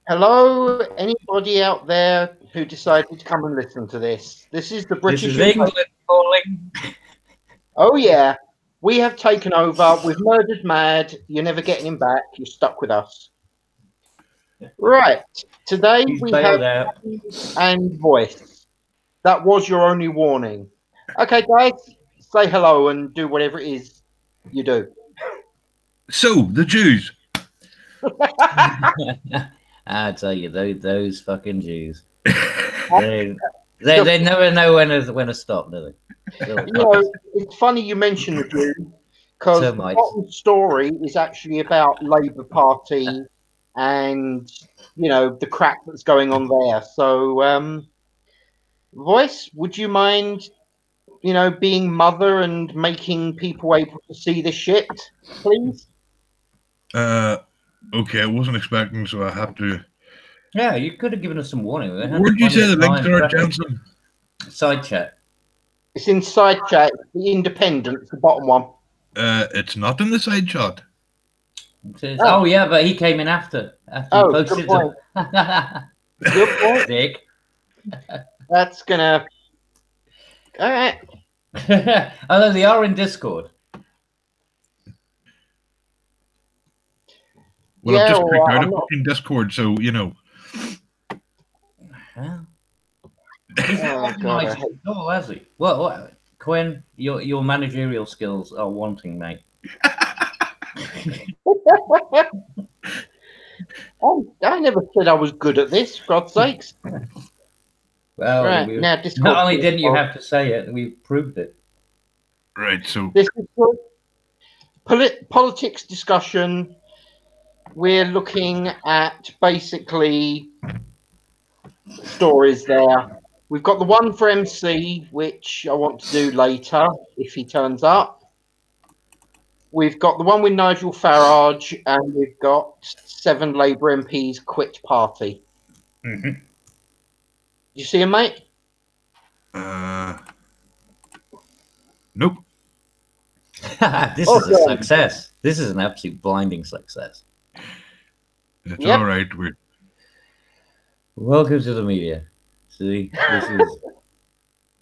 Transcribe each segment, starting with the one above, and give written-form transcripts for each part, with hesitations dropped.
Hello, anybody out there who decided to come and listen to this? This is the This British is England calling. Oh yeah, we have taken over. We've murdered Mad. You're never getting him back. You're stuck with us. Right. Today He's we have bailed out. and voice. That was your only warning. Okay, guys, say hello and do whatever it is you do. So, the Jews. I tell you, those fucking Jews. They never know when to stop, do they? You know, it's funny you mention the Jews because the Termites. bottom story is actually about Labour Party and the crap that's going on there. So, voice, would you mind, being mother and making people able to see this shit, please? Okay, I wasn't expecting, so I have to. Yeah, you could have given us some warning. We had Where did you plenty say the of links time are, to- Jensen? Side chat. It's in side chat, the Independent, the bottom one. It's not in the side shot. Oh yeah, but he came in after Oh, you good posted point. them. Good point. Dick. That's gonna. All right. Although they are in Discord. Well, Yeah, I've just all clicked right, out I'm of not- fucking Discord, so you know. Huh? He's Oh, not God, I organising it all, has he? What? Quinn, your managerial skills are wanting, mate. I never said I was good at this, for God's sakes. Well, Right, we- now Discord. not only didn't you have to say it, we proved it. Right, so This is politics discussion. We're looking at basically stories there. We've got the one for MC, which I want to do later if he turns up. We've got the one with Nigel Farage, and we've got 7 Labour MPs quit party. Mhm. You see him, mate? Nope. This Oh, is a yeah. success. This is an absolute blinding success. It's Yep. all right. We're Welcome to the media. See,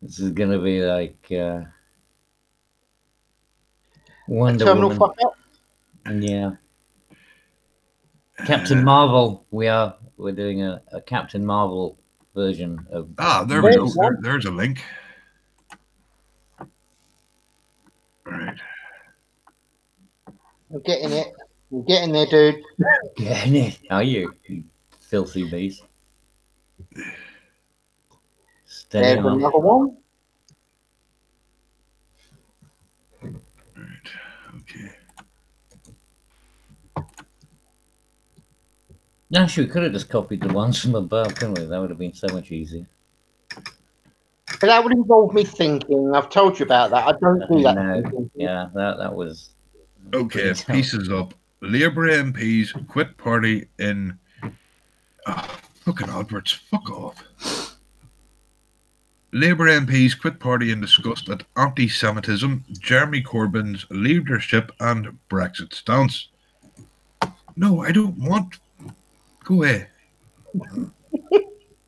this is gonna be like Wonder Terminal Woman. fuck up. Yeah. Captain Marvel. We're doing a Captain Marvel version of. there we go. There's one. There's a link. Right. I'm getting it. I'm getting there, dude. Getting it? Are you filthy beast? Steady There's on. another one. Right. Okay. Actually, we could have just copied the ones from above, couldn't we? That would have been so much easier. But that would involve me thinking. I've told you about that. I don't do that. No, thinking. yeah, that was. Okay, pieces up. Labour MPs quit party in. Oh, fucking adverts. Fuck off. Labour MPs quit party in disgust at anti-Semitism, Jeremy Corbyn's leadership and Brexit stance. No, I don't want. Go away.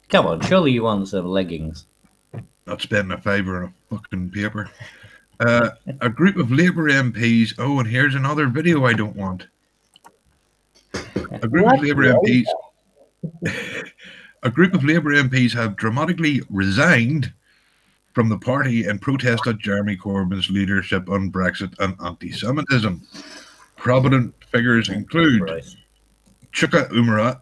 Come on, surely you want some leggings. Not spending a fiver on a fucking paper. A group of Labour MPs. Oh, and here's another video I don't want. A group of Labour MPs. A group of Labour MPs have dramatically resigned from the party in protest at Jeremy Corbyn's leadership on Brexit and anti-Semitism. Prominent figures include Christ. Chuka Umarat,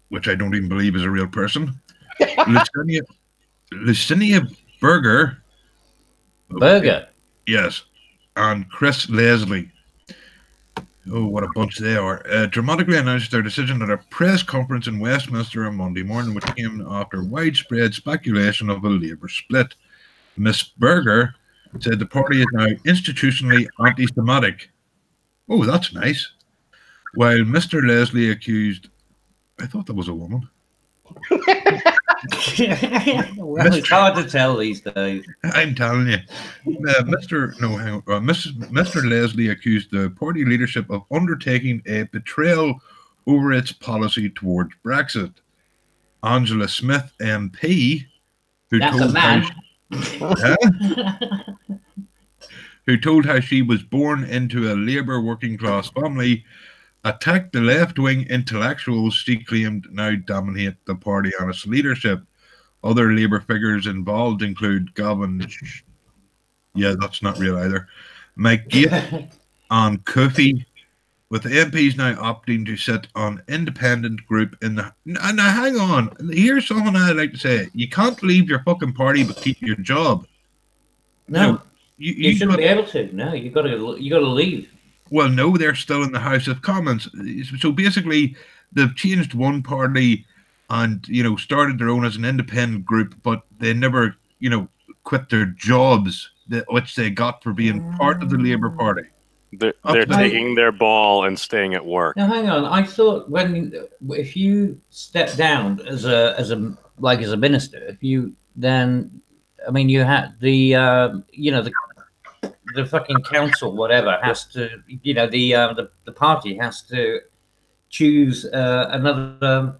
which I don't even believe is a real person, Lucinia Berger, Burger. yes, and Chris Leslie. Oh, what a bunch they are. Dramatically announced their decision at a press conference in Westminster on Monday morning, which came after widespread speculation of a Labour split. Miss Berger said the party is now institutionally anti-Semitic. Oh, that's nice. While Mr. Leslie accused... I thought that was a woman. Well, it's hard to tell these days. I'm telling you. Mr. Leslie accused the party leadership of undertaking a betrayal over its policy towards Brexit. Angela Smith MP, who That's a told man. who told how she was born into a Labour working class family, attacked the left-wing intellectuals she claimed now dominate the party and its leadership. Other Labour figures involved include Gavin, that's not real either, Mike Gate and Kofi, with the MPs now opting to sit on independent group in the... Now, hang on. Here's something I'd like to say. You can't leave your fucking party but keep your job. No, you shouldn't be able to. No, you got to leave. Well, no, they're still in the House of Commons. So basically, they've changed one party and, started their own as an independent group, but they never, quit their jobs, which they got for being part of the Labour Party. They're taking their ball and staying at work. Now, hang on. I thought if you step down as a minister, you had the fucking council, whatever, has to, the party has to choose another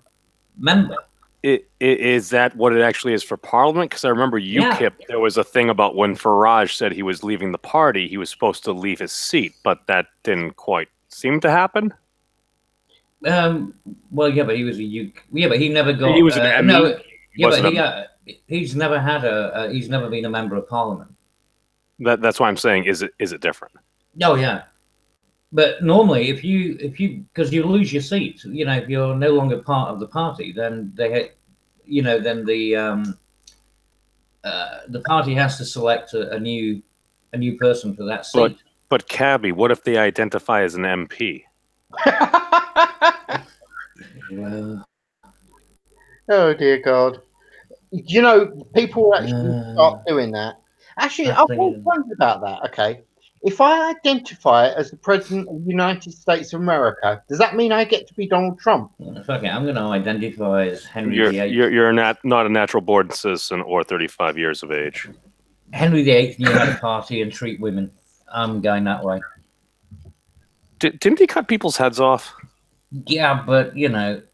member. Is that what it actually is for Parliament? Because I remember UKIP, there was a thing about when Farage said he was leaving the party, he was supposed to leave his seat, but that didn't quite seem to happen. Well, yeah, but he was but he never got. He was an no, yeah, but he's never had he's never been a member of Parliament. That's why I'm saying, is it different? Oh yeah, but normally if you because you lose your seat, if you're no longer part of the party, then the party has to select a new person for that seat. But Cabby, what if they identify as an MP? Oh dear God! People actually start doing that. Actually, I've always wondered about that. Okay, if I identify as the President of the United States of America, does that mean I get to be Donald Trump? Fuck it, I'm going to identify as Henry VIII. You're not a natural born citizen or 35 years of age. Henry VIII knew how to party and treat women. I'm going that way. Didn't he cut people's heads off? Yeah, but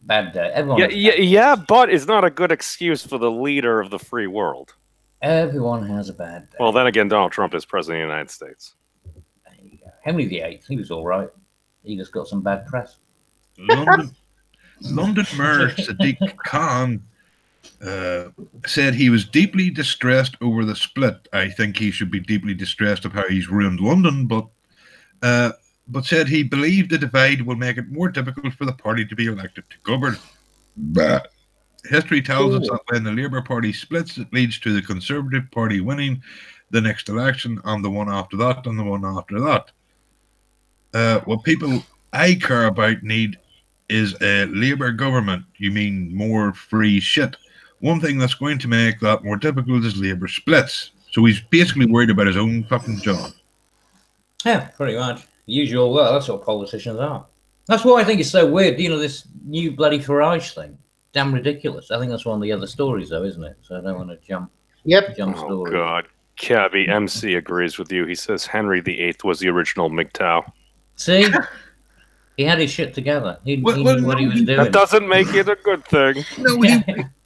bad day. Everyone. Yeah, but it's not a good excuse for the leader of the free world. Everyone has a bad day. Well, then again, Donald Trump is president of the United States. There you go. Henry VIII, he was all right. He just got some bad press. London Mayor Sadiq Khan said he was deeply distressed over the split. I think he should be deeply distressed of how he's ruined London, but said he believed the divide will make it more difficult for the party to be elected to govern. But history tells us that when the Labour Party splits, it leads to the Conservative Party winning the next election, and the one after that, and the one after that. What people I care about need is a Labour government. You mean more free shit. One thing that's going to make that more difficult is Labour splits. So he's basically worried about his own fucking job. Yeah, pretty much. Usual, well, that's what politicians are. That's why I think it's so weird, this new bloody Farage thing. Damn ridiculous. I think that's one of the other stories, though, isn't it? So I don't want to jump Oh, God. Cabby, MC agrees with you. He says Henry VIII was the original MGTOW. See? He had his shit together. He knew what he was doing. That doesn't make it a good thing. No,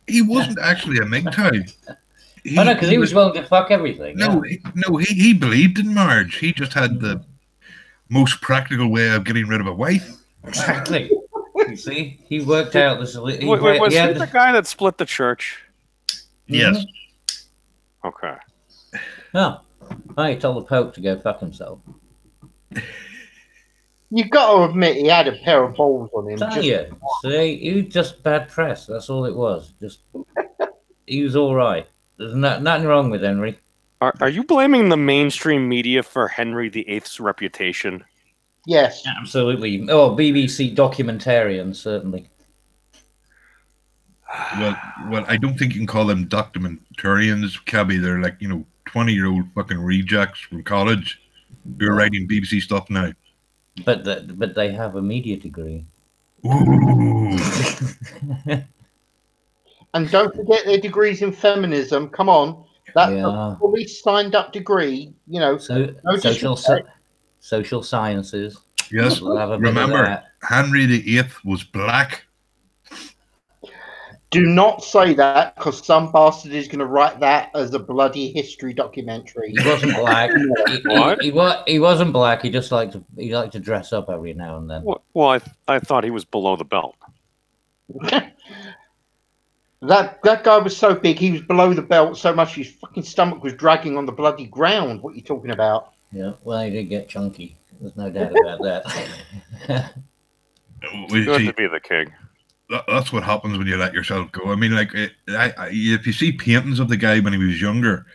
he wasn't actually a MGTOW. I know, because he was willing to fuck everything. He believed in marriage. He just had the most practical way of getting rid of a wife. Exactly. You see, he worked out this. Was he the guy that split the church? Yes. Okay. Oh, he told the Pope to go fuck himself. You've got to admit he had a pair of balls on him. See, he was just bad press. That's all it was. Just he was all right. There's nothing wrong with Henry. Are you blaming the mainstream media for Henry VIII's reputation? Yes. Absolutely. Oh, BBC documentarians, certainly. Well, I don't think you can call them documentarians, Cabby. They're like, 20-year-old fucking rejects from college who are writing BBC stuff now. But they have a media degree. Ooh. And don't forget their degrees in feminism. Come on. That's a fully signed up degree, social sciences. Yes. We'll have a bit of Remember, that. Henry VIII was black. Do not say that, because some bastard is going to write that as a bloody history documentary. He wasn't black. What? He wasn't black. He just liked to dress up every now and then. Well, I thought he was below the belt. That guy was so big, he was below the belt so much his fucking stomach was dragging on the bloody ground. What are you talking about? Yeah, well, he did get chunky. There's no doubt about that. Good to be the king. That's what happens when you let yourself go. I mean, like, if you see paintings of the guy when he was younger,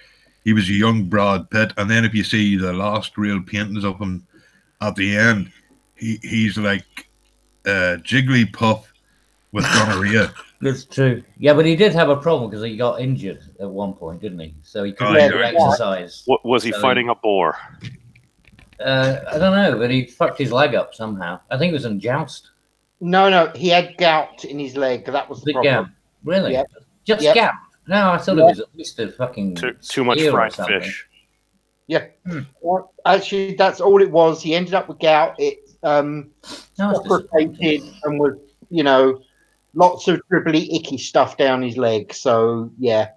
he was a young Brad Pitt, and then if you see the last real paintings of him at the end, he's like Jigglypuff with gonorrhea. That's true. Yeah, but he did have a problem because he got injured at one point, didn't he? So he couldn't yeah. exercise. What was he fighting a boar? I don't know, but he fucked his leg up somehow. I think it was in joust. No, he had gout in his leg. That was the problem. Gout. Really? Yep. Just Yep. gout? No, I thought it was at least a fucking Too much eel or fried something. fish. Well, actually, that's all it was. He ended up with gout. It No, it's complicated and was, you know, lots of dribbly, icky stuff down his leg. So, yeah,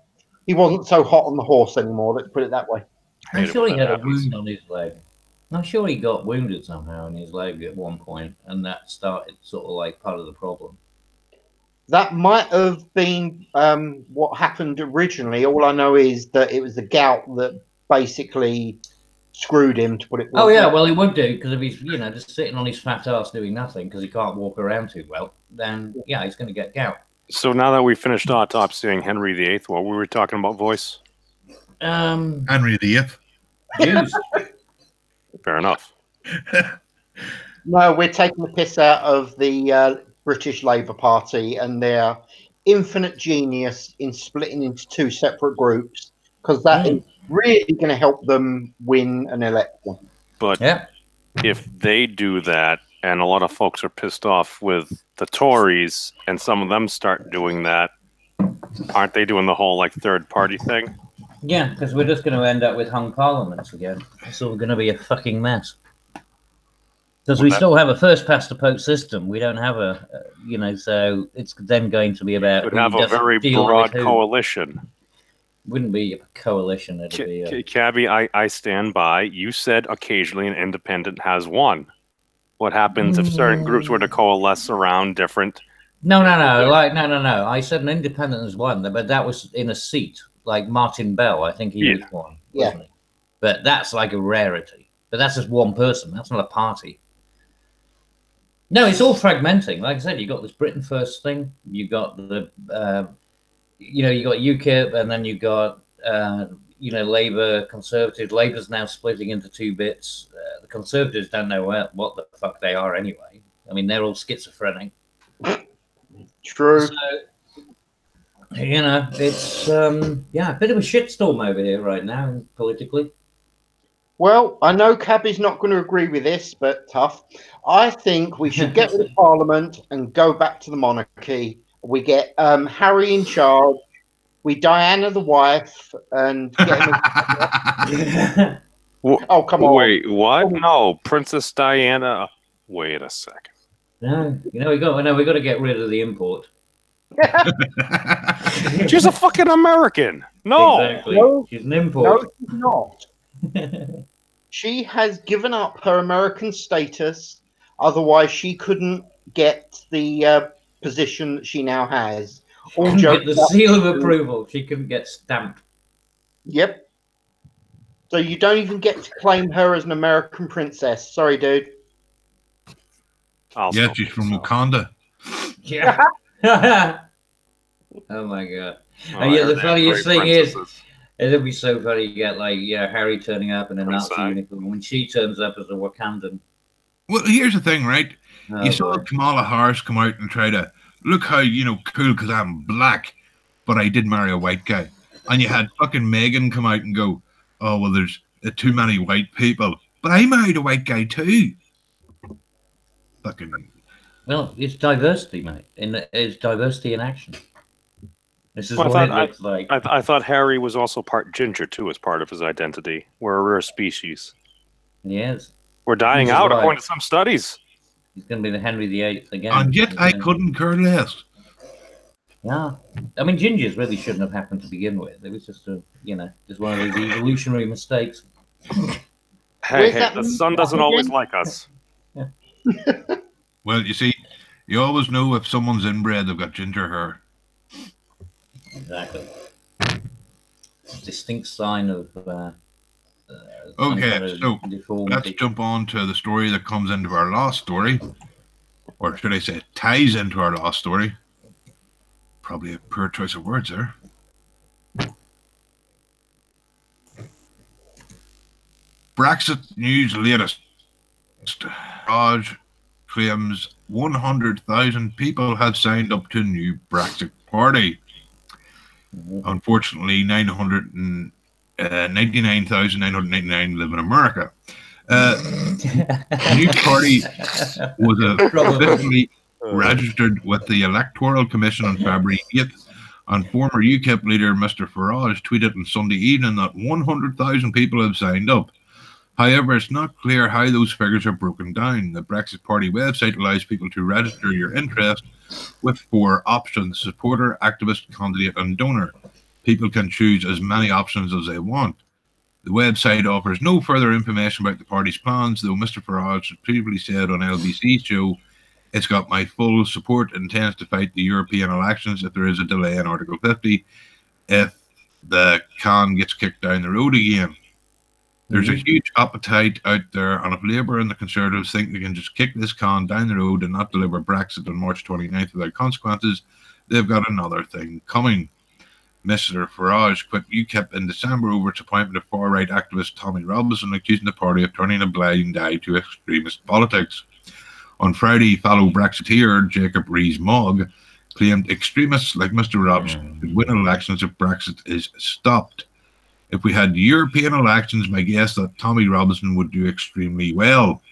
he wasn't so hot on the horse anymore. Let's put it that way. I'm Hate it sure when he that had a happens. wound on his leg. I'm sure he got wounded somehow in his leg at one point, and that started sort of like part of the problem. That might have been what happened originally. All I know is that it was the gout that basically screwed him, to put it Oh bluntly. yeah, well he would do because if he's just sitting on his fat ass doing nothing because he can't walk around too well, then yeah, he's going to get gout. So now that we finished autopsying Henry VIII, what were we talking about, voice? Henry VIII. Jews. Fair enough. No, we're taking the piss out of the British Labour Party and their infinite genius in splitting into two separate groups, because that is really going to help them win an election. But Yeah. if they do that, and a lot of folks are pissed off with the Tories, and some of them start doing that, aren't they doing the whole like third party thing? Yeah, because we're just going to end up with hung parliaments again. It's all going to be a fucking mess. Because we still have a first past the post system. We don't have so it's then going to be about. Would who have a doesn't very deal broad with who. coalition. Wouldn't be a coalition. It'd be a, Cabby, I stand by. You said occasionally an independent has won. What happens if certain groups were to coalesce around different? No. I said an independent is one, but that was in a seat. Like Martin Bell, I think he was one. Yeah. Wasn't he? But that's like a rarity. But that's just one person. That's not a party. No, it's all fragmenting. Like I said, you got this Britain First thing. You got the, you got UKIP, and then you got, Labour, Conservative. Labour's now splitting into two bits. The Conservatives don't know what the fuck they are anyway. I mean, they're all schizophrenic. True. So, it's a bit of a shitstorm over here right now politically. Well, I know Cabby's not going to agree with this, but tough. I think we should get rid of Parliament and go back to the monarchy. We get Harry in charge. We Diana the wife and get him Oh, come on. Wait, what? No, Princess Diana. Wait a second. No, we got to get rid of the import. She's a fucking American. No. Exactly. No. She's an No, import. she's not. She has given up her American status. Otherwise, she couldn't get the position that she now has. All Couldn't get jokes the seal of aside- approval. She couldn't get stamped. Yep. So you don't even get to claim her as an American princess. Sorry, dude. I'll Yeah, still she's think from so. Wakanda. Yeah. Oh my god. Oh, And yeah, the they're funniest great thing is, princesses. it'll be so funny. You get Harry turning up in a Prince Nazi Di. uniform when she turns up as a Wakandan. Well, here's the thing, right? Oh, You saw boy. Kamala Harris come out and try to look how, cool because I'm black, but I did marry a white guy. And you had fucking Meghan come out and go, oh, well, there's too many white people. But I married a white guy too. Fucking. Well, it's diversity, mate. It's diversity in action. This is Well, what it looks like. I thought Harry was also part ginger too, as part of his identity. We're a rare species. Yes. We're dying Which is out why- according to some studies. He's going to be the Henry VIII again. And yet I couldn't care less. Yeah. I mean, gingers really shouldn't have happened to begin with. It was just just one of those evolutionary mistakes. Hey, the sun doesn't always like us. Well, you see, you always know if someone's inbred, they've got ginger hair. Exactly. Distinct sign of. Okay, so deformity. let's jump on to the story that comes into our last story. Or should I say, ties into our last story. Probably a poor choice of words there. Brexit news latest. Farage claims 100,000 people have signed up to new Brexit party. Unfortunately, 99,999 live in America. The new party was officially registered with the Electoral Commission on February 8th, and former UKIP leader Mr Farage tweeted on Sunday evening that 100,000 people have signed up. However, it's not clear how those figures are broken down. The Brexit Party website allows people to register your interest with 4 options: supporter, activist, candidate, and donor. People can choose as many options as they want. The website offers no further information about the party's plans, though Mr Farage has previously said on LBC's show, "It's got my full support and intends to fight the European elections if there is a delay in Article 50, if the can gets kicked down the road again." There's a huge appetite out there, and if Labour and the Conservatives think they can just kick this can down the road and not deliver Brexit on March 29th without consequences, they've got another thing coming. Mr Farage quit UKIP in December over its appointment of far-right activist Tommy Robinson, accusing the party of turning a blind eye to extremist politics. On Friday, fellow Brexiteer Jacob Rees-Mogg claimed extremists like Mr Robinson could win elections if Brexit is stopped. If we had European elections, my guess that Tommy Robinson would do extremely well.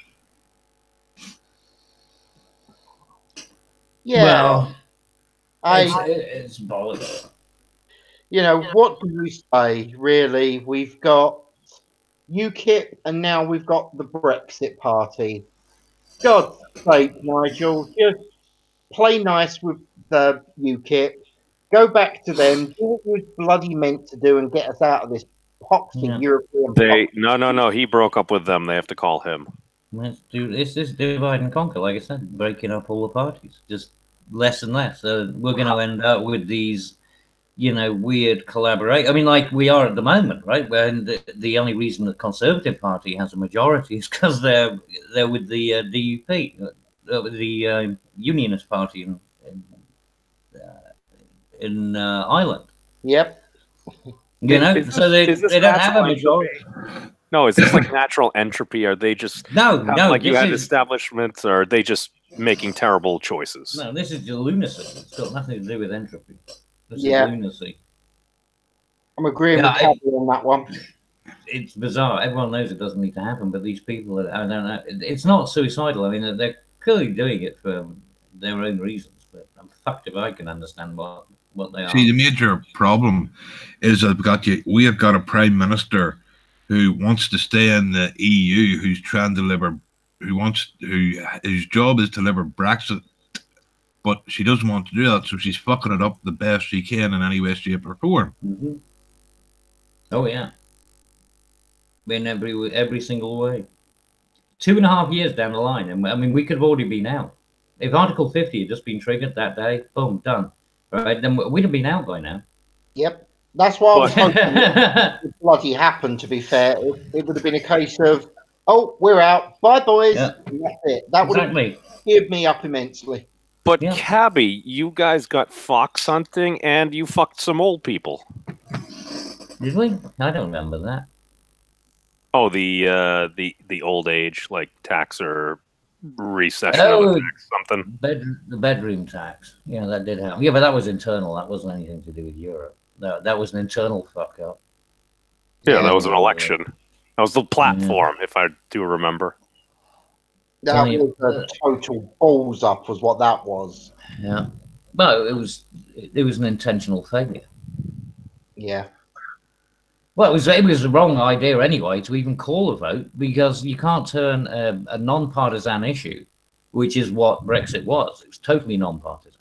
Yeah. Well, I it's bollocks. what do you say, really? We've got UKIP and now we've got the Brexit Party. God's sake, Nigel, just play nice with the UKIP. Go back to them, do what you was bloody meant to do and get us out of this poxy European No. He broke up with them. They have to call him. It's just divide and conquer, like I said, breaking up all the parties, just less and less. We're going to end up with these, weird collaborate. I mean, like we are at the moment, right? When the only reason the Conservative Party has a majority is because they're with the DUP, the Unionist Party in Ireland. Yep. So they don't have a majority. No, is this like natural entropy? Are they just no? Like you had establishments, or are they just making terrible choices? No, this is just lunacy. It's got nothing to do with entropy. This is lunacy. I'm agreeing with Cabby on that one. It's bizarre. Everyone knows it doesn't need to happen, but these people, I don't know. It's not suicidal. I mean, they're clearly doing it for their own reasons. But I'm fucked if I can understand what they are. See, the major problem is that we have got a prime minister who wants to stay in the EU, who's trying to deliver, whose job is to deliver Brexit, but she doesn't want to do that, so she's fucking it up the best she can in any way, shape, or form. Mm-hmm. Oh yeah, in every single way. 2.5 years down the line, and I mean, we could have already been out. If Article 50 had just been triggered that day, boom, done. Right, then we'd have been out by now. Yep. That's why I was hoping it bloody happened, to be fair. It would have been a case of, oh, we're out. Bye, boys. Yeah. And that's it. That would have geared me up immensely. But, Cabby, you guys got fox hunting and you fucked some old people. Did we? I don't remember that. Oh, the old age, like tax or recession of a tax, something. The bedroom tax. Yeah, that did happen. Yeah, but that was internal. That wasn't anything to do with Europe. That was an internal fuck up. Yeah, that was an election. That was the platform, if I do remember. That was a total balls up, was what that was. Yeah. Well, it was an intentional failure. Yeah. Well, it was the wrong idea anyway to even call a vote, because you can't turn a non-partisan issue, which is what Brexit was. It was totally non-partisan,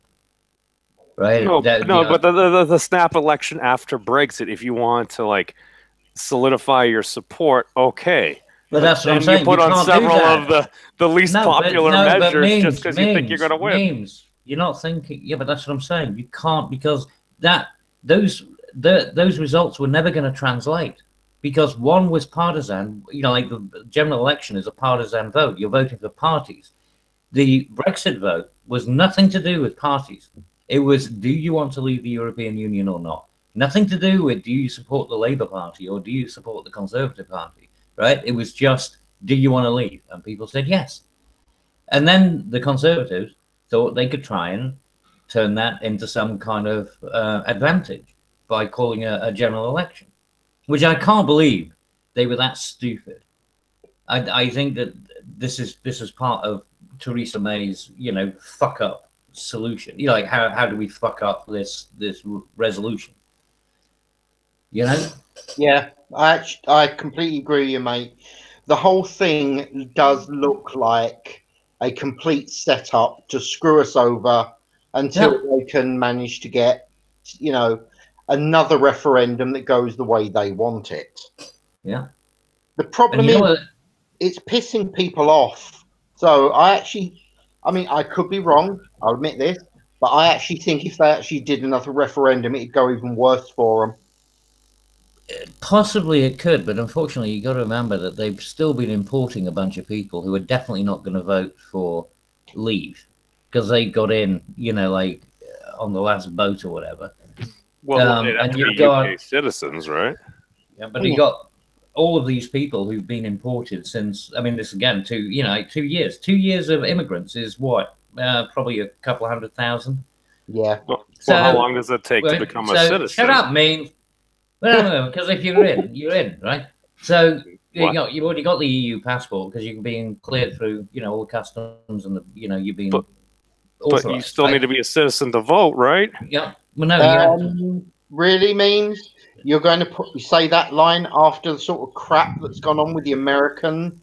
right? No, but the snap election after Brexit, if you want to like solidify your support, okay. But that's what I'm saying. You put on several of the least popular measures just because you think you're going to win. You're not thinking. Yeah, but that's what I'm saying. You can't, because those results were never going to translate, because one was partisan. You know, like the general election is a partisan vote. You're voting for parties. The Brexit vote was nothing to do with parties. It was, do you want to leave the European Union or not? Nothing to do with, do you support the Labour Party or do you support the Conservative Party, right? It was just, do you want to leave? And people said yes. And then the Conservatives thought they could try and turn that into some kind of advantage by calling a general election, which I can't believe they were that stupid. I think that this is part of Theresa May's, you know, fuck up solution. You know, like how do we fuck up this resolution? You know? Yeah, I completely agree with you, mate. The whole thing does look like a complete setup to screw us over until they can manage to get, you know, another referendum that goes the way they want it. Yeah. The problem is it's pissing people off. So I mean, I could be wrong. I'll admit this. But I actually think if they actually did another referendum, it'd go even worse for them. Possibly it could, but unfortunately, you got to remember that they've still been importing a bunch of people who are definitely not going to vote for leave because they got in, you know, like on the last boat or whatever. Well, and you've got UK citizens, right? Yeah, but you got all of these people who've been imported since. I mean, this again, 2 years. 2 years of immigrants is what? Probably a couple of 100,000. Yeah. Well, how long does it take to become a citizen? Shut up, mean. Well, because if you're in, right? So you've already got the EU passport because you're being cleared through, you know, all the customs and you're being. But you still need to be a citizen to vote, right? Yeah. Well, no. Really means you're going to say that line after the sort of crap that's gone on with the American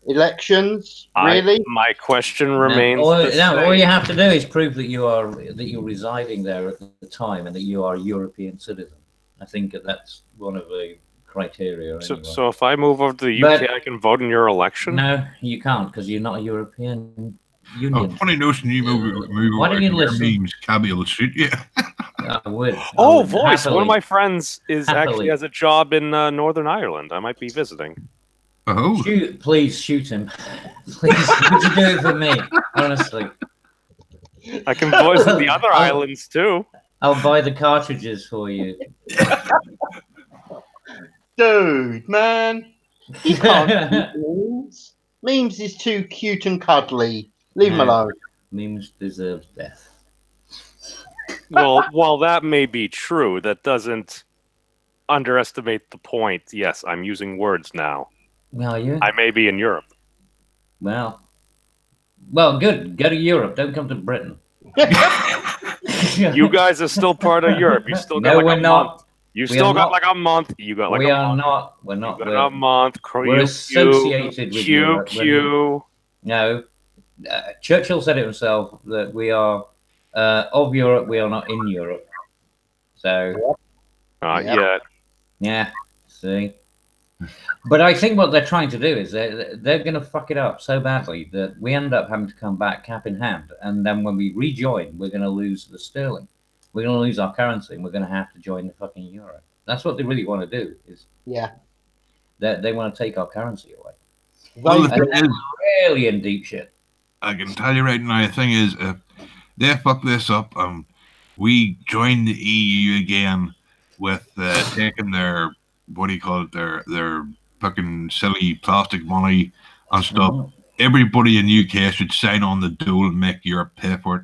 elections? Really? My question remains. All you have to do is prove that you're residing there at the time and that you are a European citizen. I think that's one of the criteria. Anyway. So if I move over to the UK, I can vote in your election? No, you can't because you're not a European Union. Oh, funny notion, you move Why don't you listen? Means Cabby will shoot you. I would. Voice. One of my friends actually has a job in Northern Ireland. I might be visiting. Oh. Please shoot him. Please, would you do it for me? Honestly. I can voice in the other islands too. I'll buy the cartridges for you. Dude, man. You can't do memes. Memes is too cute and cuddly. Leave him alone. Memes deserve death. Well, while that may be true, that doesn't underestimate the point. Yes, I'm using words now. Are you? I may be in Europe. Well, good. Go to Europe. Don't come to Britain. You guys are still part of Europe. You still got like a month. You still got like a month. You got like a month. We are not. We're not. You got a month. We're associated with Europe. Q. No. Churchill said it himself that we are of Europe. We are not in Europe. So. Yeah. See. But I think what they're trying to do is they're going to fuck it up so badly that we end up having to come back cap in hand. And then when we rejoin, we're going to lose the sterling. We're going to lose our currency and we're going to have to join the fucking euro. That's what they really want to do. They want to take our currency away. Well, the thing is, really in deep shit. I can tell you right now, the thing is, if they fuck this up, we join the EU again with taking their, what do you call it, their fucking silly plastic money and stuff. Mm-hmm. Everybody in UK should sign on the dole and make Europe pay for it.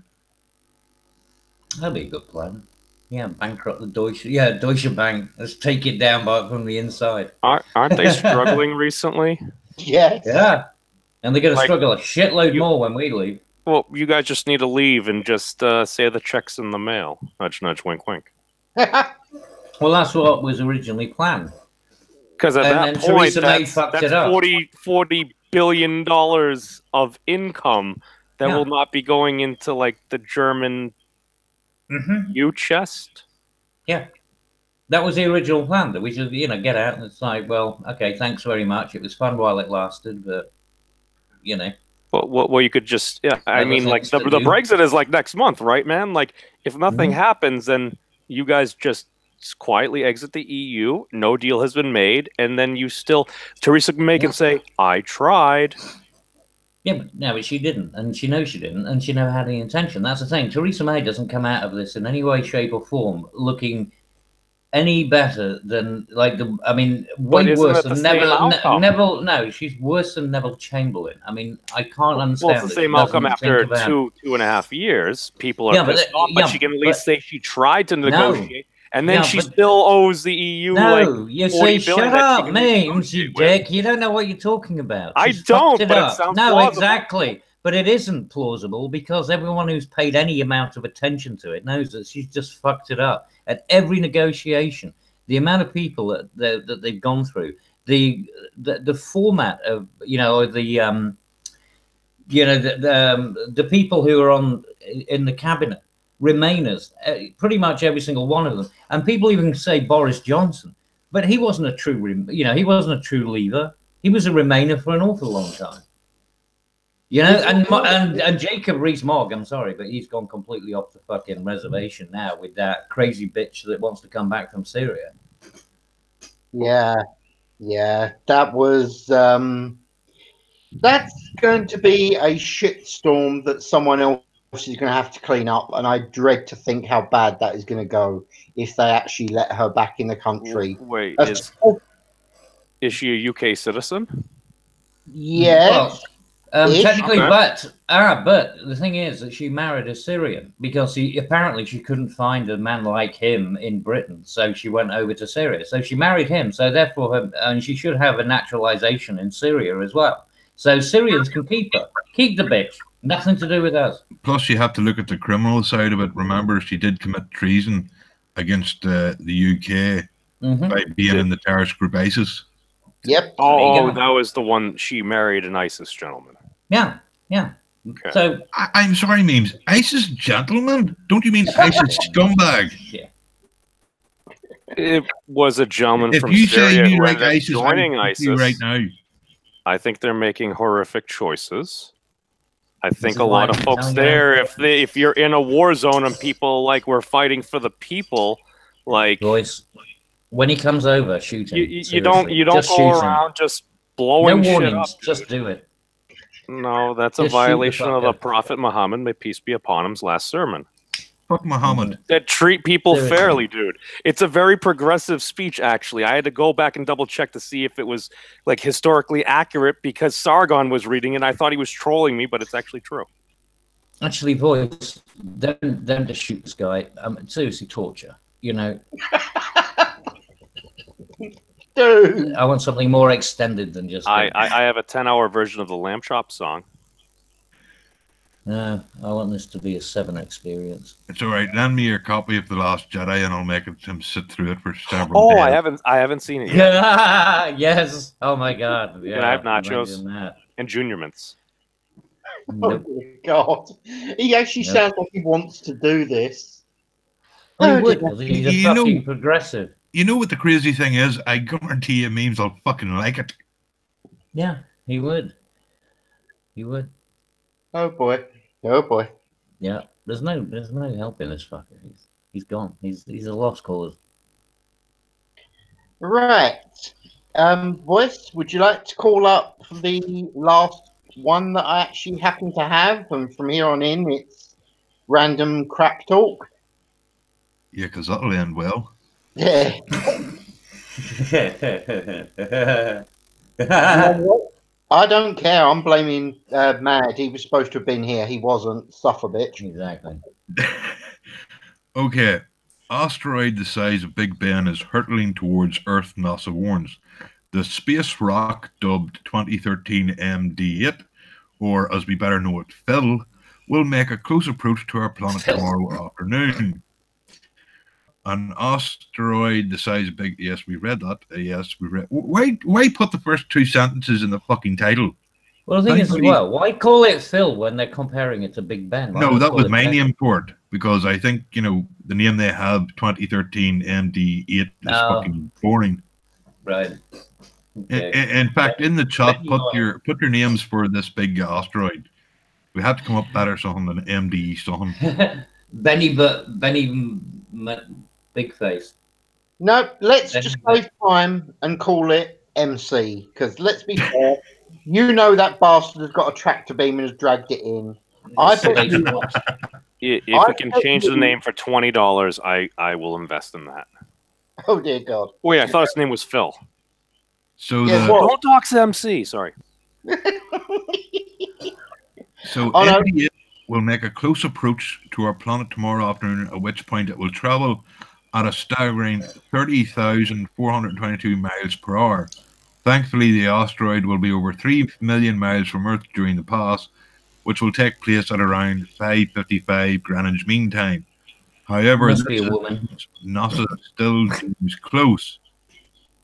That'd be a good plan. Yeah, bankrupt the Deutsche Bank. Let's take it down from the inside. Aren't they struggling recently? Yes. Yeah. And they're going to struggle a shitload more when we leave. Well, you guys just need to leave and just say the check's in the mail. Nudge, nudge, wink, wink. Well, that's what was originally planned. Because at And that then point, Theresa May fucked that's it up. $40 billion of income that Yeah. will not be going into like the German U chest. Yeah. That was the original plan, that we should, get out. And it's like, well, okay, thanks very much. It was fun while it lasted, but, Well, you could just, I Other mean, like things the to do. Brexit is like next month, right, man? Like, if nothing happens, then you guys just quietly exit the EU. No deal has been made, and then Theresa May can say, "I tried." Yeah, but she didn't, and she knows she didn't, and she never had any intention. That's the thing. Theresa May doesn't come out of this in any way, shape, or form looking any better than way isn't worse it the than same outcome? Neville. No, she's worse than Neville Chamberlain. I mean, I can't understand. Well, it's the same outcome after 2.5 years. People are pissed off, but she can at least say she tried to negotiate, and then she still owes the EU you $40 say, billion shut up, Memes, you dick. You don't know what you're talking about. I She's don't, fucked but up. it sounds no, plausible. exactly. But it isn't plausible because everyone who's paid any amount of attention to it knows that she's just fucked it up at every negotiation. The amount of people that they've gone through, the format of the people who are in the cabinet, Remainers, pretty much every single one of them, and people even say Boris Johnson, but he wasn't a true, he wasn't a true leaver. He was a Remainer for an awful long time. And Jacob Rees-Mogg, I'm sorry, but he's gone completely off the fucking reservation now with that crazy bitch that wants to come back from Syria. Yeah, that was that's going to be a shitstorm that someone else is going to have to clean up, and I dread to think how bad that is going to go if they actually let her back in the country. Wait, is she a UK citizen? Yes. Technically, but the thing is that she married a Syrian because apparently she couldn't find a man like him in Britain, so she went over to Syria. So she married him. So therefore, and she should have a naturalization in Syria as well. So Syrians can keep her, keep the bitch. Nothing to do with us. Plus, you have to look at the criminal side of it. Remember, she did commit treason against the UK by being in the terrorist group ISIS. Yep. Oh, that was the one she married an ISIS gentleman. Yeah. Okay. So I'm sorry, Memes. ISIS gentleman? Don't you mean ISIS scumbag? Yeah. It was a gentleman if from you Syria say you who like ended up ISIS, joining ISIS right now. I think they're making horrific choices. I think a lot of folks there, if you're in a war zone and people we're fighting for the people, boys, when he comes over, shoot him. You don't go around just blowing shit up. Just do it. No, that's a violation of the Prophet Muhammad, may peace be upon him's last sermon. Fuck Muhammad. That treat people fairly, dude. It's a very progressive speech, actually. I had to go back and double check to see if it was historically accurate because Sargon was reading it and I thought he was trolling me, but it's actually true. Actually, boys, don't just shoot this guy. Seriously, torture. Dude. I want something more extended than just. I have a 10-hour version of the Lamb Chop song. No, I want this to be a 7 experience. It's all right. Lend me your copy of The Last Jedi, and I'll make him sit through it for several days. I haven't seen it yet. Yes. Oh my god. Yeah. Can I have nachos and Junior Mints? Nope. Oh my god. He actually sounds like he wants to do this. Well, he would. He's a fucking progressive. You know what the crazy thing is? I guarantee you, Memes will fucking like it. Yeah, he would. He would. Oh boy. Oh boy. Yeah, there's no helping this fucker. He's gone. He's a lost cause. Right. Voice, would you like to call up the last one that I actually happen to have? And from here on in, it's random crap talk. Yeah, because that'll end well. Yeah. You know what? I don't care. I'm blaming Mad. He was supposed to have been here. He wasn't. Suffer bitch. Exactly. Okay. Asteroid the size of Big Ben is hurtling towards Earth, NASA warns. The space rock, dubbed 2013 MD8, or as we better know it, Phil, will make a close approach to our planet tomorrow afternoon. An asteroid the size of big. Yes, we read that. Yes, we read. Why put the first two sentences in the fucking title? Well, the thing is as Thankfully- well, why call it Phil when they're comparing it to Big Ben? Why No, not that call was it my Ben? name for it because I think the name they have 2013 MD8 is Oh. fucking boring. Right. Okay. In fact, in the chat, Benny put Moore. your names for this big asteroid. We had to come up better something than MD something. Benny Big Face. No, let's Then- just save time and call it MC. Because let's be fair, you know that bastard has got a tractor beam and has dragged it in. I put Space you- Watch. If I we can thought change the you- name for $20, I will invest in that. Oh dear God. Wait, I thought his name was Phil. So Yeah, the well- Don't dox MC. Sorry. So Oh, no. MD8 will make a close approach to our planet tomorrow afternoon, at which point it will travel at a staggering 30,422 miles per hour. Thankfully, the asteroid will be over 3 million miles from Earth during the pass, which will take place at around 5:55 Greenwich Mean Time. However, Must be a this woman. NASA still deems close.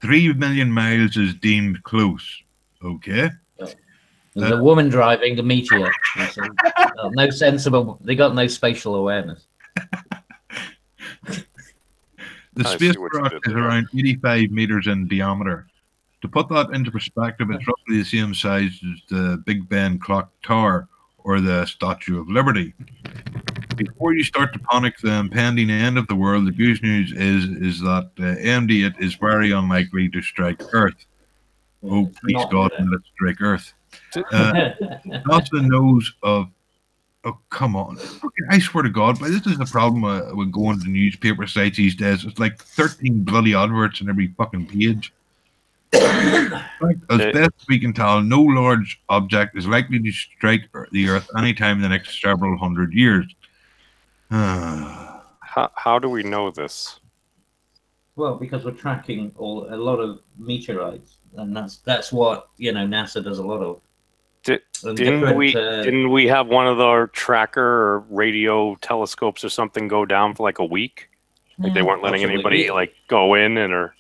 3 million miles is deemed close. Okay. There's a woman driving the Meteor. You see. No sensible. They got no spatial awareness. The I space see what you rock did is there. around 85 meters in diameter. To put that into perspective, it's roughly the same size as the Big Ben Clock Tower or the Statue of Liberty. Before you start to panic the impending end of the world, the good news is that MD8 is very unlikely to strike Earth. Oh, It's please not God, gonna- let it strike Earth. NASA knows of. Oh, come on. Fucking- I swear to God, but this is the problem with going to newspaper sites these days. It's like 13 bloody adverts on every fucking page. As best we can tell, no large object is likely to strike the Earth anytime in the next several hundred years. How do we know this? Well, because we're tracking a lot of meteorites, and that's what NASA does a lot of. Did- And Didn't we different, didn't we have one of our tracker or radio telescopes or something go down for like a week? Like they weren't letting possibly. anybody like go in or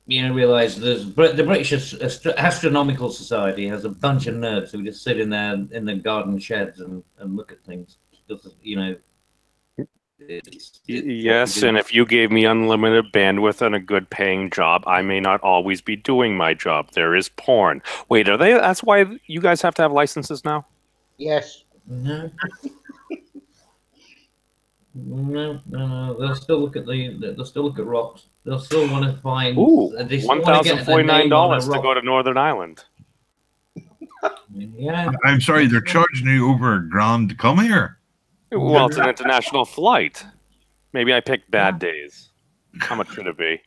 Realize the British Astronomical Society has a bunch of nerds who just sit in their garden sheds and look at things because yes, and if you gave me unlimited bandwidth and a good paying job, I may not always be doing my job. There is porn. Wait, are they? That's why you guys have to have licenses now? Yes. No. No. They'll still look at they'll still look at rocks. They'll still want to find. Ooh, they still wanna get their name on a $1,049 to rock. go to Northern Ireland. Yeah. I'm sorry, they're charging you over $1,000 to come here. Well, it's an international flight. Maybe I picked bad days. How much should it be?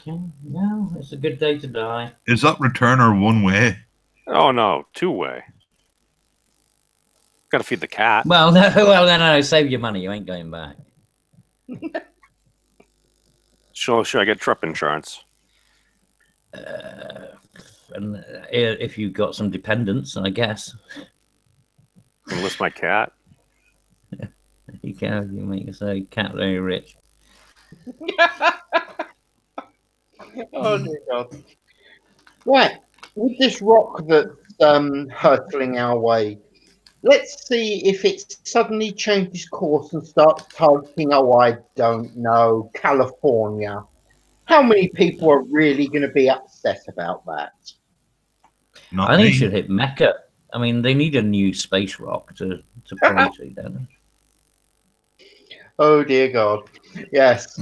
No, it's a good day to die. Is that return or one way? Oh no, two-way. Got to feed the cat. Well, no. Save your money. You ain't going back. Should I get trip insurance? And if you've got some dependents, I guess Enlist my cat. you can. You make yourself cat very rich. Oh dear God. Right. With this rock that's hurtling our way, let's see if it suddenly changes course and starts targeting, oh, I don't know, California. How many people are really going to be upset about that? Not I think me. it should hit Mecca. I mean, they need a new space rock to point to, don't they? Oh dear God. Yes.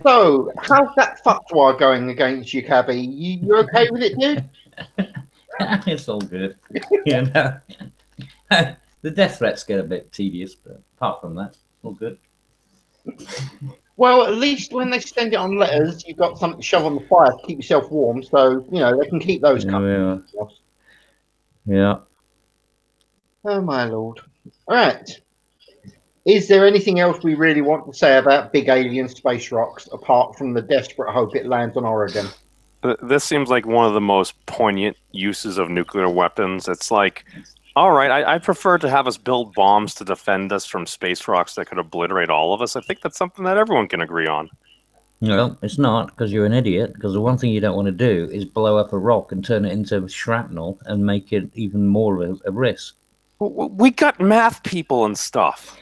So, how's that fatwa going against you, Cabby? You okay with it, dude? It's all good. The death threats get a bit tedious, but apart from that, all good. Well, at least when they send it on letters, you've got something to shove on the fire to keep yourself warm, so, they can keep those coming. Yeah. Oh, my Lord. All right. Is there anything else we really want to say about big alien space rocks, apart from the desperate hope it lands on Oregon? This seems like one of the most poignant uses of nuclear weapons. It's like All right, I prefer to have us build bombs to defend us from space rocks that could obliterate all of us. I think that's something that everyone can agree on. No, it's not, because you're an idiot. Because the one thing you don't want to do is blow up a rock and turn it into shrapnel and make it even more of a risk. We got math people and stuff.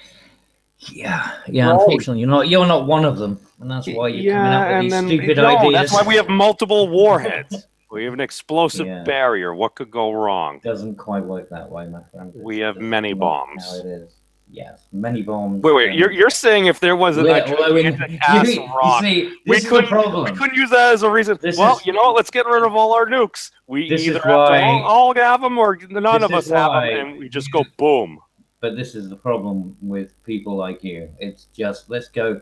Yeah, yeah. Right. Unfortunately, you're not one of them, and that's why you're coming up with these stupid ideas. That's why we have multiple warheads. We have an explosive Yeah. barrier. What could go wrong? Doesn't quite work that way, my friend. We have That's many not bombs. How it is. Yes, many bombs. Wait. You're saying if there wasn't a gigantic ass rock, see, we this is the couldn't problem. use that as a reason. You know what? Let's get rid of all our nukes. We This either is have to why- all have them, or none this of us is have why- them, and we just go boom. But this is the problem with people like you. It's just let's go.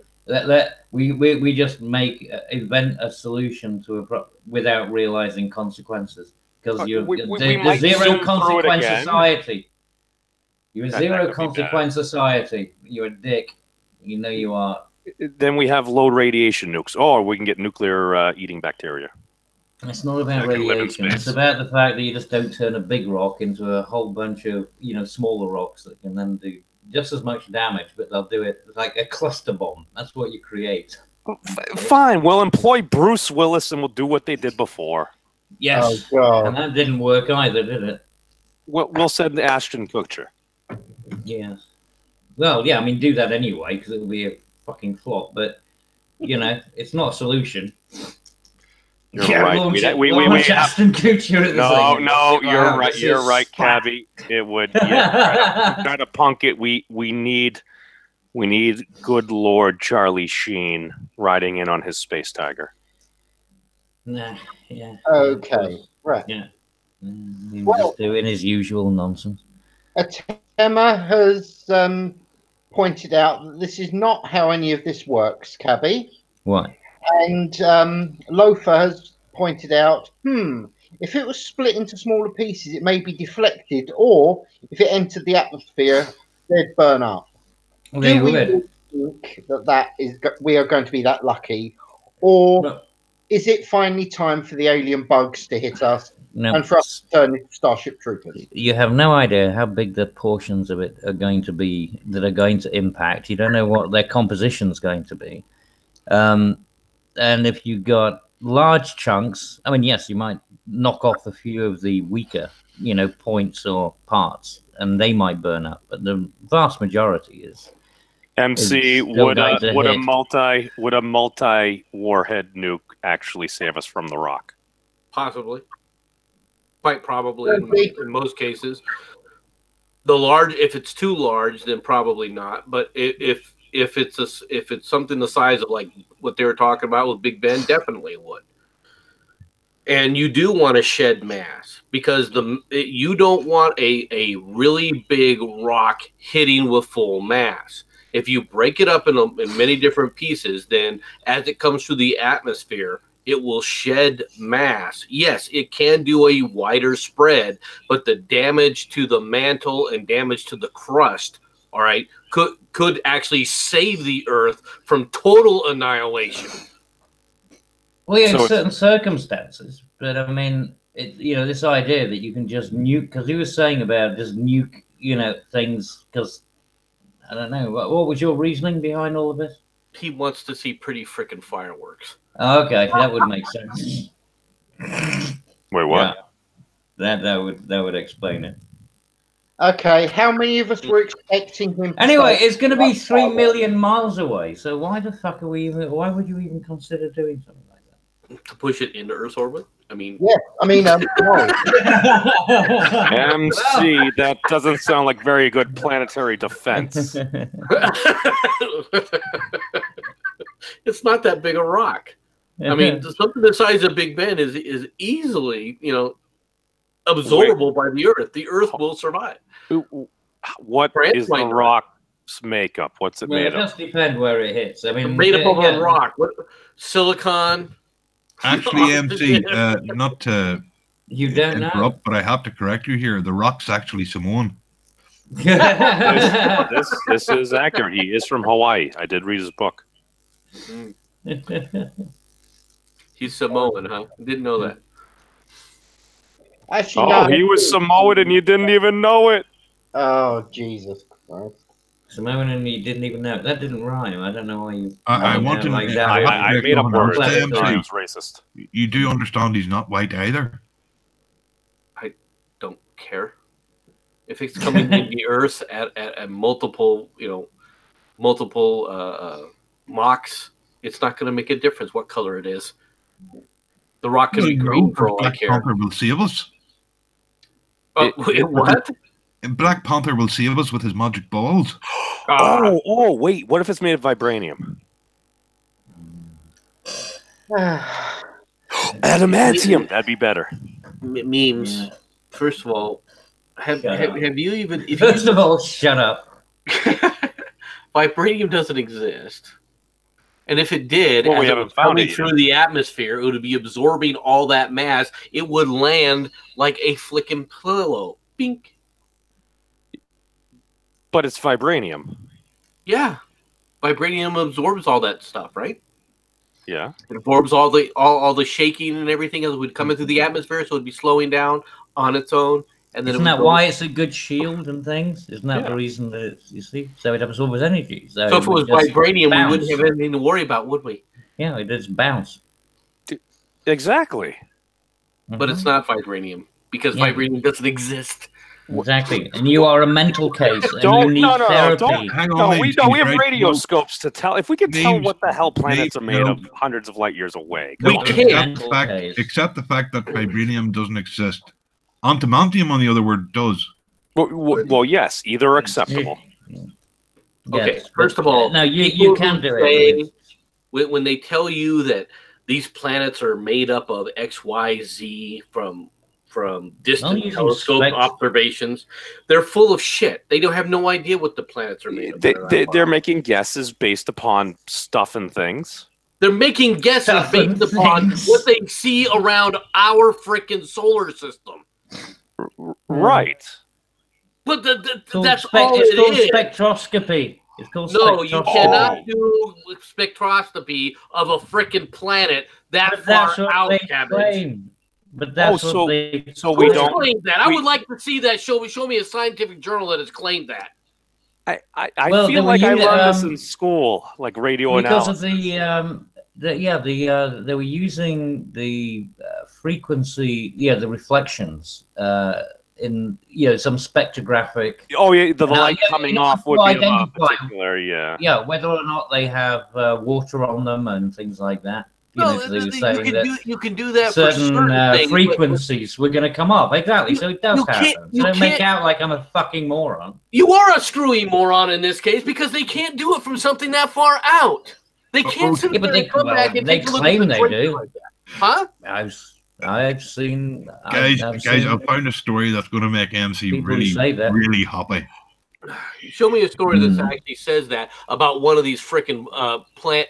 We just invent a solution to a problem without realizing consequences, because you're we the might zoom zero through it consequence again. society. You're a That zero could be consequence society. You're a dick. You know you are. Then we have low radiation nukes. Or we can get nuclear eating bacteria. It's not about That can live in radiation. It's space. about the fact that you just don't turn a big rock into a whole bunch of smaller rocks that can then do just as much damage, but they'll do it like a cluster bomb. That's what you create. Fine, we'll employ Bruce Willis and we'll do what they did before. Yes, Oh, God. and that didn't work either, did it? We'll send Ashton Kutcher. Yes. Well, yeah, I mean, do that anyway because it'll be a fucking flop. But it's not a solution. You're right. Launch Ashton Kutcher at the same No, time. you're right. This You're is right, crap. Cabby. It would. Yeah, try to punk it. We need good Lord Charlie Sheen riding in on his Space Tiger. Nah, yeah. Okay, right. Yeah. He was Well- just doing his usual nonsense. Atema has pointed out that this is not how any of this works, Cabby. What? And Loafer has pointed out, if it was split into smaller pieces, it may be deflected, or if it entered the atmosphere, they'd burn up. Well, they Do we would. think we are going to be that lucky, or No. is it finally time for the alien bugs to hit us No. and for us to turn into Starship Troopers? You have no idea how big the portions of it are going to be that are going to impact. You don't know what their composition is going to be. And if you got large chunks, I mean, yes, you might knock off a few of the weaker, points or parts, and they might burn up. But the vast majority is. MC, It's still would going to a multi warhead nuke actually save us from the rock? Possibly. Quite probably Maybe. in most cases. If it's too large, then probably not. But if it's something the size of like what they were talking about with Big Ben, definitely would. And you do want to shed mass because you don't want a really big rock hitting with full mass. If you break it up in many different pieces, then as it comes through the atmosphere, it will shed mass. Yes, it can do a wider spread, but the damage to the mantle and damage to the crust, all right, could actually save the Earth from total annihilation. Well, yeah, So in it's- certain circumstances, but I mean, this idea that you can just nuke, because he was saying about just nuke, things, because I don't know, what was your reasoning behind all of this? He wants to see pretty freaking fireworks. Oh, okay, that would make sense. Wait, what? Yeah, that would explain it. Okay, how many of us were expecting him to Anyway, say- it's going to be 3 million miles away, so why the fuck are we even? Why would you even consider doing something like To push it into Earth's orbit? I mean, Yeah, I mean, no. that? MC, that doesn't sound like very good planetary defense. it's not that big a rock. I mean, something the size of Big Ben is easily, absorbable by the Earth. The Earth will survive. What France is might the not. rock's makeup? What's it well, it made of? does depend where it hits. I mean, Made up of yeah, a rock. What, silicon. Actually, MC, not to You don't know. interrupt, but I have to correct you here. The rock's actually Samoan. This is accurate. He is from Hawaii. I did read his book. He's Samoan, huh? Didn't know that. Actually, Oh, no. he was Samoan and you didn't even know it. Oh, Jesus Christ. Samoan and you didn't even know. That didn't rhyme. I don't know why you. I went want there to. like I that. have to I correct made up someone else. words. Clever I MC, was racist. you do understand he's not white either. Don't care. If it's coming in the Earth at multiple, multiple mocks, it's not going to make a difference what color it is. The rock could be green for all I Black care. Panther will save us. What? Black Panther will save us with his magic balls. Wait. What if it's made of vibranium? Adamantium. That'd be better. Memes. Yeah. First of all, have Shut up. you even? If First of all, shut up. vibranium doesn't exist, and if it did, Well, as we it haven't was found coming it yet. through the atmosphere, it would be absorbing all that mass. It would land like a flicking pillow. Bink. But it's vibranium. Yeah, vibranium absorbs all that stuff, right? Yeah. It absorbs all the shaking and everything as it would come into the atmosphere, so it'd be slowing down on its own. And then Isn't it would that go- why it's a good shield and things? Isn't that Yeah. the reason that it's, you see? So it absorbs energy. So if it was would just vibranium, bounce. we wouldn't have anything to worry about, would we? Yeah, it just bounce. Exactly. But it's not vibranium because Yeah. vibranium doesn't exist. Exactly. And you are a mental case and you Don't need no therapy. don't. Hang on, No, names, we have right? radioscopes to tell. If we can tell Names- what the hell planets are made names, of hundreds of light years away. We Come on. can't. Except the fact that vibranium doesn't exist. Antimantium, on the other word, does. Well, yes, either are acceptable. Okay, Yes, first but, of all, no, you people can who do say- it. When they tell you that these planets are made up of X, Y, Z from distant using telescope observations, they're full of shit. They don't have no idea what the planets are made of. They're making guesses based upon stuff and things. They're making guesses Stuff and based upon things. what they see around our freaking solar system. Right. But It's called, that's all it's called it is. spectroscopy. It's called No, you spectroscopy. cannot do spectroscopy of a freaking planet that But far that's what out, they Cabbage. claim. But that's Oh, what they. so we Who don't- claimed that? I we- would like to see that. Show me a scientific journal that has claimed that. I Well, feel they like were I using, learned this in school, like radio Because analysis. of they were using the frequency, the reflections in some spectrographic. Oh yeah, the Now, light yeah, coming you off have would to be of a identify- particular, yeah. Yeah, whether or not they have water on them and things like that. No, They were saying that you can do that for certain certain things. but- frequencies were going to come up. Exactly. So it does you can't- happen. you So don't make can't- out like I'm a fucking moron. You are a screwy moron in this case because they can't do it from something that far out. They can't sit Yeah, but there they, and come back and they take a look claim at the they tracer do. like that. Huh? I've seen. Guys, I've guys, seen I found a story that's going to make MC people who really, say that. really happy. Show me a story that Hmm. actually says that about one of these freaking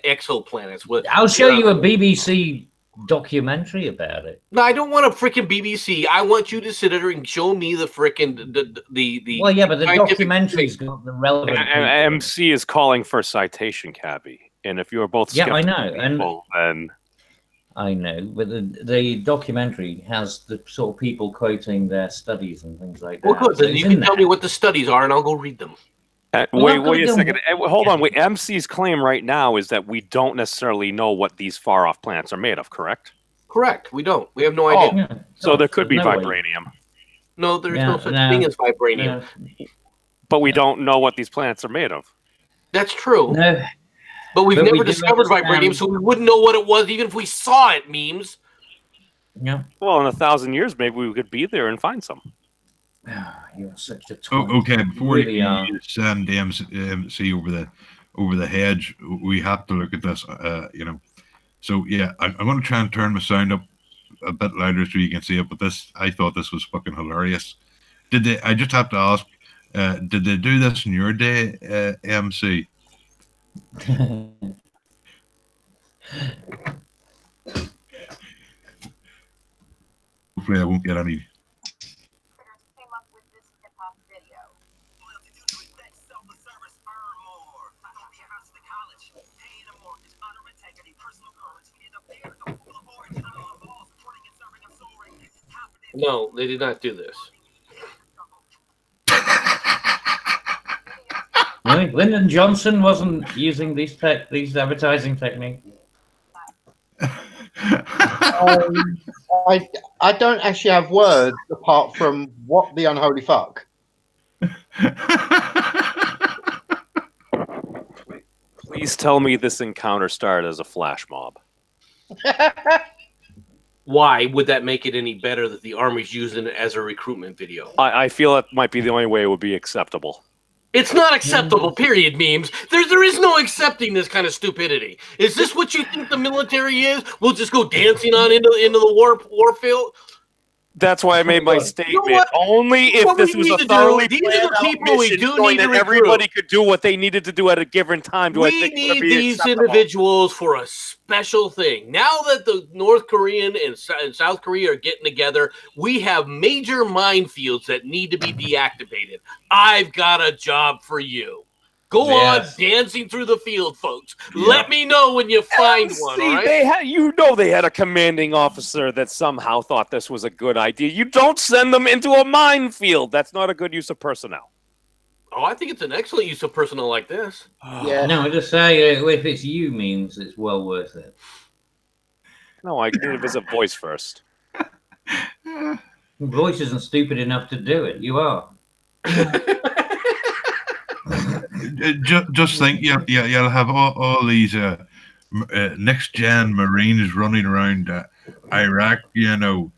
exoplanets. With, I'll show you a BBC documentary about it. No, I don't want a freaking BBC. I want you to sit there and show me the freaking the. Well, yeah, but the scientific documentary's got the relevant. people. MC is calling for citation, Cabby. And if you're both Yeah, I know, skeptical and- people, then I know, but the documentary has the sort of people quoting their studies and things like that. Well, good. So Then it's you in can tell there. me what the studies are, and I'll go read them. Well, wait I'm gonna a go- second. Hold on. Wait. MC's claim right now is that we don't necessarily know what these far off planets are made of. Correct. Correct. We don't. We have no Oh, idea. Yeah. So there could be There's no way. vibranium, No, there's Yeah, no such no. thing as vibranium. but we don't know what these planets are made of. That's true. No, But we've But we never do discovered understand- vibranium, so we wouldn't know what it was even if we saw it. Memes. yeah. Well, in 1,000 years, maybe we could be there and find some. You're such a Oh, twat. okay, before Really are. you send MC over the hedge, we have to look at this. So yeah, I'm going to try and turn my sound up a bit louder so you can see it. But I thought this was fucking hilarious. Did they? I just have to ask. Did they do this in your day, MC? Hopefully, I won't get any. Came up with this hip hop video. No, they did not do this. Really? Lyndon Johnson wasn't using these advertising techniques. I don't actually have words apart from what the unholy fuck. Please tell me this encounter started as a flash mob. Why would that make it any better that the Army's using it as a recruitment video? I feel that might be the only way it would be acceptable. It's not acceptable, period, memes. There is no accepting this kind of stupidity. Is this what you think the military is? We'll just go dancing on into the war field? That's why I made my statement. what? Only if What this we was need a to do- thoroughly these are the planned out people we mission do showing need to that everybody recruit. could do what they needed to do at a given time. Do I We think it would need be these acceptable? individuals for a special thing. Now that the North Korean and South Korea are getting together, we have major minefields that need to be deactivated. I've got a job for you. Go Yes. on dancing through the field, folks. Let me know when you find one, all right? They had, they had a commanding officer that somehow thought this was a good idea. You don't send them into a minefield. That's not a good use of personnel. Oh, I think it's an excellent use of personnel like this. Yeah. No, I just say if it's you memes, it's well worth it. No, I need to visit voice first. Voice isn't stupid enough to do it. You are. Just think, you'll have all these next gen Marines running around Iraq, in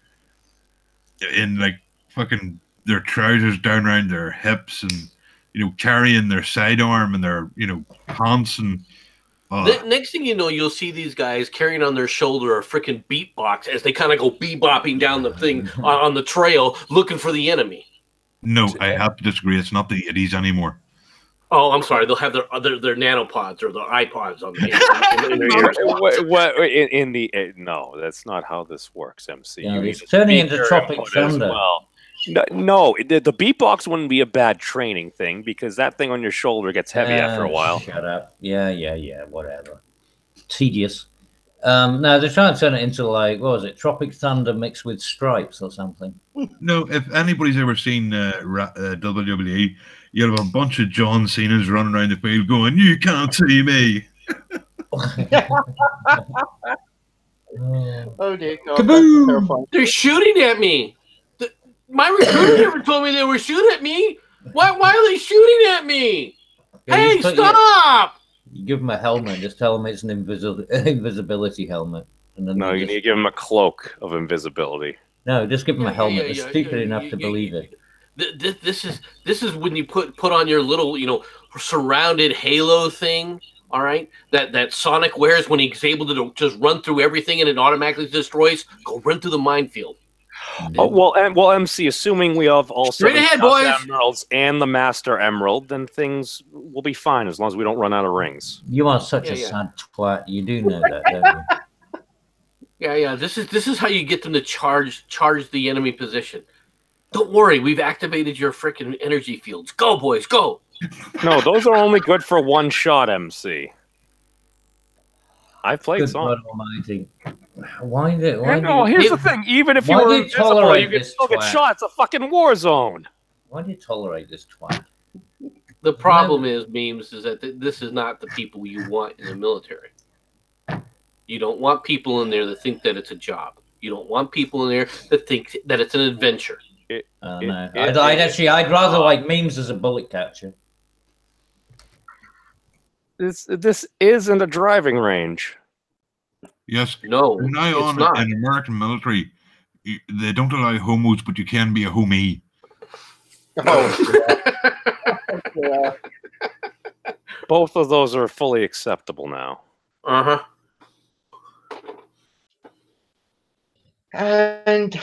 like fucking their trousers down around their hips and carrying their sidearm and their pants and. Next thing you know, you'll see these guys carrying on their shoulder a freaking beatbox as they kind of go bebopping down the thing on the trail looking for the enemy. No, I have to disagree. It's not the 80s anymore. Oh, I'm sorry. They'll have their nanopods or their iPods on in their ears. No, that's not how this works, MC. Yeah, You it's need a turning into speaker Tropic input as Thunder. well. No, the beatbox wouldn't be a bad training thing because that thing on your shoulder gets heavy after a while. Shut up. Yeah, whatever. Tedious. No, they're trying to turn it into like, what was it, Tropic Thunder mixed with Stripes or something. No, if anybody's ever seen WWE, you'll have a bunch of John Cena's running around the field going, "You can't see me." Oh dear God, Kaboom! that's terrifying. They're shooting at me. My recruiter never told me they were shooting at me. Why are they shooting at me? Yeah, Hey, you put stop! You give them a helmet, just tell them it's an invisibility helmet. And then No, you need to give him a cloak of invisibility. No, just give them a helmet. Yeah, They're stupid enough to yeah. believe it. This is when you put on your little surrounded halo thing. All right, that Sonic wears when he's able to just run through everything and it automatically destroys. Go run through the minefield. Oh, well, MC, assuming we have also Straight ahead, boys. Emeralds and the Master Emerald, then things will be fine as long as we don't run out of rings. You are such a sad twat. You do know that, don't you? Yeah. This is how you get them to charge the enemy position. Don't worry, we've activated your freaking energy fields. Go, boys, go. No, those are only good for one shot, MC. I played Good some. God Almighty. Why Here's the thing. Even if you why were do you invisible, tolerate you could this still get twat? shot. It's a fucking war zone. Why do you tolerate this twat? The problem is, memes, is that this is not the people you want in the military. You don't want people in there that think that it's a job. You don't want people in there that think that it's an adventure. No. I'd rather like memes as a bullet catcher. This isn't a driving range. Yes. No, Now it's on not. in American military, they don't allow homos, but you can be a homie. Oh, yeah. Both of those are fully acceptable now. Uh-huh. And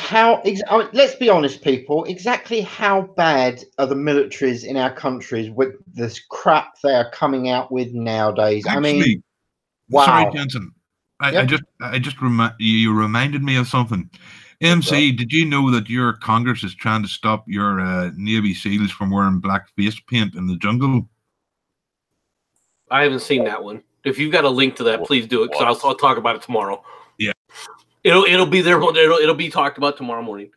let's be honest, people, exactly how bad are the militaries in our countries with this crap they are coming out with nowadays? Actually, wow. Sorry, Jensen. Yep. You reminded me of something. MC, did you know that your Congress is trying to stop your Navy SEALs from wearing black face paint in the jungle? I haven't seen that one. If you've got a link to that, please do it because I'll talk about it tomorrow. Yeah. It'll be there. It'll be talked about tomorrow morning.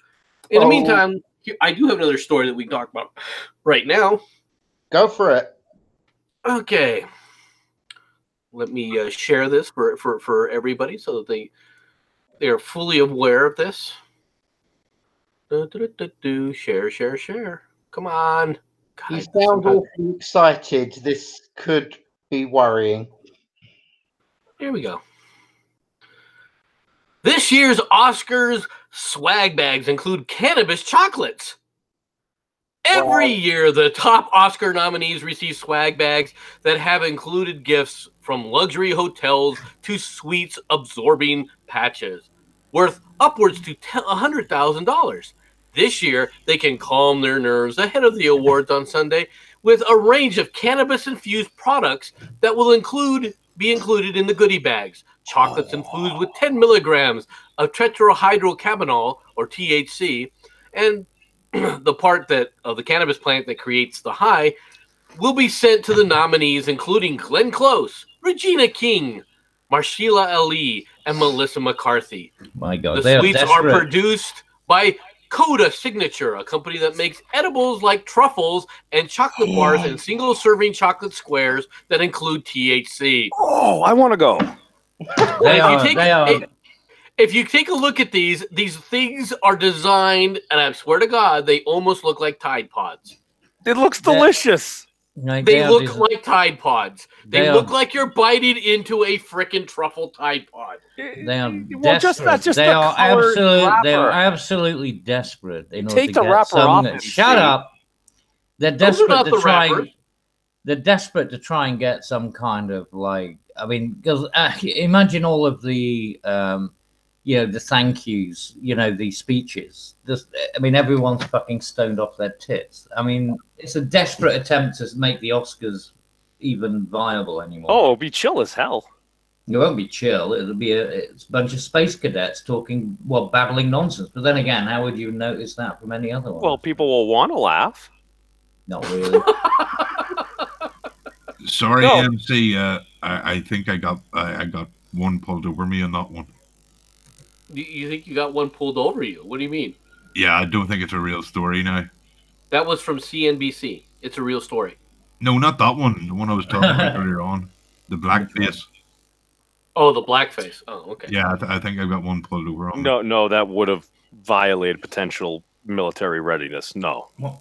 In the Oh. meantime, I do have another story that we can talk about right now. Go for it. Okay. Let me share this for everybody so that they are fully aware of this. Share. Come on. God, You sound awfully excited. This could be worrying. Here we go. This year's Oscars swag bags include cannabis chocolates. Every year, the top Oscar nominees receive swag bags that have included gifts from luxury hotels to sweets absorbing patches worth upwards to $100,000. This year, they can calm their nerves ahead of the awards on Sunday with a range of cannabis-infused products that will be included in the goodie bags. Chocolates infused with 10 milligrams of tetrahydrocannabinol, or THC, and the part of the cannabis plant that creates the high will be sent to the nominees, including Glenn Close, Regina King, Marshila Ali, and Melissa McCarthy. My God, The they sweets are desperate. produced by Coda Signature, a company that makes edibles like truffles and chocolate bars and single-serving chocolate squares that include THC. Oh, I want to go. They are. If you take a look at these things are designed, and I swear to God, they almost look like Tide Pods. It looks delicious. Like, They are look these- like Tide Pods. They They look are- like you're biting into a frickin' truffle Tide Pod. They are Well, just desperate. that's just they the are colored they are wrapper. absolutely desperate. In order Take to the get wrapper some- off it, Shut see? up. They're Those are desperate not to the try. wrappers. They're desperate to try and get some kind of like. I mean, because imagine all of the, the thank yous. The speeches. I mean, everyone's fucking stoned off their tits. I mean, it's a desperate attempt to make the Oscars even viable anymore. Oh, it'll be chill as hell. It won't be chill. It'll be it's a bunch of space cadets talking, babbling nonsense. But then again, how would you notice that from any other one? Well, people will want to laugh. Not really. Sorry, No. MC. I think I got one pulled over me on that one. You think you got one pulled over you? What do you mean? Yeah, I don't think it's a real story now. That was from CNBC. It's a real story. No, not that one. The one I was talking about earlier on. The blackface. Oh, the blackface. Oh, okay. Yeah, I think I've got one pulled over on. No, that would have violated potential military readiness. No. Oh,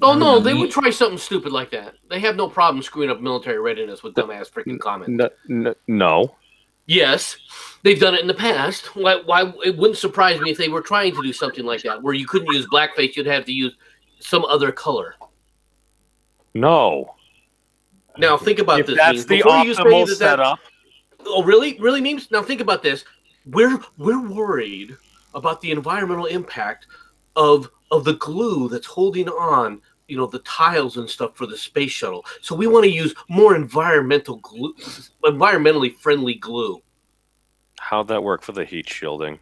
no, No, they me- would try something stupid like that. They have no problem screwing up military readiness with dumbass freaking comments. No. Yes, they've done it in the past. Why? It wouldn't surprise me if they were trying to do something like that, where you couldn't use blackface, you'd have to use some other color. No. Now, think about If this. that's Memes. the Before you say optimal that setup. Oh, really? Really, Memes? Now, think about this. We're worried about the environmental impact of the glue that's holding on, the tiles and stuff for the space shuttle. So we want to use more environmentally friendly glue. How'd that work for the heat shielding?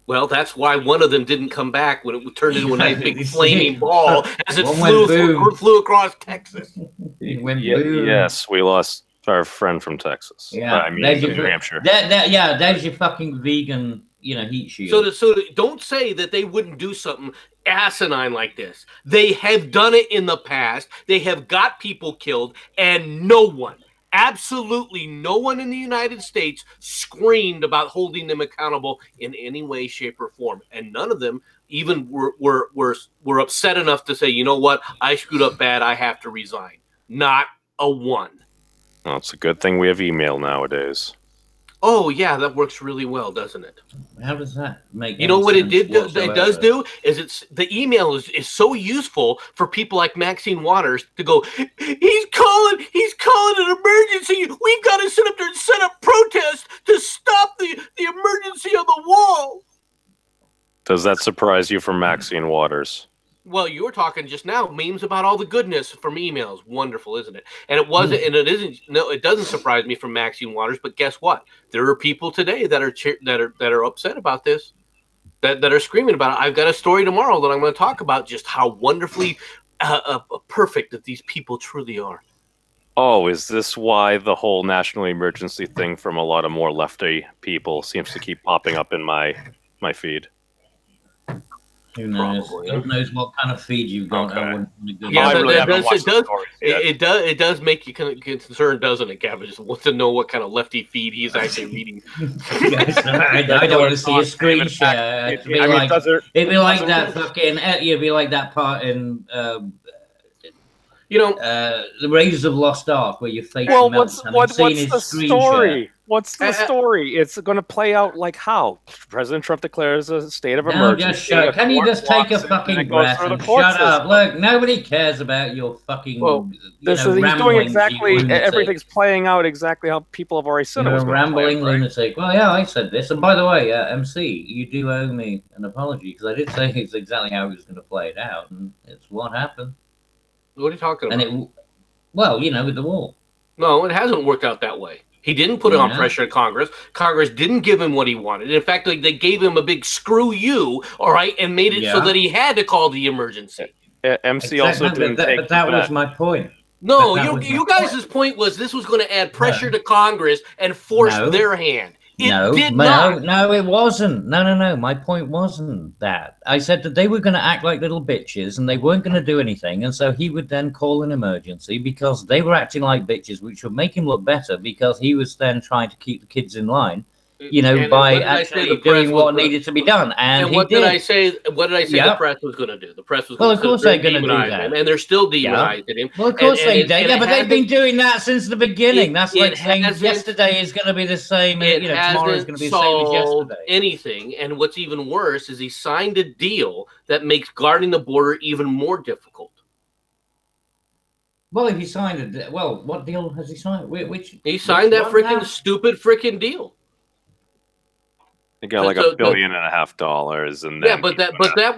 Well, that's why one of them didn't come back when it turned into a nice big You flaming see? ball as it One went boom. flew across Texas. It went boom. Yes, we lost our friend from Texas. Yeah. I mean, There's New your- Hampshire. There's your fucking vegan, heat shield. So don't say that they wouldn't do something asinine like this. They have done it in the past. They have got people killed, and no one, absolutely no one in the United States screamed about holding them accountable in any way, shape, or form. And none of them even were upset enough to say, you know what, I screwed up bad, I have to resign. Not a one. Oh, it's a good thing we have email nowadays. Oh yeah, that works really well, doesn't it? How does that make? You know any what it sense did? It whatsoever? does do is it's the email is so useful for people like Maxine Waters to go. He's calling an emergency. We've got to sit up there and set up protests to stop the emergency on the wall. Does that surprise you from Maxine Waters? Well, you were talking just now memes about all the goodness from emails. Wonderful, isn't it? And it wasn't, and it isn't. No, it doesn't surprise me from Maxine Waters. But guess what? There are people today that are upset about this, that are screaming about it. I've got a story tomorrow that I'm going to talk about just how wonderfully perfect that these people truly are. Oh, is this why the whole national emergency thing from a lot of more lefty people seems to keep popping up in my feed? Who knows? Probably. God knows what kind of feed you've got. Okay. I wouldn't want to go Yeah, I but really it haven't does- watched it does- the stories yet. It does make you kind of concerned, doesn't it, Gavin? Just wants to know what kind of lefty feed he's actually reading. Yes, I don't want to see a screen share. It- It'd be I mean, like, does it? it'd be like doesn't- that fucking. It'd be like that part in You know, the Raiders of Lost Ark where your face Well, melts. what's and I'm seeing the his screen story? share. What's the story? It's going to play out like how? President Trump declares a state of No, emergency. just shut. Can you court just take a blocks it, and fucking it goes breath through the and court shut up? system. Look, nobody cares about your fucking. Well, He's doing ramblings, exactly. you lunatic. Everything's playing out exactly how people have already said it You're was a going to play rambling out, right? lunatic. Well, yeah, I said this. And by the way, MC, you do owe me an apology because I did say it's exactly how he was going to play it out, and it's what happened. what are you talking And about? it, well, you know, with the wall. No, it hasn't worked out that way. He didn't put it on Yeah. pressure to Congress. Congress didn't give him what he wanted. In fact, they gave him a big screw you, all right, and made it so Yeah. that he had to call the emergency. MC also Exactly, didn't but take. but that the was bet. my point. No, But that was you my guys' point was this was going to add pressure to Congress and force No. their hand. It No, did not. no, it wasn't. No. My point wasn't that. I said that they were going to act like little bitches and they weren't going to do anything. And so he would then call an emergency because they were acting like bitches, which would make him look better because he was then trying to keep the kids in line, you know, And by what did I say actually the press doing was what gonna- needed to be done. And he what did. did I say? What did I say Yeah. the press was going to do? The press was Well, going of course they're gonna do demonize that. him, and they're still Yeah. demonizing him. Well, of course And they it- did. and Yeah, it but they've been hasn't- doing that since the beginning. That's like it saying hasn't- yesterday is going to be the same. It You know, tomorrow is hasn't going to be the same as solved yesterday. anything. And what's even worse is he signed a deal that makes guarding the border even more difficult. Well, if he signed it, well, what deal has he signed? Which He signed that which one freaking now? stupid freaking deal. They got like So- $1.5 billion, and Yeah, then but that try to that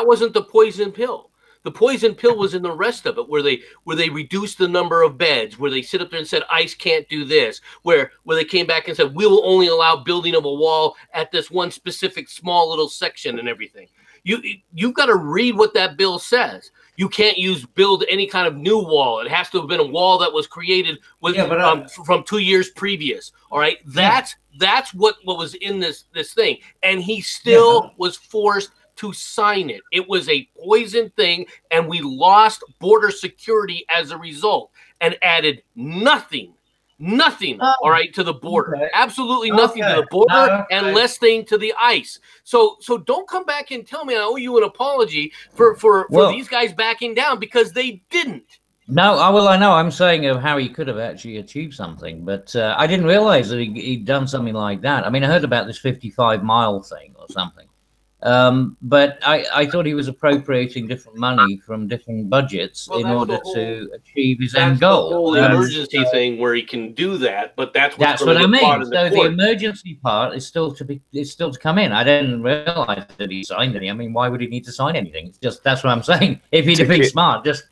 wasn't the poison pill. The poison pill was in the rest of it, where they reduced the number of beds, where they sit up there and said ICE can't do this, where they came back and said we will only allow building of a wall at this one specific small little section and everything. You've got to read what that bill says. You can't build any kind of new wall. It has to have been a wall that was created with Yeah, but, from 2 years previous. All right, that's what was in this thing, and he still was forced to sign it. It was a poison thing, and we lost border security as a result, and added nothing, all right, to the border. Okay. Absolutely nothing to Okay. the border, Okay. and less thing to the ICE. So don't come back and tell me I owe you an apology for Well- these guys backing down, because they didn't. No, I know. I'm saying of how he could have actually achieved something, but I didn't realize that he'd done something like that. I mean, I heard about this 55-mile thing or something, but I thought he was appropriating different money from different budgets Well, in that's order the whole- to achieve his That's end the goal. whole emergency thing where he can do that, but that's That's gonna what I get brought mean. into So the court. emergency part is still to come in. I didn't realize that he signed any. I mean, why would he need to sign anything? It's just that's what I'm saying. If he'd have been smart, just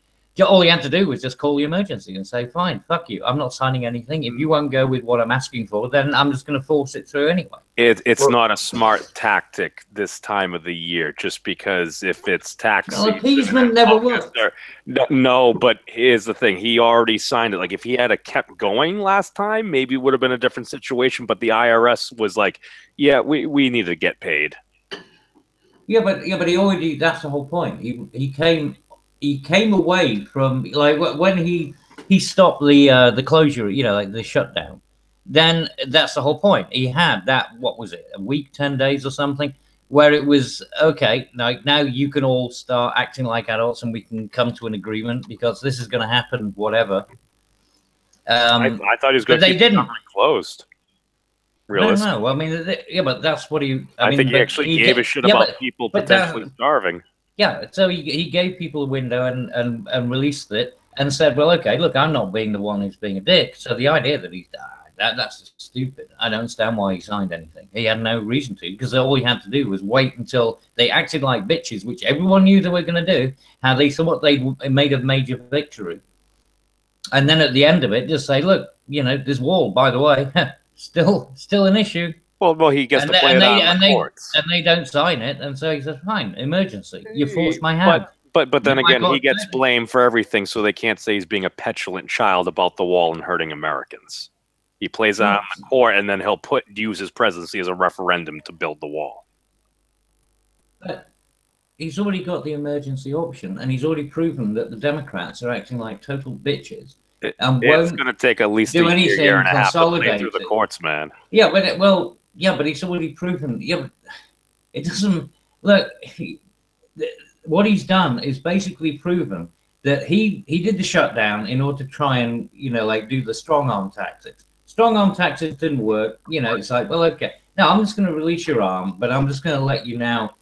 all he had to do was just call the emergency and say, "Fine, fuck you. I'm not signing anything. If you won't go with what I'm asking for, then I'm just going to force it through anyway." It's not a smart tactic this time of the year, just because if it's tax Well, season appeasement and never August works. no, but here's the thing: he already signed it. Like if he had kept going last time, maybe it would have been a different situation. But the IRS was like, "Yeah, we need to get paid." Yeah, but he already. That's the whole point. He came away from like when he stopped the closure, you know, like the shutdown. Then that's the whole point. He had that. What was it? A week, 10 days, or something, where it was okay. Now you can all start acting like adults, and we can come to an agreement because this is going to happen. Whatever. I thought he was going but to they keep didn't. the government closed. Realistically, No. I mean, yeah, but that's what he. I mean, think he but actually gave a shit yeah, about but- people but potentially starving. Yeah, so he gave people a window and released it and said, well, okay, look, I'm not being the one who's being a dick. So the idea that he's that's stupid. I don't understand why he signed anything. He had no reason to, because all he had to do was wait until they acted like bitches, which everyone knew they were going to do, how they thought they made a major victory. And then at the end of it, just say, look, you know, this wall, by the way, still an issue. Well, he gets to play it on the courts. And they don't sign it, and so he says, "Fine, emergency. You forced my hand." But then You again, might he gets not- blamed for everything, so they can't say he's being a petulant child about the wall and hurting Americans. He plays out on the court, and then he'll use his presidency as a referendum to build the wall. But he's already got the emergency option, and he's already proven that the Democrats are acting like total bitches and It's won't going to take at least do a anything year and a half to play consolidate through the it. courts, man. Yeah, but it's already proven. Yeah, but it doesn't look. What he's done is basically proven that he did the shutdown in order to try and like do the strong arm tactics. Strong arm tactics didn't work. It's like, well, okay, now I'm just going to release your arm, but I'm just going to let you now,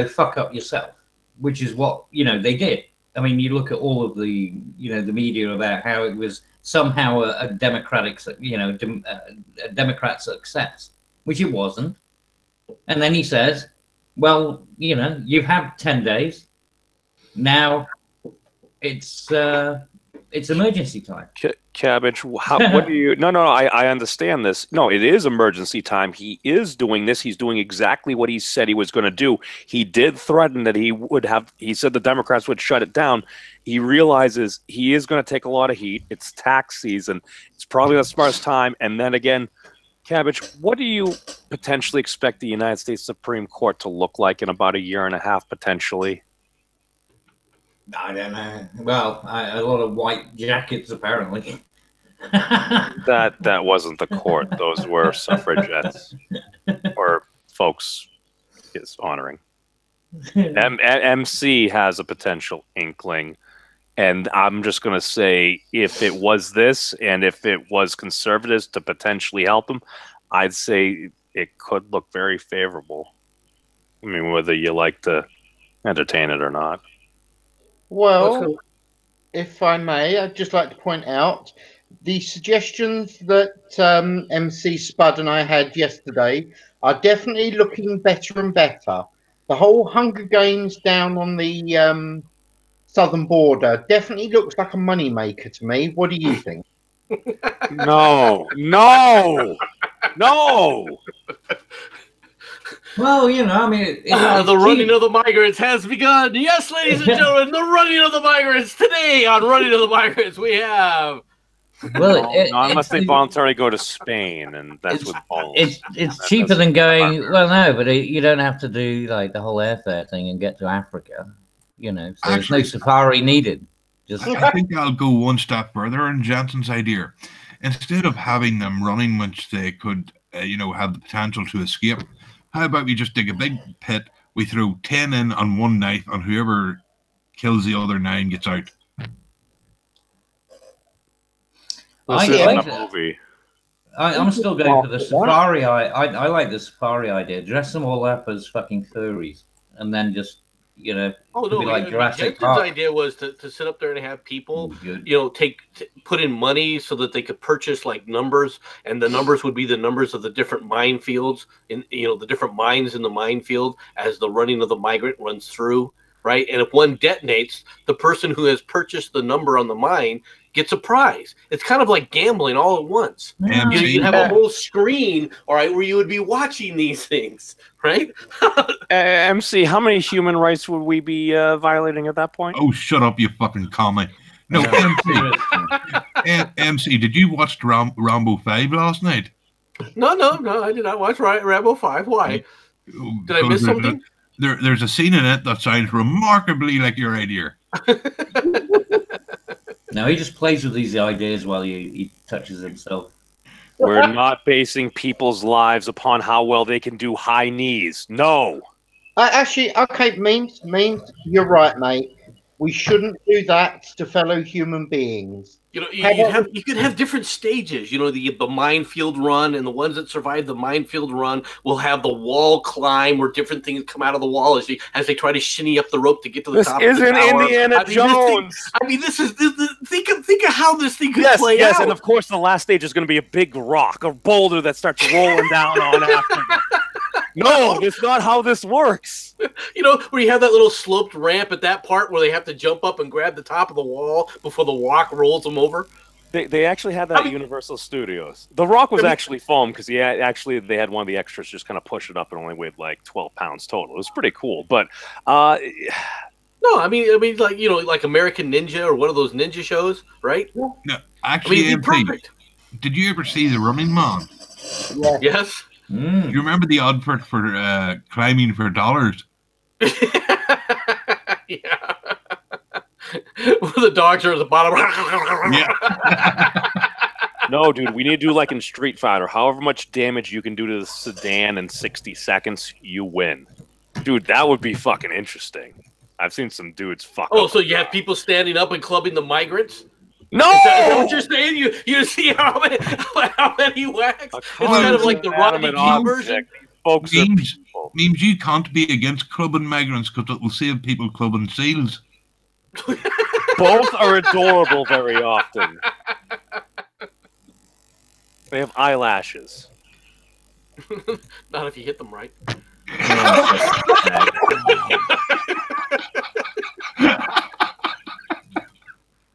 fuck up yourself, which is what they did. I mean, you look at all of the the media about how it was somehow a democratic, a Democrat success, which it wasn't. And then he says, well, you've had 10 days. Now it's emergency time. Cabbage, what do you... No, I understand this. No, it is emergency time. He is doing this. He's doing exactly what he said he was going to do. He did threaten that he said the Democrats would shut it down. He realizes he is going to take a lot of heat. It's tax season. It's probably the smartest time. And then again, Cabbage, what do you potentially expect the United States Supreme Court to look like in about a year and a half, potentially? I don't know. Well, a lot of white jackets, apparently. That wasn't the court. Those were suffragettes or folks is honoring. MC has a potential inkling. And I'm just going to say, if it was this and if it was conservatives to potentially help him, I'd say it could look very favorable. I mean, whether you like to entertain it or not. Well, if I may, I'd just like to point out the suggestions that MC Spud and I had yesterday are definitely looking better and better. The whole Hunger Games down on the southern border definitely looks like a moneymaker to me. What do you think? No. Well, I mean, the running of the migrants has begun. Yes, ladies and gentlemen, the running of the migrants. Today on Running of the Migrants, we have... Well, unless they voluntarily go to Spain, and that's with bones. It's cheaper than going... Well, no, but you don't have to do like the whole airfare thing and get to Africa. So there's no safari needed. I think I'll go one step further in Jensen's idea. Instead of having them running, which they could, have the potential to escape, how about we just dig a big pit, we throw 10 in on one knife, and whoever kills the other 9 gets out. This isn't a movie. I'm still going for the safari. I like the safari idea. Dress them all up as fucking furries, and then just Oh no! like Jurassic Jensen's Park. idea was to sit up there and have people, put in money so that they could purchase like numbers, and the numbers would be the numbers of the different minefields in the different mines in the minefield as the running of the migrant runs through, right? And if one detonates, the person who has purchased the number on the mine gets a prize. It's kind of like gambling all at once. You have a whole screen, all right, where you would be watching these things, right? MC, how many human rights would we be violating at that point? Oh, shut up, you fucking commie. No, MC, did you watch Rambo 5 last night? No, I did not watch Rambo 5. Why? Did I miss something? There's a scene in it that sounds remarkably like your idea. No, he just plays with these ideas while he touches himself. We're not basing people's lives upon how well they can do high knees. No. Actually, okay, means you're right, mate. We shouldn't do that to fellow human beings. You could have different stages. The minefield run, and the ones that survive the minefield run will have the wall climb, where different things come out of the wall as they try to shinny up the rope to get to the top. This isn't Indiana Jones. This is think of how this thing could play out. Yes, and of course the last stage is going to be a big rock, a boulder that starts rolling down on after. No, that's not how this works. Where you have that little sloped ramp at that part where they have to jump up and grab the top of the wall before the walk rolls them over. They actually had that at Universal Studios. The rock was actually foam because they had one of the extras just kind of push it up and only weighed like 12 pounds total. It was pretty cool, but no, I mean, like American Ninja or one of those ninja shows, right? No, actually, perfect. Did you ever see The Running Man? Yeah. Yes. Mm. You remember the advert for climbing for dollars? Yeah. The dogs are at the bottom. Yeah. No, dude, we need to do like in Street Fighter. However much damage you can do to the sedan in 60 seconds, you win. Dude, that would be fucking interesting. I've seen some dudes fuck Oh, up. so you have people standing up and clubbing the migrants? No! Is that what you're saying? You see how many whacks? It's kind of like the Rodney King version. Folks are Memes, people. memes you can't be against clubbing migrants because it will save people clubbing seals. Both are adorable very often. They have eyelashes. Not if you hit them right.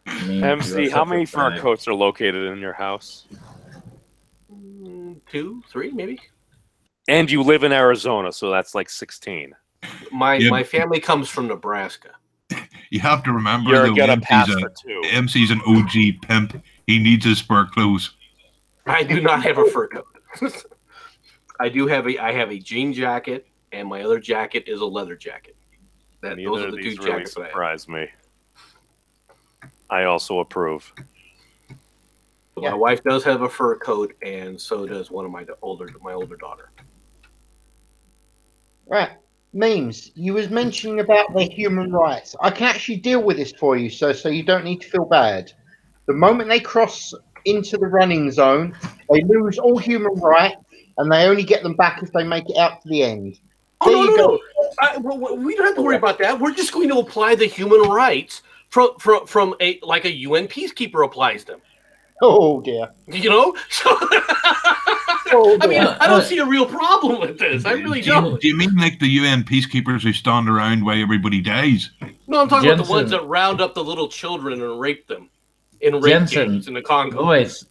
MC, how many fur coats are located in your house? 2, 3, maybe. And you live in Arizona, so that's like 16. My family comes from Nebraska. You have to remember You're though, gonna pass MC's, for 2. MC's an OG pimp. He needs his spur clothes. I do not have a fur coat. I have a jean jacket, and my other jacket is a leather jacket. Those Neither are of the 2 these really jackets that I have. surprise me. I also approve. But my wife does have a fur coat, and so does one of my older daughter. Right. Memes, you was mentioning about their human rights. I can actually deal with this for you, so you don't need to feel bad. The moment they cross into the running zone, they lose all human rights, and they only get them back if they make it out to the end. Oh, There you no. We don't have to worry about that. We're just going to apply the human rights from a UN peacekeeper applies them. Oh dear. You know? So, Oh, I mean, dear. I don't see a real problem with this. I really don't. Do you mean like the UN peacekeepers who stand around while everybody dies? No, I'm talking about the Jensen. ones that round up the little children and rape them in rape Jensen. gangs in the Congo. Voice.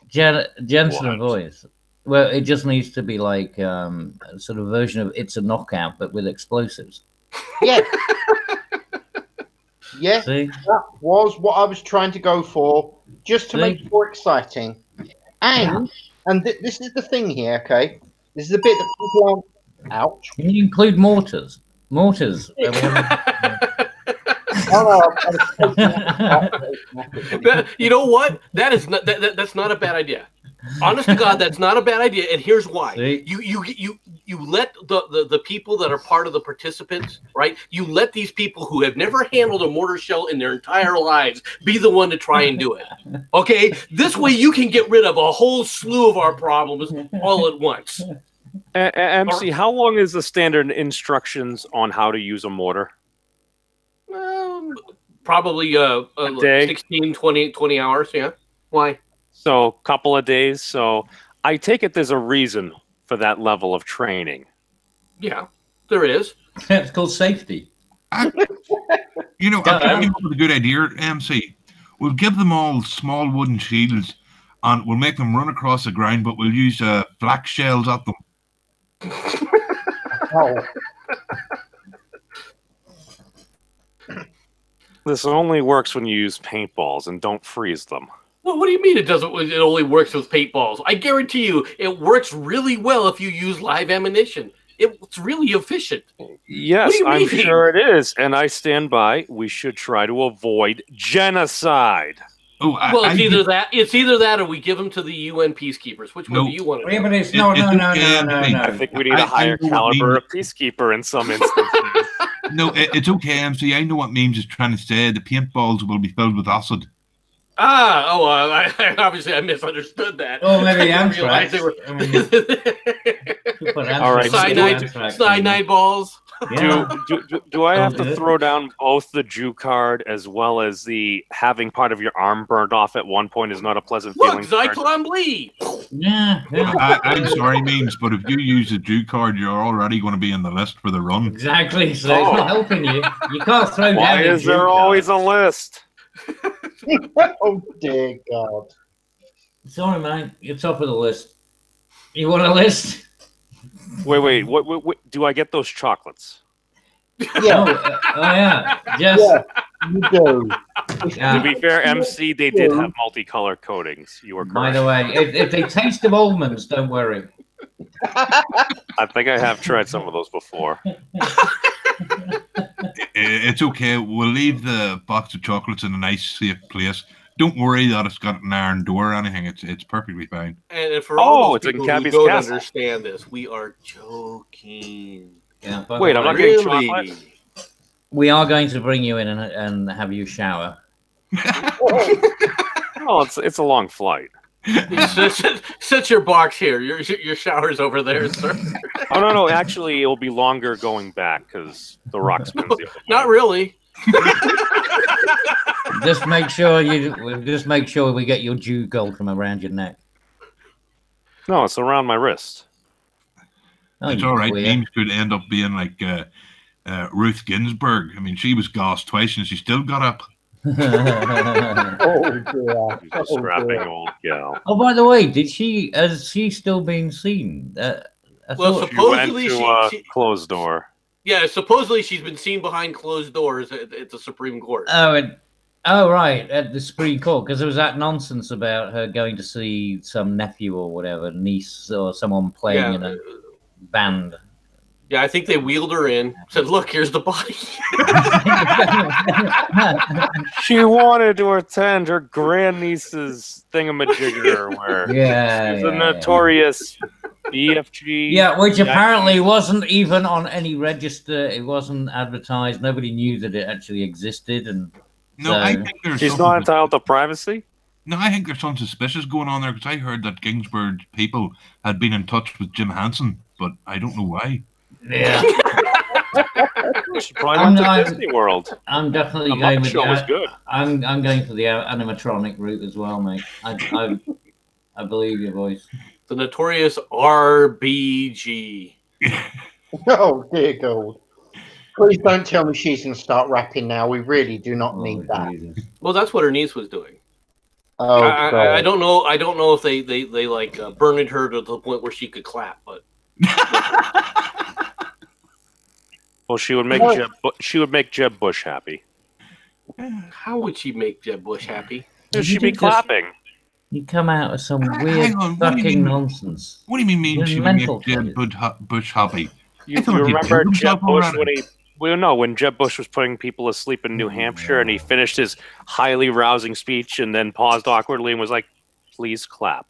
Jensen What? voice. Well, it just needs to be like a sort of version of It's a Knockout, but with explosives. Yeah. Yeah, See? that was what I was trying to go for, just to make it more exciting. And this is the thing here, okay? This is the bit that people aren't. Ouch. Can you include mortars? Mortars. You know what? That's not a bad idea. Honest to God, that's not a bad idea, and here's why. See? You let the people that are part of the participants, right? You let these people who have never handled a mortar shell in their entire lives be the one to try and do it. Okay? This way you can get rid of a whole slew of our problems all at once. MC, how long is the standard instructions on how to use a mortar? Probably day? 16, 20 hours, yeah. Why? So, couple of days. So, I take it there's a reason for that level of training. Yeah, there is. It's called safety. I came up with a good idea, MC. We'll give them all small wooden shields, and we'll make them run across the ground, but we'll use black shells at them. Oh. This only works when you use paintballs and don't freeze them. Well, what do you mean it doesn't? It only works with paintballs. I guarantee you, it works really well if you use live ammunition. It's really efficient. Yes, What do you I'm mean? sure it is, and I stand by. We should try to avoid genocide. Oh, Well, it's either that, or we give them to the UN peacekeepers. Which one No. do you want to Yeah, do? but it's no. I think we need a I higher know what caliber memes- of peacekeeper in some instances. No, it's okay, MC. I know what memes is trying to say. The paintballs will be filled with acid. Obviously I misunderstood that. Oh, maybe I didn't realize anthrax. they were All right, cyanide balls. Yeah. Do I have to Okay. throw down both the Jew card as well as the having part of your arm burned off at one point is not a pleasant Look, feeling? card? Zyklon Lee. Yeah. I'm sorry, memes, but if you use the Jew card, you're already going to be in the list for the run. Exactly. So it's not helping you. You can't throw Why down. is there always a list? Oh dear God. Sorry, mate. You're top of the list. You want a list? Wait. What? Do I get those chocolates? Yeah, Oh yeah. Just. yeah, you do. To be fair, MC, they did have multicolored coatings. You were By correct. the way, if they taste of almonds, don't worry. I think I have tried some of those before. It's okay. We'll leave the box of chocolates in a nice, safe place. Don't worry that it's got an iron door or anything. It's perfectly fine. And for all those it's in people who Cabby's don't castle. understand this, we are joking. Yeah, by Wait, the I'm way, not getting chocolate. we are going to bring you in and have you shower. Oh, it's a long flight. Sit your box here. Your shower's over there, sir. Oh no, actually, it'll be longer going back because the rock spins the other way. Not really. Just make sure we get your dew gold from around your neck. No, it's around my wrist. Oh, It's you all right. queer. James could end up being like Ruth Ginsburg. I mean, she was gassed twice and she still got up. Oh dear. She's a Oh, strapping dear. old gal. Oh, by the way, has she still been seen? I Well, thought- She went Supposedly to she- closed door. Yeah, supposedly she's been seen behind closed doors at the Supreme Court. oh, right, at the Supreme Court, because there was that nonsense about her going to see some nephew or whatever, niece or someone playing in a band. Yeah, I think they wheeled her in. Said, "Look, here's the body." She wanted to attend her grandniece's thingamajigger where Yeah, she's yeah, a notorious BFG. yeah, which apparently wasn't even on any register. It wasn't advertised. Nobody knew that it actually existed, and No, I So- think there's She's something not entitled to privacy? No, I think there's something suspicious going on there because I heard that Ginsburg people had been in touch with Jim Henson, but I don't know why. yeah, She probably went I'm- to Disney World. I'm definitely The going Muppet with Show was good. I'm going for the animatronic route as well, mate. I believe your voice. The notorious RBG. Oh dear God. Please don't tell me she's going to start rapping now. We really do not need Oh, that. Jesus. Well, that's what her niece was doing. Oh, I God. don't know. I don't know if they like burned her to the point where she could clap, but Well, she would make Jeb Bush happy. how would she make Jeb Bush happy? She'd be just- clapping. You come out with some Hang weird on, what do you fucking mean? nonsense. What do you mean You're she would mental, make Jeb Bush happy? You thought he remember killed Jeb himself Bush already. when Jeb Bush was putting people asleep in New Hampshire and he finished his highly rousing speech and then paused awkwardly and was like, "Please clap."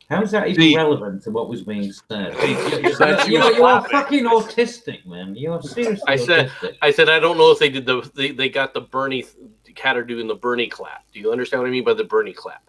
How is that even See- relevant to what was being said? said she was You're clapping. fucking autistic, man. You're seriously I said- autistic. I said I don't know if they did they got the Bernie had her doing the Bernie clap. Do you understand what I mean by the Bernie clap?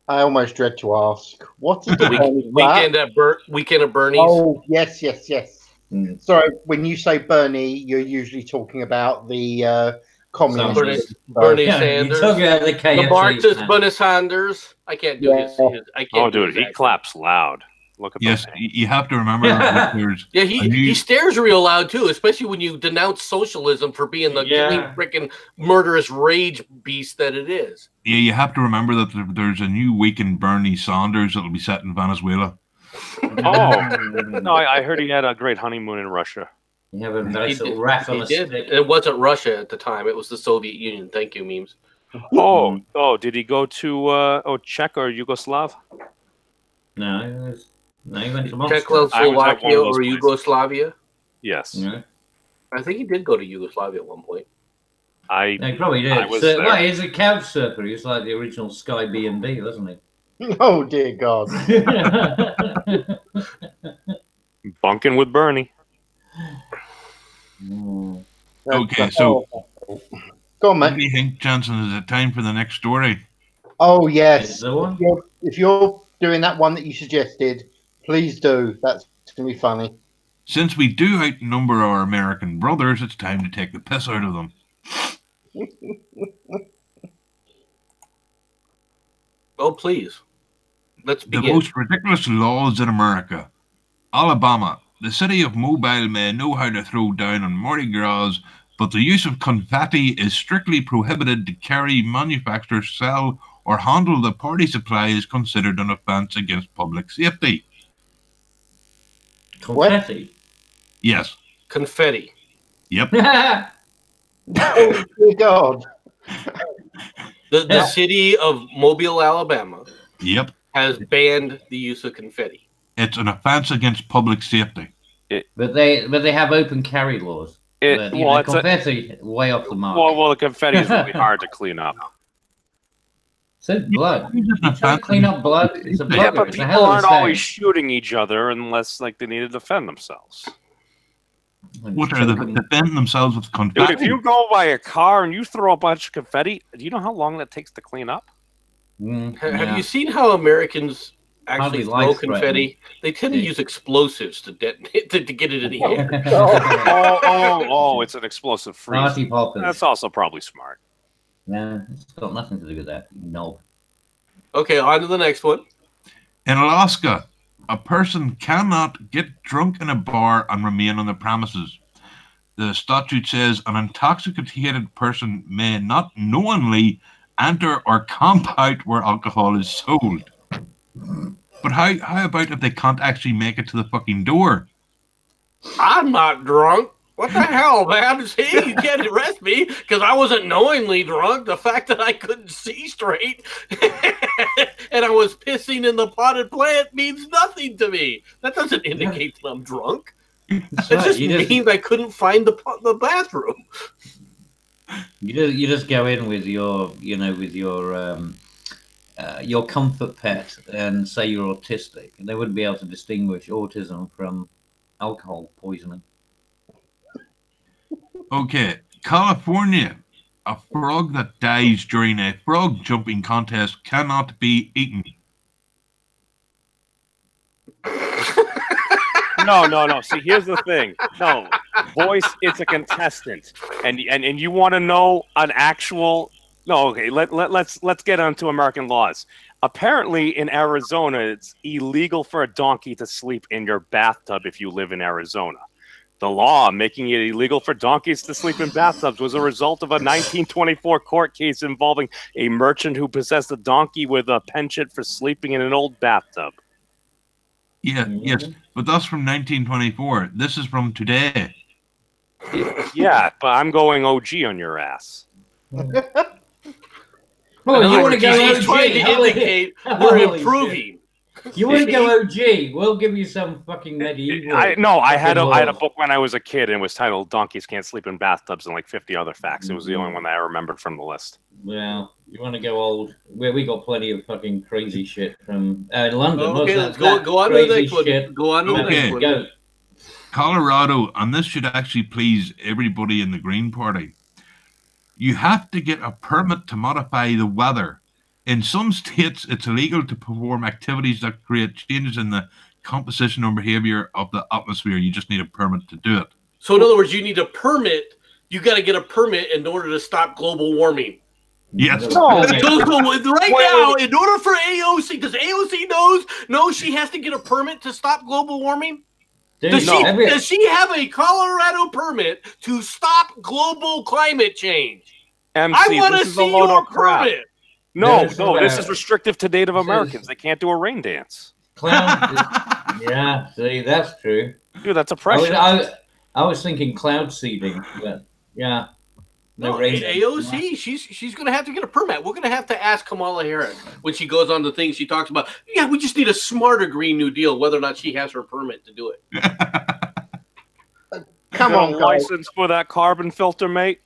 I almost dread to ask. What is the Bernie clap? Weekend at Bernie's. Oh, yes, yes, yes. Mm. Sorry, when you say Bernie, you're usually talking about the communist. Bernie, So- Bernie Yeah, Sanders. you're talking about the The KFC Marxist man. Bernie Sanders. I can't do his. I can't. Oh, do dude, his he accent. claps loud. Look at Yes, that. you have to remember that there's Yeah, a he new- stares real loud too, especially when you denounce socialism for being the Yeah. freaking murderous rage beast that it is. Yeah, you have to remember that there's a new weekend Bernie Sanders that'll be set in Venezuela. Oh, no, I heard he had a great honeymoon in Russia. You have a nice He little did- rat on He a did. stick. It wasn't Russia at the time; it was the Soviet Union. Thank you, memes. Oh, did he go to Czech or Yugoslav? No, he went to Moscow. Czechoslovakia those or places. Yugoslavia. Yes. Yeah. I think he did go to Yugoslavia at one point. I No, he probably did. I was So, there. well, he's a couch surfer. He's like the original Sky B&B, wasn't Oh, dear God. he? bunking with Bernie. Mm. Okay, so- Go on, What do mate. you think, Jansen? Is it time for the next story? Oh, Is yes. there one? If you're doing that one that you suggested, please do. That's going to be funny. Since we do outnumber our American brothers, it's time to take the piss out of them. Oh, please. Let's The begin. most ridiculous laws in America. Alabama. The city of Mobile may know how to throw down on Mardi Gras, but the use of confetti is strictly prohibited to carry, manufacture, sell, or handle the party supply is considered an offence against public safety. Confetti. Yes. Confetti. Yep. Oh, dear God. The Yeah. city of Mobile, Alabama. Yep. has banned the use of confetti. It's an offense against public safety. But they have open carry laws. But, you know, confetti way off the mark. Well, the confetti is really hard to clean up. So blood. You try to clean up blood. It's a Yeah, bugger. but It's a people hell of a aren't always thing. shooting each other unless like they need to defend themselves. What are they defending themselves with confetti? Dude, if you go by a car and you throw a bunch of confetti, do you know how long that takes to clean up? Have you seen how Americans actually Hardly throw life confetti? They tend to use explosives to detonate to get it in the air. Oh, it's an explosive freeze. Party poppers. That's also probably smart. No, it's got nothing to do with that. No. Okay, on to the next one. In Alaska, a person cannot get drunk in a bar and remain on the premises. The statute says an intoxicated person may not knowingly enter or camp out where alcohol is sold. But how about if they can't actually make it to the fucking door? I'm not drunk. What the hell, man? See, you can't arrest me because I wasn't knowingly drunk. The fact that I couldn't see straight and I was pissing in the potted plant means nothing to me. That doesn't indicate that I'm drunk. It just means I couldn't find the bathroom. You just go in with your comfort pet and say you're autistic, and they wouldn't be able to distinguish autism from alcohol poisoning. Okay, California. A frog that dies during a frog jumping contest cannot be eaten. No. See, here's the thing. No, voice, it's a contestant, and you want to know an actual. No, okay. Let's get onto American laws. Apparently, in Arizona, it's illegal for a donkey to sleep in your bathtub if you live in Arizona. The law making it illegal for donkeys to sleep in bathtubs was a result of a 1924 court case involving a merchant who possessed a donkey with a penchant for sleeping in an old bathtub. Yeah, yes, but that's from 1924. This is from today. Yeah, but I'm going OG on your ass. Well, you want to go OG? He's trying to indicate we're improving. You want to go OG? We'll give you some fucking medieval. I had a book when I was a kid, and it was titled "Donkeys Can't Sleep in Bathtubs" and like 50 other facts. It was the only one that I remembered from the list. Well, you want to go old? We got plenty of fucking crazy shit from London. Okay, let's go on to the next one. Go on to the next one. Go. Colorado, and this should actually please everybody in the Green Party. You have to get a permit to modify the weather. In some states, it's illegal to perform activities that create changes in the composition or behavior of the atmosphere. You just need a permit to do it. So, in other words, you need a permit. You got to get a permit in order to stop global warming. Yes. So right now, in order for AOC, does AOC know she has to get a permit to stop global warming? Does she have a Colorado permit to stop global climate change? MC, I want to see your permit. No, this is restrictive to Native Americans. They can't do a rain dance. Yeah, see, that's true. Dude, that's oppression. I was thinking cloud seeding, but yeah. No, AOC, she's going to have to get a permit. We're going to have to ask Kamala Harris when she goes on the things she talks about. Yeah, we just need a smarter Green New Deal, whether or not she has her permit to do it. Come on, license for that carbon filter, mate.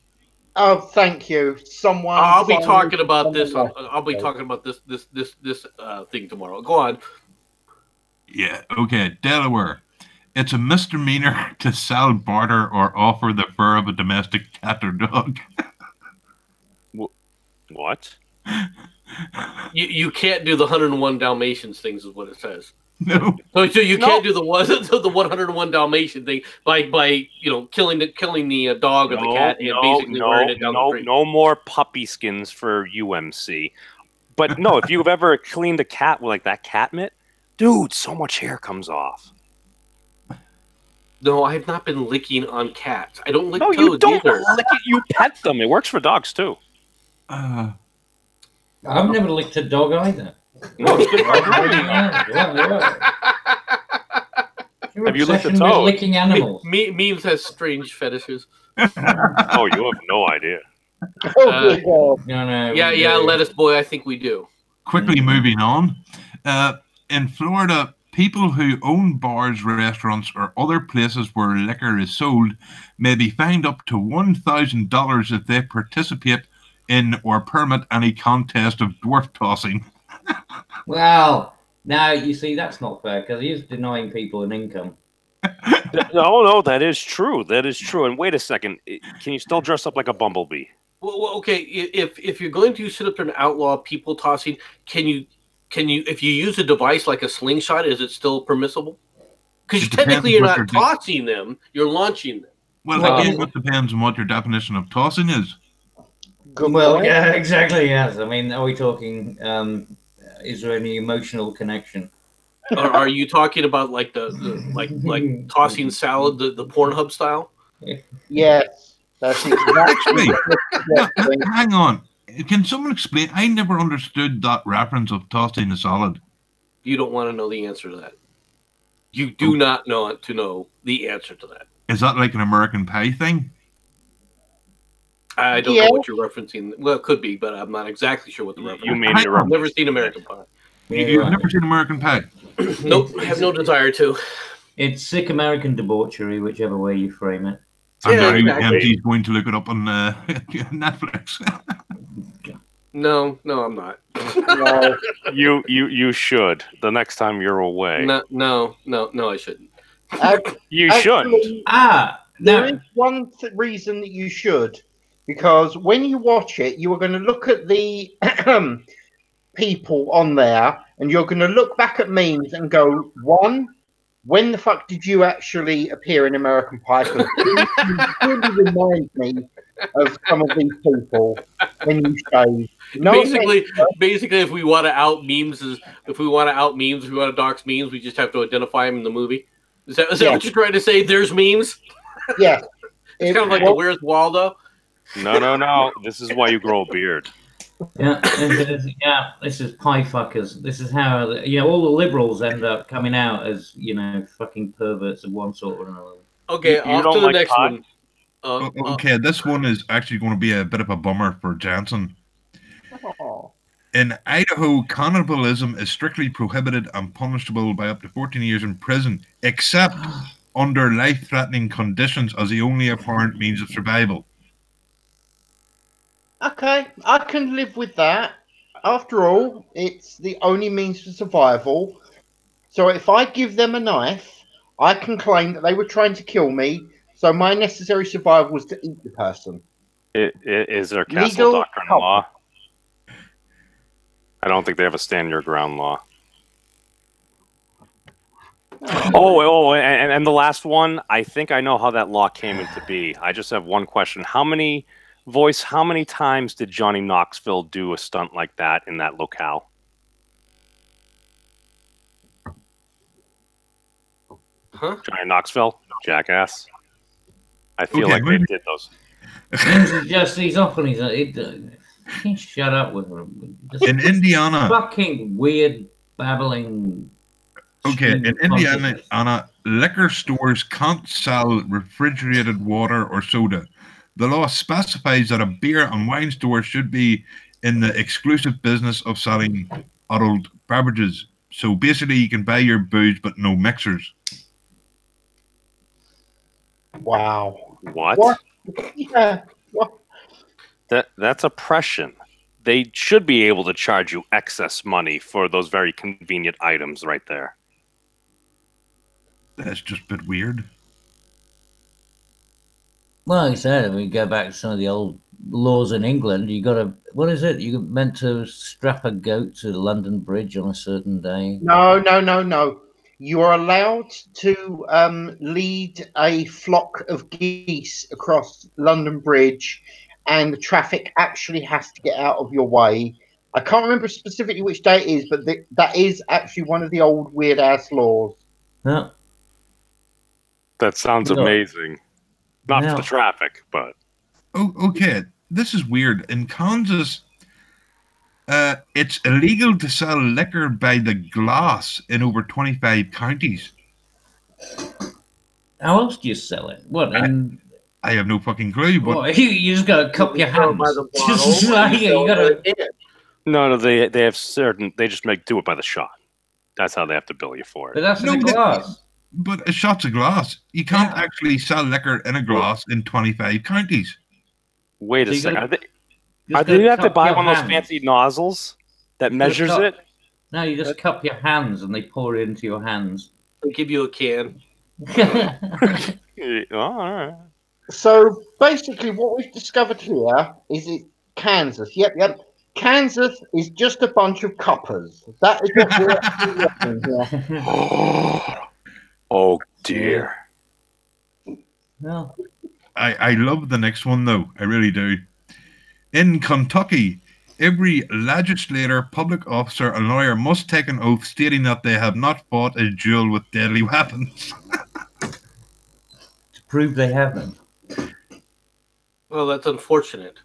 Oh, thank you. Someone. I'll be talking about this. I'll be talking about this thing tomorrow. Go on. Yeah. Okay. Delaware. It's a misdemeanor to sell, barter, or offer the fur of a domestic cat or dog. What? You can't do the 101 Dalmatians things, is what it says. No. So you can't do the 101 Dalmatian thing by killing the dog or the cat and basically wearing it down the street. No more puppy skins for UMC. But no, if you've ever cleaned a cat with like that cat mitt, dude, so much hair comes off. No, I have not been licking on cats. I don't lick toads you don't either. Lick it, you pet them. It works for dogs too. I've never licked a dog either. No, it's good for Have you licked a toad? Licking animals. Memes has strange fetishes. Oh, you have no idea. No. Yeah, lettuce boy. I think we do. Quickly moving on. In Florida, people who own bars, restaurants, or other places where liquor is sold may be fined up to $1,000 if they participate in or permit any contest of dwarf tossing. Well, now you see that's not fair because he is denying people an income. No, that is true. That is true. And wait a second, can you still dress up like a bumblebee? Well, okay. If you're going to sit up there and outlaw people tossing, can you if you use a device like a slingshot, is it still permissible? Because It depends technically you're what not you're doing. tossing them, you're launching them. Well, Well, again, it depends on what your definition of tossing is. Good Well, point. yeah, exactly. Yes. I mean, are we talking? Is there any emotional connection? Or are you talking about like the like tossing salad, the Pornhub style? Yes, that's exactly. Hang on. Can someone explain? I never understood that reference of tossing a salad. You don't want to know the answer to that. You do not want to know the answer to that. Is that like an American Pie thing? I don't Yeah. know what you're referencing. Well, it could be, but I'm not exactly sure what the reference. You mean Hang you're on. I've never seen American Pie. You've never seen American Pie? Nope, I have no desire to. It's sick American debauchery, whichever way you frame it. And Yeah, now exactly. MT's going to look it up on Netflix. No, I'm not. No, you should the next time you're away. No, I shouldn't. You shouldn't. actually, Ah, there no. is one reason that you should, because when you watch it, you are going to look at the people on there, and you're going to look back at memes and go, one, when the fuck did you actually appear in American Pie? Because it really reminds me of some of these people when you shave. No, basically, if we want to out memes, if we want to dox memes, we just have to identify them in the movie. Is that Yeah. what you're trying to say? There's memes. yeah, It's kind of like the Where's Waldo. No. This is why you grow a beard. Yeah, this is pie fuckers. This is how all the liberals end up coming out as fucking perverts of one sort or another. Okay, You off don't to the like next pie? one. Okay, this one is actually going to be a bit of a bummer for Jansen. Oh. In Idaho, cannibalism is strictly prohibited and punishable by up to 14 years in prison, except under life-threatening conditions as the only apparent means of survival. Okay, I can live with that. After all, it's the only means of survival. So if I give them a knife, I can claim that they were trying to kill me. So my necessary survival was to eat the person. Is there castle Legal doctrine help. law? I don't think they have a stand your ground law. And the last one, I think I know how that law came into be. I just have one question. How many times did Johnny Knoxville do a stunt like that in that locale? Huh? Johnny Knoxville? Jackass? I feel Okay, like they did those. He's off on his. Shut up with him. Just In Indiana, fucking weird babbling. okay, in stream of Indiana, consciousness. liquor stores can't sell refrigerated water or soda. The law specifies that a beer and wine store should be in the exclusive business of selling adult beverages. So basically, you can buy your booze, but no mixers. Wow. What? Yeah. What? That's oppression. They should be able to charge you excess money for those very convenient items right there. That's just a bit weird. Well, like I said, if we go back to some of the old laws in England, you got to, what is it? You're meant to strap a goat to the London Bridge on a certain day. No. You are allowed to lead a flock of geese across London Bridge, and the traffic actually has to get out of your way. I can't remember specifically which day it is, but that is actually one of the old weird ass laws. Yeah. That sounds No. amazing. Not No. for the traffic, but Oh, okay. This is weird. In Kansas, it's illegal to sell liquor by the glass in over 25 counties. How else do you sell it? What? I have no fucking clue, but What, you just got to cup your Sell hands. by the Just bottle, like, you got to. no, they have certain. They just do it by the shot. That's how they have to bill you for But it. that's in No, a glass. But a shot's a glass. You can't Yeah. actually sell liquor in a glass in 25 counties. Wait So a you second. gotta- Are Just they, you have to cup buy your one of those hands. fancy nozzles that You gotta measures cup- it? No, you just cup your hands and they pour it into your hands. They give you a can. Oh, all right. So basically, what we've discovered here is it Kansas. Yep. Kansas is just a bunch of coppers. That is what we're actually learning here. Oh dear. Well, I love the next one, though. I really do. In Kentucky, every legislator, public officer, and lawyer must take an oath stating that they have not fought a duel with deadly weapons. to prove they haven't. Well, that's unfortunate.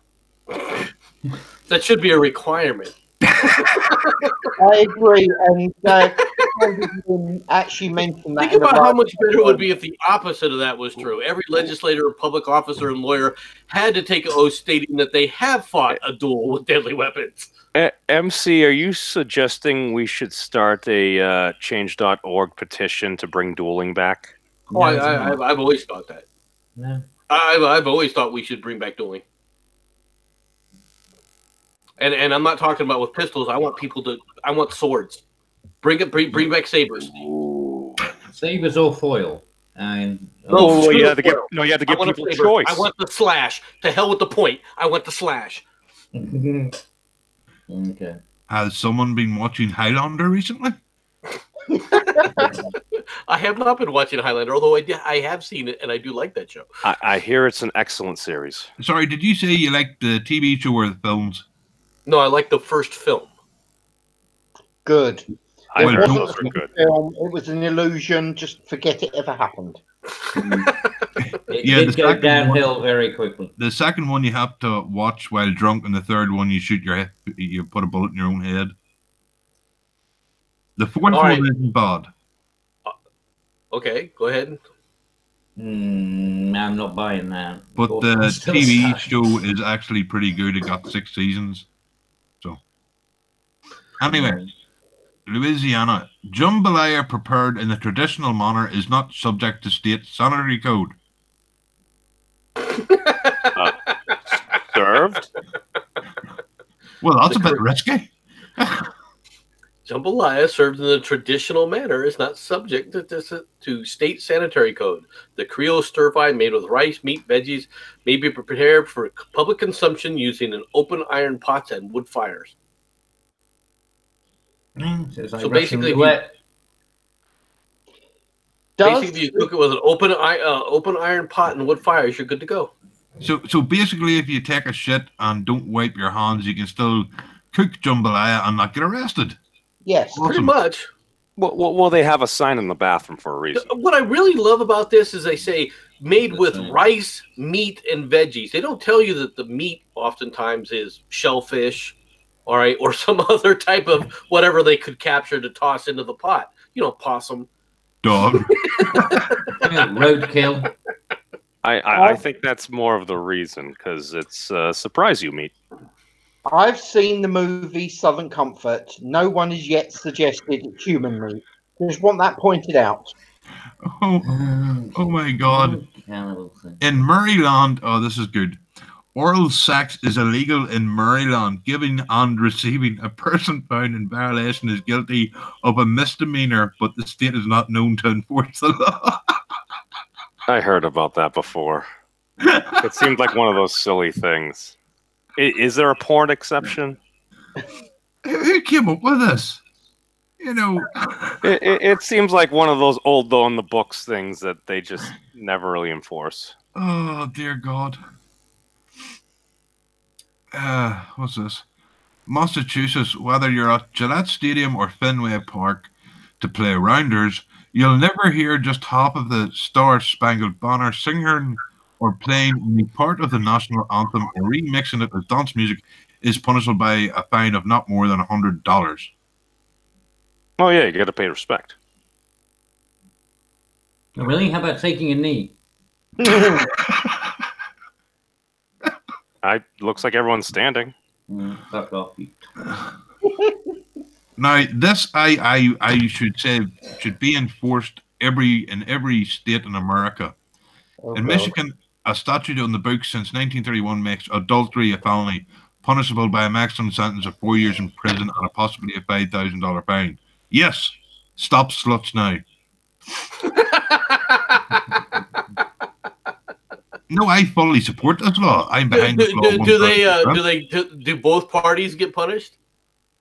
That should be a requirement. I agree, and actually mentioned that. Think in the about how right- much better it would be if the opposite of that was true. Every legislator, public officer, and lawyer had to take an oath stating that they have fought a duel with deadly weapons. MC, are you suggesting we should start a change.org petition to bring dueling back? Oh, I've always thought that. No. I've always thought we should bring back dueling. And I'm not talking about with pistols. I want swords. Bring back sabers. Sabers or foil. And Oh, screw you had to the give foil. no, you had to give I want a people saber. choice. I want the slash. To hell with the point. I want the slash. Okay. Has someone been watching Highlander recently? I have not been watching Highlander, although I have seen it, and I do like that show. I hear it's an excellent series. Sorry, did you say you liked the TV show or the films? No, I like the first film. Good. I Well, heard don't- those are good. It was an illusion. Just forget it ever happened. It Yeah, did the go second downhill very quickly. The second one you have to watch while drunk, and the third one you shoot your head, you put a bullet in your own head. The fourth All right. one isn't bad. Okay, go ahead. I'm not buying that. But Fourth the one's still TV sad. show is actually pretty good. It got 6 seasons. So, anyway, Louisiana. Jambalaya prepared in the traditional manner is not subject to state sanitary code. Served? Well, that's a bit risky. Jambalaya served in the traditional manner is not subject to state sanitary code. The Creole stir-fry made with rice, meat, veggies may be prepared for public consumption using an open iron pots and wood fires. So it's like So Russian basically, if you- roulette. Basically, you cook it with an open iron pot and wood fires, you're good to go. So basically, if you take a shit and don't wipe your hands, you can still cook jambalaya and not get arrested. Yes. Pretty Awesome. much. Well, they have a sign in the bathroom for a reason. What I really love about this is they say made with rice, meat, and veggies. They don't tell you that the meat oftentimes is shellfish, all right, or some other type of whatever they could capture to toss into the pot. You know, possum. Dog. Roadkill. I think that's more of the reason because it's surprise you meat. I've seen the movie Southern Comfort. No one has yet suggested human meat. Just want that pointed out. Oh my God. Cannibal thing. In Maryland, oh, this is good. Oral sex is illegal in Maryland. Giving and receiving a person found in violation is guilty of a misdemeanor, but the state is not known to enforce the law. I heard about that before. It seemed like one of those silly things. Is there a porn exception? Who came up with this? You know, It seems like one of those old though in the books things that they just never really enforce. oh dear God. What's this? Massachusetts, whether you're at Gillette Stadium or Fenway Park to play rounders, you'll never hear just half of the Star Spangled Banner singing or playing any part of the national anthem or remixing it with dance music is punishable by a fine of not more than $100. Oh yeah, you got to pay respect. Oh, really? How about taking a knee? Looks like everyone's standing. Fuck off. Now, this I should say should be enforced in every state in America. Oh, In God. Michigan, a statute on the books since 1931 makes adultery a felony, punishable by a maximum sentence of 4 years in prison and a possibly a $5,000 fine. Yes, stop sluts now. No, I fully support this law. I'm behind this law. Do both parties get punished?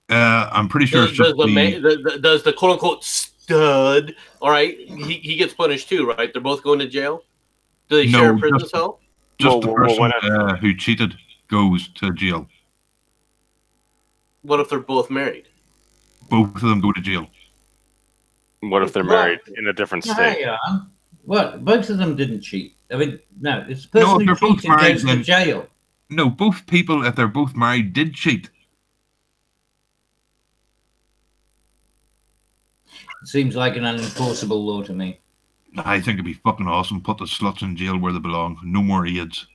I'm pretty sure it's Does just does the quote unquote stud? All right, he gets punished too, right? They're both going to jail. Do they share a prison cell? Just the person who cheated goes to jail. What if they're both married? Both of them go to jail. What if they're married in a different state? What? Both of them didn't cheat. I mean, no, it's the person who cheated goes to jail. No, both people, if they're both married, did cheat. It seems like an unenforceable law to me. I think it'd be fucking awesome. Put the sluts in jail where they belong. No more AIDS.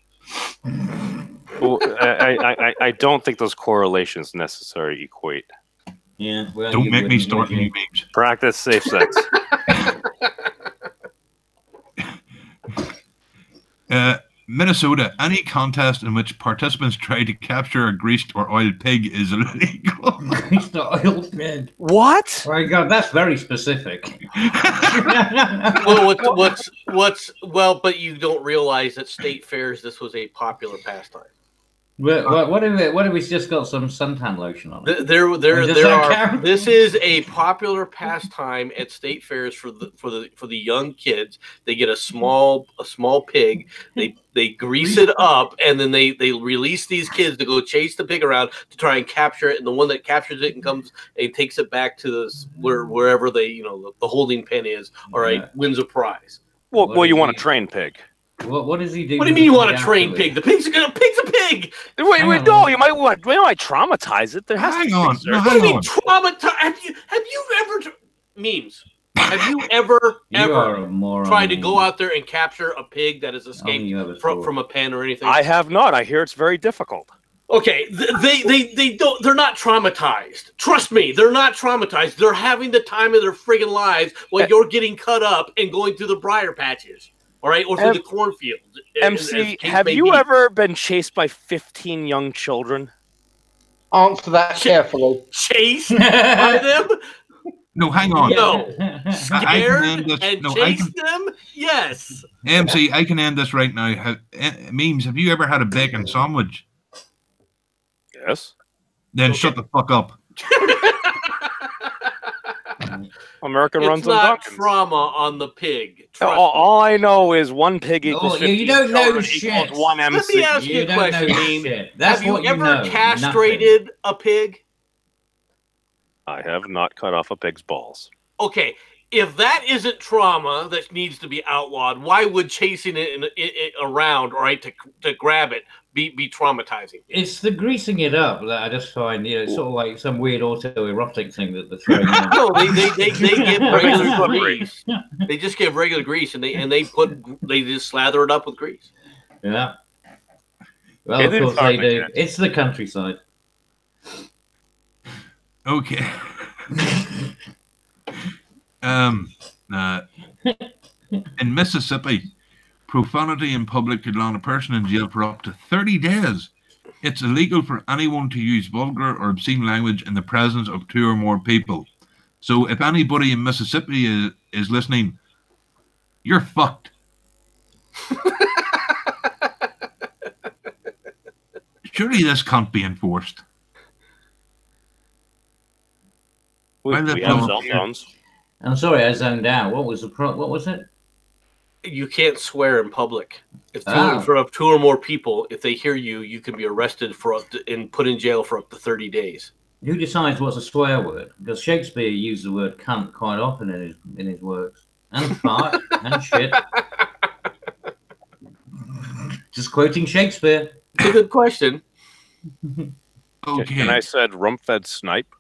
Well, I don't think those correlations necessarily equate. Yeah. Well, don't make me start new memes. Practice safe sex. Minnesota, any contest in which participants try to capture a greased or oiled pig is illegal. Greased or oiled pig? What? Oh my God, that's very specific. Well, but you don't realize at state fairs this was a popular pastime. What if we just got some suntan lotion on it? This is a popular pastime at state fairs for the young kids. They get a small pig. They grease it up, and then they release these kids to go chase the pig around to try and capture it. And the one that captures it and comes and takes it back to wherever the holding pen is. All right, wins a prize. Well, you want a trained pig. What does he do? What do you mean you want a trained pig? The pig's a pig. Wait, no, you might traumatize it. There has hang to on. be. No, What do you mean traumatize? Have you ever memes? Have you ever tried to go out there and capture a pig that has escaped from a pen or anything? I have not. I hear it's very difficult. Okay, they don't. They're not traumatized. Trust me, they're not traumatized. They're having the time of their friggin' lives while you're getting cut up and going through the briar patches. All right, or through the cornfield. MC, have you ever been chased by 15 young children? Answer that carefully. Chased by them? No, hang on. No. Scared and chased them? Yes. MC, I can end this right now. Memes, have you ever had a bacon sandwich? Yes. Then shut the fuck up. American it's runs on not Dunkin's. trauma on the pig. All I know is one pig equals 15 you don't know children shit. equals one MC. Let me ask you a question. That's have you what you ever know. castrated a pig? I have not cut off a pig's balls. Okay, if that isn't trauma that needs to be outlawed, why would chasing it around, all right, to grab it be traumatizing? It's the greasing it up that I just find, it's sort of like some weird autoerotic thing that they're throwing on. No, they give regular grease. They just give regular grease, and they just slather it up with grease. Yeah. Well, of course they do. It's the countryside. Okay. In Mississippi, profanity in public could land a person in jail for up to 30 days. It's illegal for anyone to use vulgar or obscene language in the presence of 2 or more people. So if anybody in Mississippi is listening, you're fucked. Surely this can't be enforced. We have cell phones. I'm sorry, I zoned out. What was it? You can't swear in public. If for up 2 or more people, if they hear you, you can be arrested and put in jail for up to 30 days. Who decides what's a swear word? Because Shakespeare used the word cunt quite often in his works. And fart and shit. Just quoting Shakespeare. It's a good question. Okay. And I said rump-fed snipe.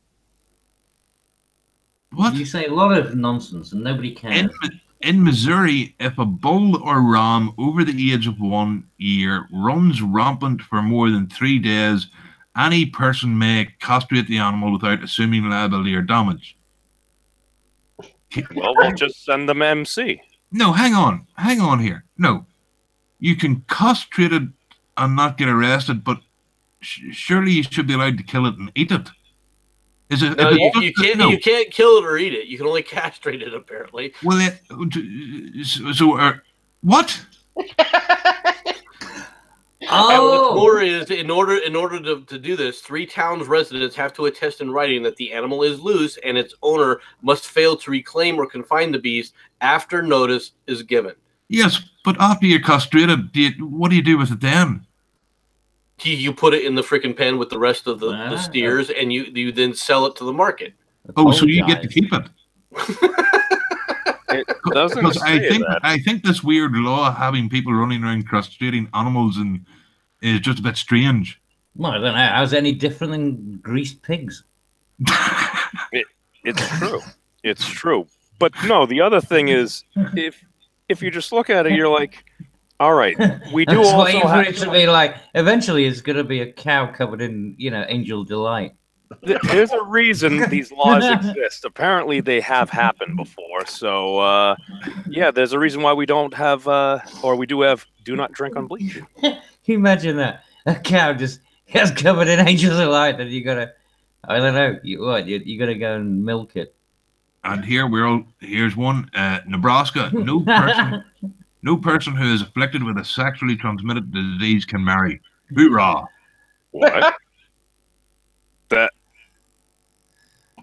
What? You say a lot of nonsense and nobody cares. In Missouri, if a bull or ram over the age of 1 year runs rampant for more than 3 days any person may castrate the animal without assuming liability or damage. Well, we'll just send them MC. No, hang on here. No, you can castrate it and not get arrested, but surely you should be allowed to kill it and eat it. Is it? No, if it's you just- can't. no. You can't kill it or eat it. You can only castrate it, apparently. Well, what? And what's Oh, more is, in order to do this, 3 towns residents have to attest in writing that the animal is loose, and its owner must fail to reclaim or confine the beast after notice is given. Yes, but after you're castrated, what do you do with it then? You put it in the freaking pen with the rest of the Ah. steers, and you then sell it to the market. Oh, so you get to apologize. keep it? It doesn't Because say that. I think this weird law having people running around castrating animals is just a bit strange. Well, I don't know. How's it any different than greased pigs? It's true. It's true. But no, the other thing is, if you just look at it, you're like, all right, we do That's also waiting for have. it to be like. Eventually, it's going to be a cow covered in, Angel Delight. There's a reason these laws exist. Apparently, they have happened before. So, yeah, there's a reason why we don't have, or we do have, do not drink on bleach. Can you imagine that? A cow just gets covered in Angel Delight, and you gotta, I don't know, you gotta go and milk it. And here's one. Nebraska. No person who is afflicted with a sexually transmitted disease can marry. Hoorah! What?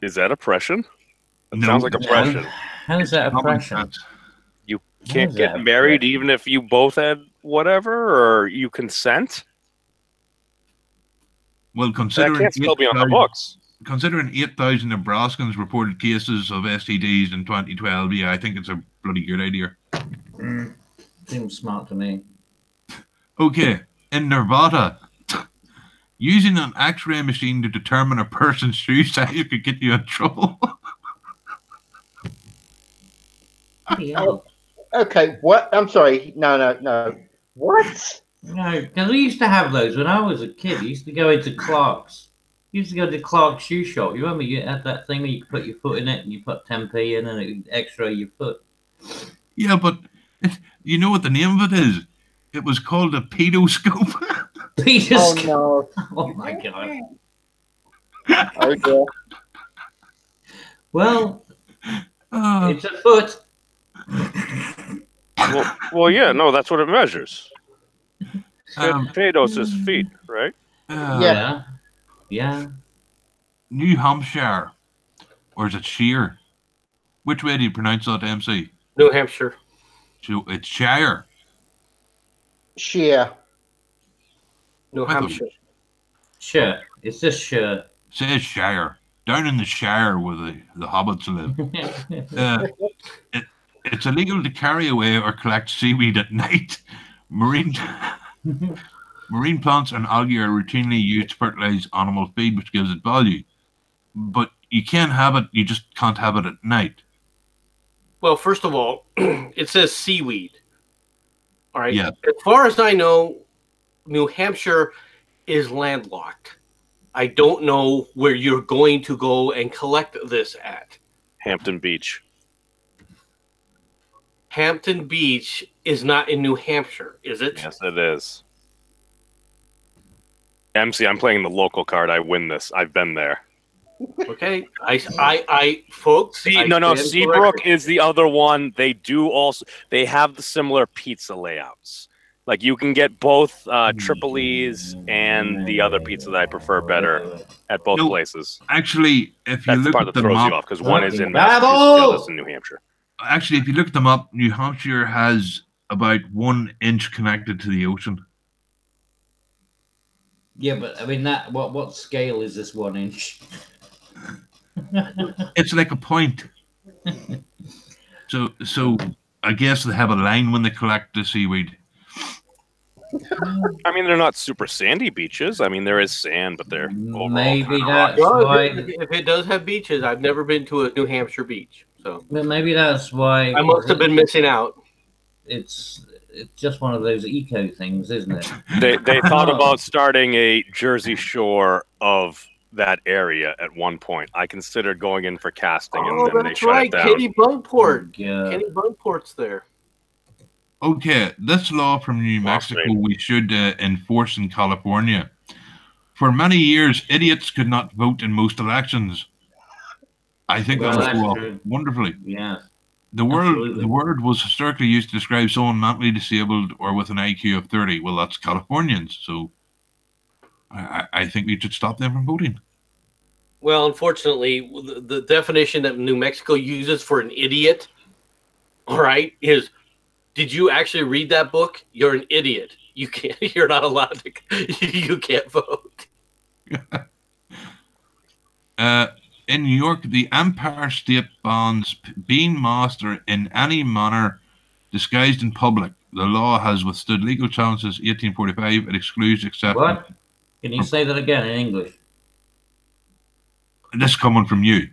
Is that oppression? That No. sounds like oppression. How's that Common oppression? sense. Can't is get that married oppression? even if you both had whatever, or you consent. Well, That considering can't still be on the 8,000 books. Considering 8,000 Nebraskans reported cases of STDs in 2012, yeah, I think it's a bloody good idea. Seems smart to me. Okay, in Nevada, using an X-ray machine to determine a person's shoe size could get you in trouble. Yeah. Okay, what? I'm sorry. No. What? No, because we used to have those when I was a kid. We used to go into Clark's. You used to go to Clark's shoe shop. You remember you had that thing where you could put your foot in it and you put 10p in and it would X-ray your foot. Yeah, but you know what the name of it is? It was called a pedoscope. Peter Oh Sc- no. Oh my god. Oh dear. Well, Uh, it's a foot. Well, yeah, no, that's what it measures. Um, Pedos is feet, right? Yeah. Yeah. New Hampshire. Or is it Shire? Which way do you pronounce that, MC? New Hampshire. So it's Shire. Sheer. New I thought- Hampshire. Sure. It's just sure. Says Shire. Down in the Shire where the hobbits live. It's illegal to carry away or collect seaweed at night. Marine plants and algae are routinely used to fertilize animal feed, which gives it value. But you can have it, you just can't have it at night. Well, first of all, it says seaweed. All right. Yeah. As far as I know, New Hampshire is landlocked. I don't know where you're going to go and collect this at. Hampton Beach. Hampton Beach is not in New Hampshire, is it? Yes, it is. MC, I'm playing the local card. I win this. I've been there. Okay. Folks. I No. stand Seabrook corrected. is the other one. They have the similar pizza layouts. Like you can get both Tripoli's and the other pizza that I prefer better at both No. places. Actually, if you That's the look part at that the throws you map, off because one is in Bravo! Massachusetts, the other's in New Hampshire. actually, if you look them up, New Hampshire has about 1 inch connected to the ocean. Yeah, but I mean that. What scale is this 1 inch? It's like a point. So I guess they have a line when they collect the seaweed. I mean, they're not super sandy beaches. I mean, there is sand, but they're overall Maybe kinda that's Well, why. if it does have beaches, I've never been to a New Hampshire beach, so Maybe that's why. I must have been missing out. It's it's just one of those eco things, isn't it? They thought about starting a Jersey Shore of that area at one point. I considered going in for casting, and Oh, then they that's shut right. it down. Kenny Bunkport. Yeah. Kenny Bunkport's there. Okay, this law from New Mexico we should enforce in California. For many years, idiots could not vote in most elections. I think Well, that would that's go off true. wonderfully. Yeah. The Absolutely. word was historically used to describe someone mentally disabled or with an IQ of 30. Well, that's Californians, so I think we should stop them from voting. Well, unfortunately, the definition that New Mexico uses for an idiot, all right, is, did you actually read that book? You're an idiot. You can't. You're not allowed to. You can't vote. In New York, the Empire State bans being masked or in any manner disguised in public. The law has withstood legal challenges. 1845. It excludes exceptions. What? Can you say that again in English? This coming from you.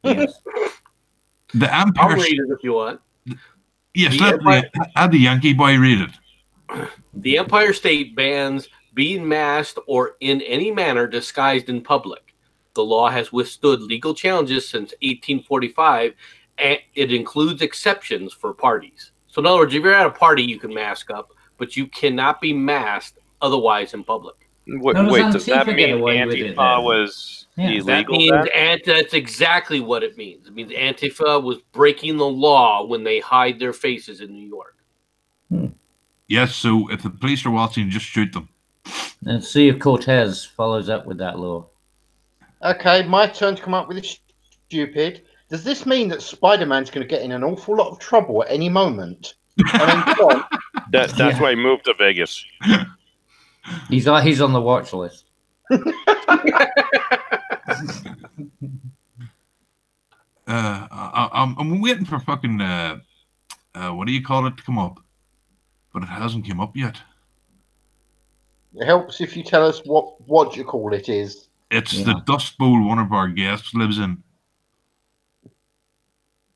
Yes. The I'll Empire. read it if you want. Yes, The have the Yankee boy read it. The Empire State bans being masked or in any manner disguised in public. The law has withstood legal challenges since 1845, and it includes exceptions for parties. So, in other words, if you're at a party, you can mask up, but you cannot be masked otherwise in public. Wait, How does wait, does that Antifa get mean away with it Antifa then? was Yeah. That illegal? means then? that's exactly what it means. It means Antifa was breaking the law when they hide their faces in New York. Yes, so if the police are watching, just shoot them. And see if Cortez follows up with that law. Okay, my turn to come up with a stupid. Does this mean that Spider-Man's going to get in an awful lot of trouble at any moment? I mean, come on. That's why he moved to Vegas. He's on the watch list. I'm waiting for fucking what do you call it to come up, but it hasn't come up yet. It helps if you tell us what you call it is. It's Yeah. the Dust Bowl one of our guests lives in.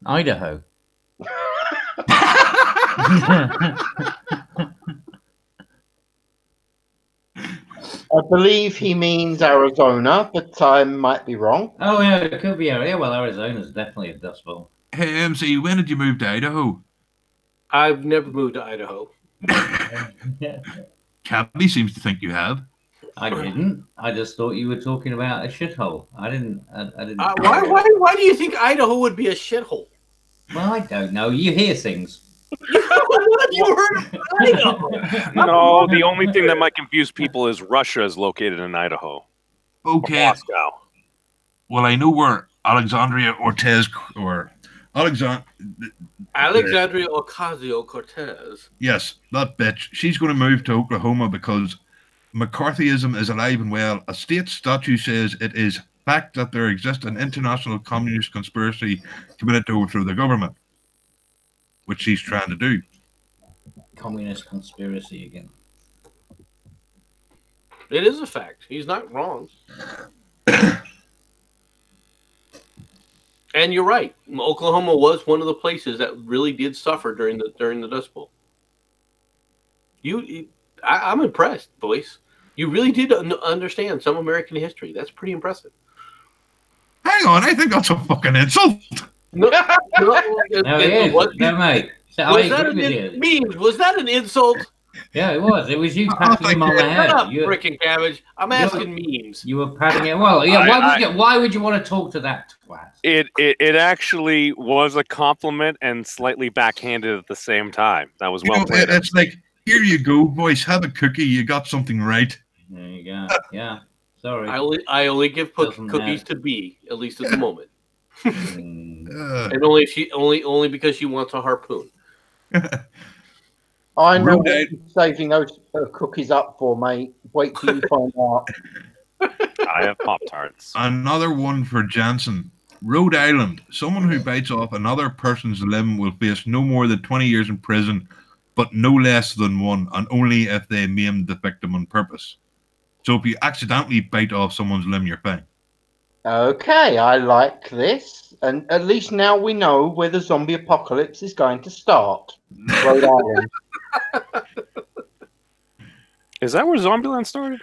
Idaho. I believe he means Arizona, but I might be wrong. Oh, yeah, it could be. Yeah, well, Arizona's definitely a dust bowl. Hey, MC, when did you move to Idaho? I've never moved to Idaho. Cabby seems to think you have. I didn't. I just thought you were talking about a shithole. I didn't. Why do you think Idaho would be a shithole? Well, I don't know. You hear things. What have you heard of Idaho? No, the only thing that might confuse people is Russia is located in Idaho. Okay. Moscow. Well, I know where Alexandria Ortiz or Alexandria Ocasio-Cortez. Yes, that bitch. She's going to move to Oklahoma because McCarthyism is alive and well. A state statute says it is fact that there exists an international communist conspiracy committed to overthrow the government, which she's trying to do. Communist conspiracy again. It is a fact. He's not wrong. And you're right. Oklahoma was one of the places that really did suffer during the Dust Bowl. I'm impressed, boys. You really did understand some American history. That's pretty impressive. Hang on, I think that's a fucking insult. No, No, it is. No, mate. So I was that agree with you. memes? Was that an insult? Yeah, it was. It was you Oh, patting him on the Shut head. up, You, frickin' cabbage. I'm asking memes. you were patting it. Well, yeah. Why would you want to talk to that twat? It actually was a compliment and slightly backhanded at the same time. That was well played. It's like, here you go, boys, have a cookie. You got something right. There you go. Yeah. Sorry. I only give Doesn't cookies matter. to B, at least at the moment, Mm. and only because she wants a harpoon. I know Rhode what Island- you're saving those cookies up for, mate. Wait till you find out. I have Pop-Tarts. Another one for Jansen. Rhode Island. Someone who bites off another person's limb will face no more than 20 years in prison, but no less than one, and only if they maimed the victim on purpose. So if you accidentally bite off someone's limb, you're fine. Okay, I like this. And at least now we know where the zombie apocalypse is going to start. Rhode Island. Is that where Zombieland started?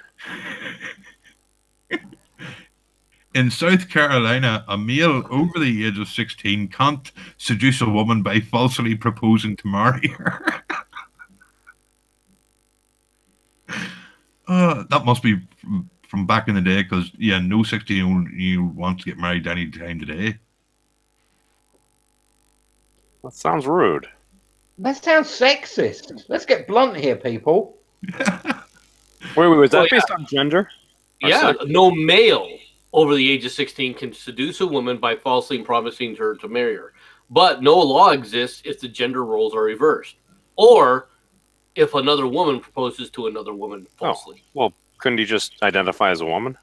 In South Carolina, a male over the age of 16 can't seduce a woman by falsely proposing to marry her. That must be from back in the day, because, yeah, no 16-year-old wants to get married any time today. That sounds rude. That sounds sexist. Let's get blunt here, people. Wait, was that Oh, yeah. based on gender? Or Yeah, sex? no male over the age of 16 can seduce a woman by falsely promising her to marry her. But no law exists if the gender roles are reversed, or if another woman proposes to another woman falsely. Well, couldn't he just identify as a woman?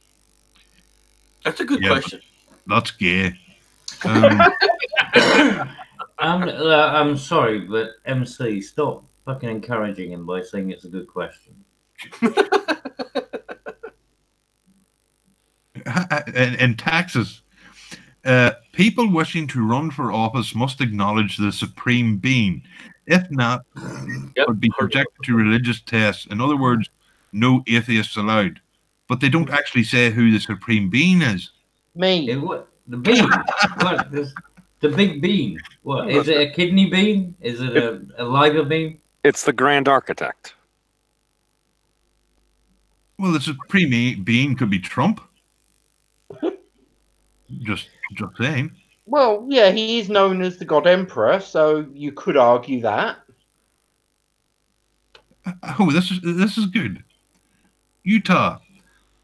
That's a good Yeah. question. That's gay. I'm sorry, but MC, stop fucking encouraging him by saying it's a good question. In Texas, people wishing to run for office must acknowledge the supreme being. If not, Yep. would be subjected to religious tests. In other words, no atheists allowed. But they don't actually say who the supreme being is. Me. What? The bean? What? The big bean? What? Is it a kidney bean? Is it a liver bean? It's the Grand Architect. Well, the supreme being could be Trump. Just saying. Well, yeah, he is known as the God Emperor, so you could argue that. Oh, this is good. Utah.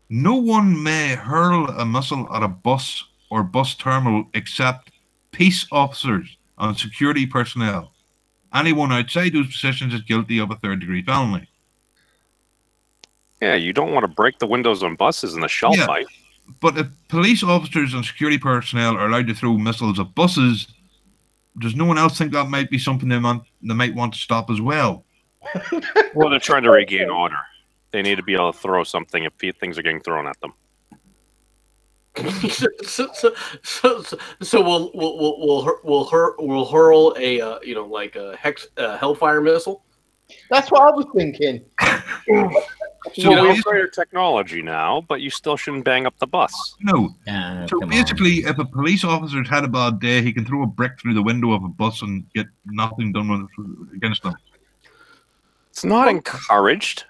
No one may hurl a missile at a bus or bus terminal except peace officers and security personnel. Anyone outside those positions is guilty of a third-degree felony. Yeah, you don't want to break the windows on buses in a shell Yeah. fight. But if police officers and security personnel are allowed to throw missiles at buses, does no one else think that might be something they might want to stop as well? Well, they're trying to regain order. They need to be able to throw something if things are getting thrown at them. So we'll hurl a like a hellfire missile. That's what I was thinking. So Well, we basi- have greater technology now, but you still shouldn't bang up the bus. no. So Come basically, if a police officer's had a bad day, he can throw a brick through the window of a bus and get nothing done against them. It's not encouraged.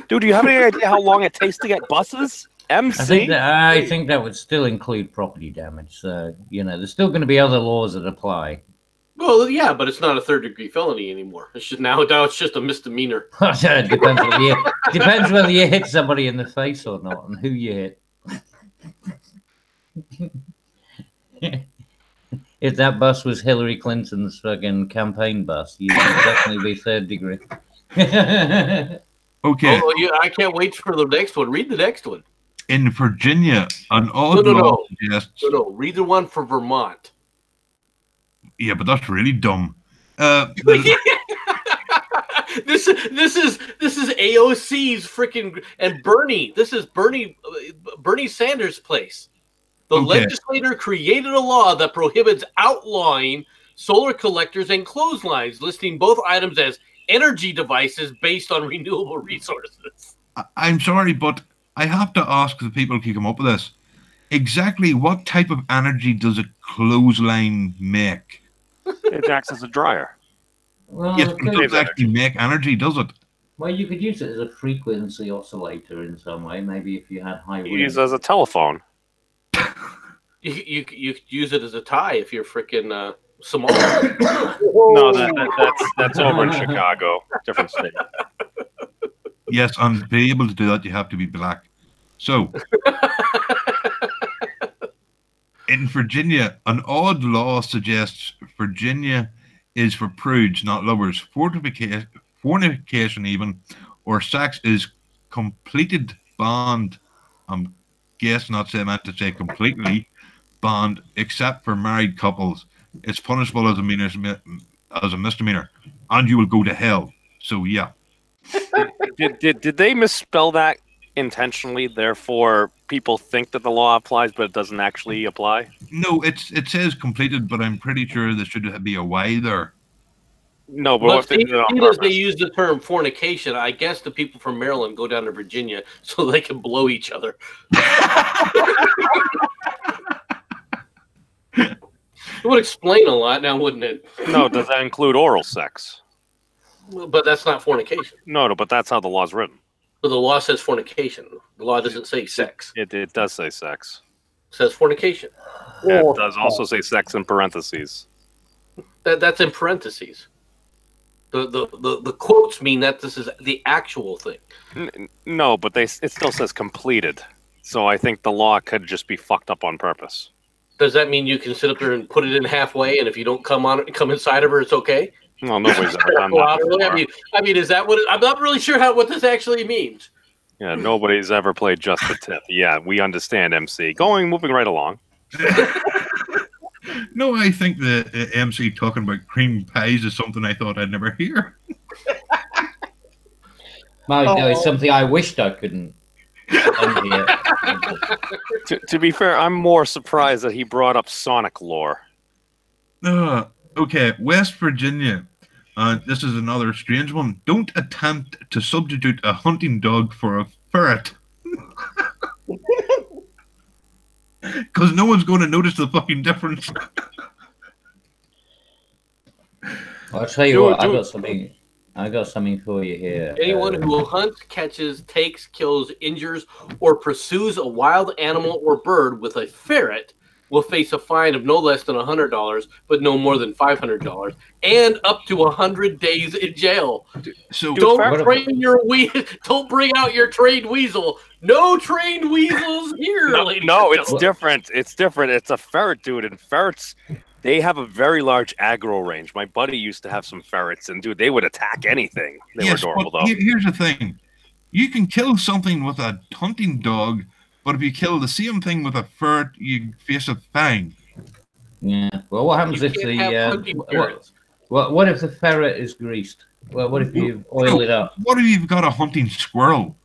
Dude, do you have any idea how long it takes to get buses? MC? I think that would still include property damage. So there's still going to be other laws that apply. Well, yeah, but it's not a third-degree felony anymore. It's just now it's just a misdemeanor. It depends whether you hit somebody in the face or not, and who you hit. If that bus was Hillary Clinton's fucking campaign bus, you'd definitely be third degree. Okay. Oh, yeah, I can't wait for the next one. Read the next one. In Virginia, an odd No. law suggests. No, read the one for Vermont. Yeah, but that's really dumb. This is AOC's freaking and Bernie. This is Bernie Sanders' place. The Okay. legislator created a law that prohibits outlawing solar collectors and clotheslines, listing both items as energy devices based on renewable resources. I'm sorry, but I have to ask the people who come up with this. Exactly what type of energy does a clothesline make? It acts as a dryer. Well, Yes, it it could- doesn't actually make energy, does it? well, you could use it as a frequency oscillator in some way. Maybe if you had high You wind. use it as a telephone. You could use it as a tie if you're freaking Somali. No, that's over in Chicago. Different state. Yes, and to be able to do that, you have to be black. So, in Virginia, an odd law suggests Virginia is for prudes, not lovers. Fornication even, or sex is completed banned. I'm guessing that's meant to say completely banned, except for married couples. It's punishable as a misdemeanor, and you will go to hell. So yeah. Did they misspell that intentionally? Therefore, people think that the law applies, but it doesn't actually apply. No, it says completed, but I'm pretty sure there should be a Y there. No, but But what they did it on seeing as they purpose. use the term fornication, I guess the people from Maryland go down to Virginia so they can blow each other. It would explain a lot now, wouldn't it? No, does that include oral sex? But that's not fornication. No, but that's how the law's written. So the law says fornication. The law doesn't say sex. It does say sex. It says fornication. And Or it does also say sex in parentheses. That's in parentheses. The quotes mean that this is the actual thing. No, but it still says completed. So I think the law could just be fucked up on purpose. Does that mean you can sit up there and put it in halfway, and if you don't come inside of her, it's okay? Well, nobody's ever done Well, that before. I mean, is that what? I'm not really sure what this actually means. Yeah, nobody's ever played just the tip. Yeah, we understand, MC. Moving right along. No, I think the MC talking about cream pies is something I thought I'd never hear. No, it's something I wished I couldn't unhear. To be fair, I'm more surprised that he brought up Sonic lore. Okay, West Virginia. This is another strange one. Don't attempt to substitute a hunting dog for a ferret. Because no one's going to notice the fucking difference. I'll tell you what, I got something for you here. Anyone who hunts, catches, takes, kills, injures, or pursues a wild animal or bird with a ferret will face a fine of no less than $100, but no more than $500, and up to 100 days in jail. So Don't bring out your trained weasel. No trained weasels here. No, it's different. It's different. It's a ferret, dude, and ferrets, they have a very large aggro range. My buddy used to have some ferrets, and dude, they would attack anything. They were adorable, though. Here's the thing: you can kill something with a hunting dog, but if you kill the same thing with a ferret, you face a fine. Yeah. Well, what happens if what if the ferret is greased? Well, what if you oil it up? What if you've got a hunting squirrel?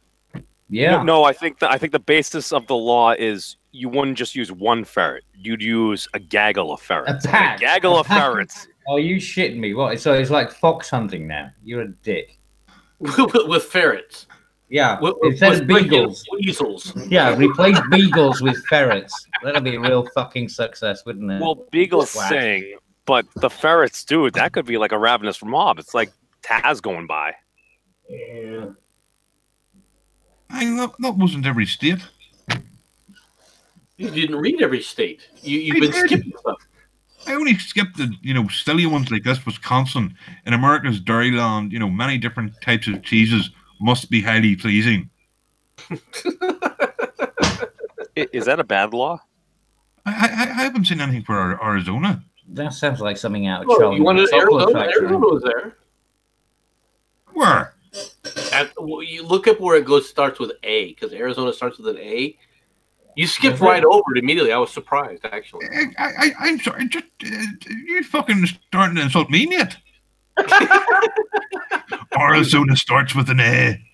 Yeah. No, I think the basis of the law is you wouldn't just use one ferret. You'd use a gaggle of ferrets. A gaggle of ferrets. Are you shitting me? What? So it's like fox hunting now. You're a dick. with ferrets. Yeah. With beagles. Weasels. Yeah, replace beagles with ferrets. That'd be a real fucking success, wouldn't it? Well, beagles sing, but the ferrets, dude, that could be like a ravenous mob. It's like Taz going by. Yeah. That wasn't every state. You didn't read every state. You've been skipping stuff. I only skipped the, silly ones like this. Wisconsin, in America's Dairyland, many different types of cheeses must be highly pleasing. Is that a bad law? I haven't seen anything for Arizona. That sounds like something out of Well, Charlie. you wanted Chocolate Arizona? Factory. Arizona was there. Where? You look up where it starts with A, because Arizona starts with an A. You skipped right over it immediately. I was surprised, actually. I'm sorry. Just you fucking starting to insult me yet? Arizona starts with an A.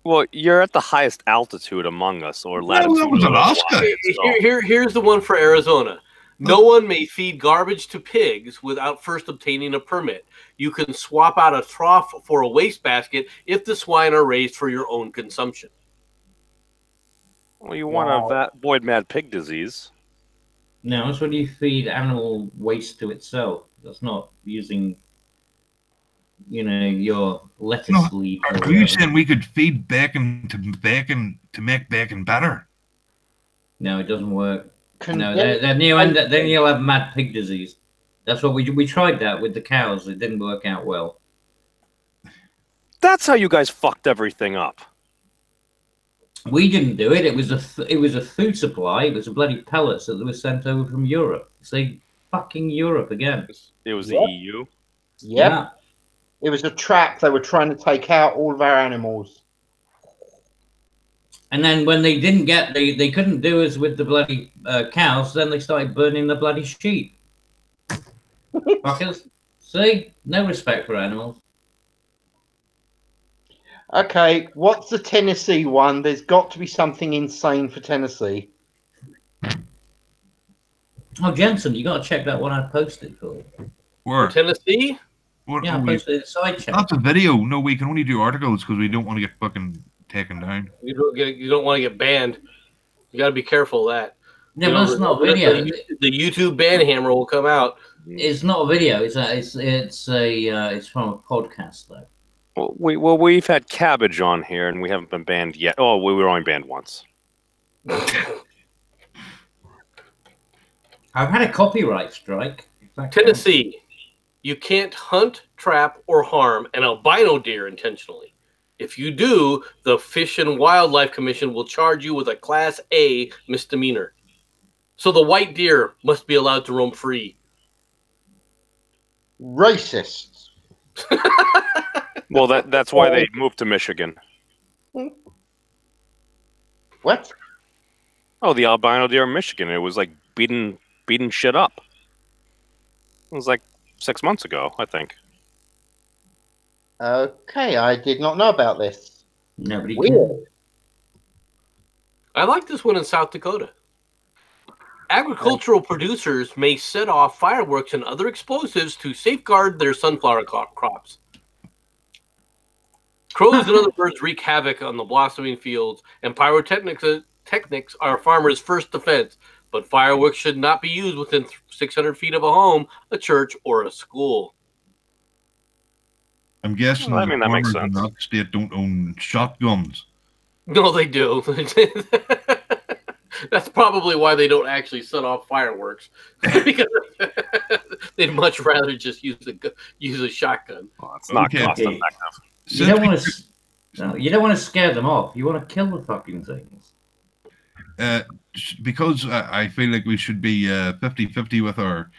Well, you're at the highest altitude among us, or latitude. That was Alaska. Here's the one for Arizona. No one may feed garbage to pigs without first obtaining a permit. You can swap out a trough for a wastebasket if the swine are raised for your own consumption. Well, you want to avoid mad pig disease. No, that's when you feed animal waste to itself. That's not using, your lettuce leaf. Are you saying we could feed bacon to make bacon better? No, it doesn't work. No, then you'll have mad pig disease. That's what we tried that with the cows. It didn't work out well. That's how you guys fucked everything up. We didn't do it. It was a food supply. It was a bloody pellets that were sent over from Europe. See, fucking Europe again. It was the EU. Yep. Yeah. It was a trap. They were trying to take out all of our animals. And then when they didn't get, they couldn't do as with the bloody cows, then they started burning the bloody sheep. Fuckers. See? No respect for animals. Okay, what's the Tennessee one? There's got to be something insane for Tennessee. Oh, Jensen, you got to check that one I posted for you. Where? Tennessee? What, Yeah, oh, I we, posted it in side chat. that's a video. No, we can only do articles because we don't want to get fucking taken down. You don't want to get banned. You got to be careful of that. Yeah, You but know, that's not video. The YouTube ban hammer will come out. It's not a video. It's from a podcast though. We've had Cabbage on here, and we haven't been banned yet. Oh, we were only banned once. I've had a copyright strike. Tennessee, you can't hunt, trap, or harm an albino deer intentionally. If you do, the Fish and Wildlife Commission will charge you with a Class A misdemeanor. So the white deer must be allowed to roam free. Racists. Well, that's why they moved to Michigan. What? Oh, the albino deer in Michigan. It was like beating shit up. It was like 6 months ago, I think. Okay, I did not know about this. Nobody Weird. can. I like this one in South Dakota. Agricultural producers may set off fireworks and other explosives to safeguard their sunflower crops. Crows and other birds wreak havoc on the blossoming fields, and pyrotechnics are farmers' first defense. But fireworks should not be used within 600 feet of a home, a church, or a school. I'm guessing Well, I mean, that makes farmers in sense. that state don't own shotguns. No, they do. That's probably why they don't actually set off fireworks, because they'd much rather just use a shotgun. Well, it's not Okay. cost effective. You don't want to. No, you don't want to scare them off. You want to kill the fucking things. Because I feel like we should be 50-50 with our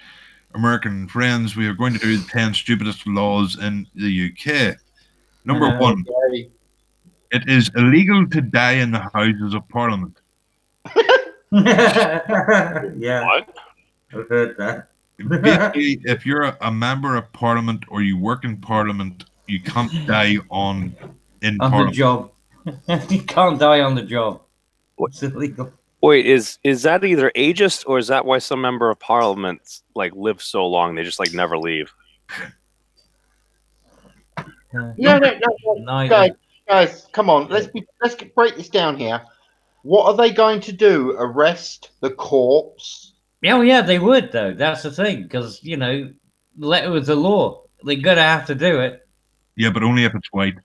American friends, we are going to do the 10 stupidest laws in the UK. Number one, Okay. it is illegal to die in the Houses of Parliament. Yeah, What? I've heard that. Basically, if you're a member of Parliament or you work in Parliament, you can't die in On the Parliament. job. You can't die on the job. It's illegal. Wait, is that either ageist or is that why some member of parliament like live so long they just like never leave? No, Neither. guys, come on. Let's break this down here. What are they going to do? Arrest the corpse? Oh yeah, they would though. That's the thing, because letter of the law. They're gonna have to do it. Yeah, but only if it's white.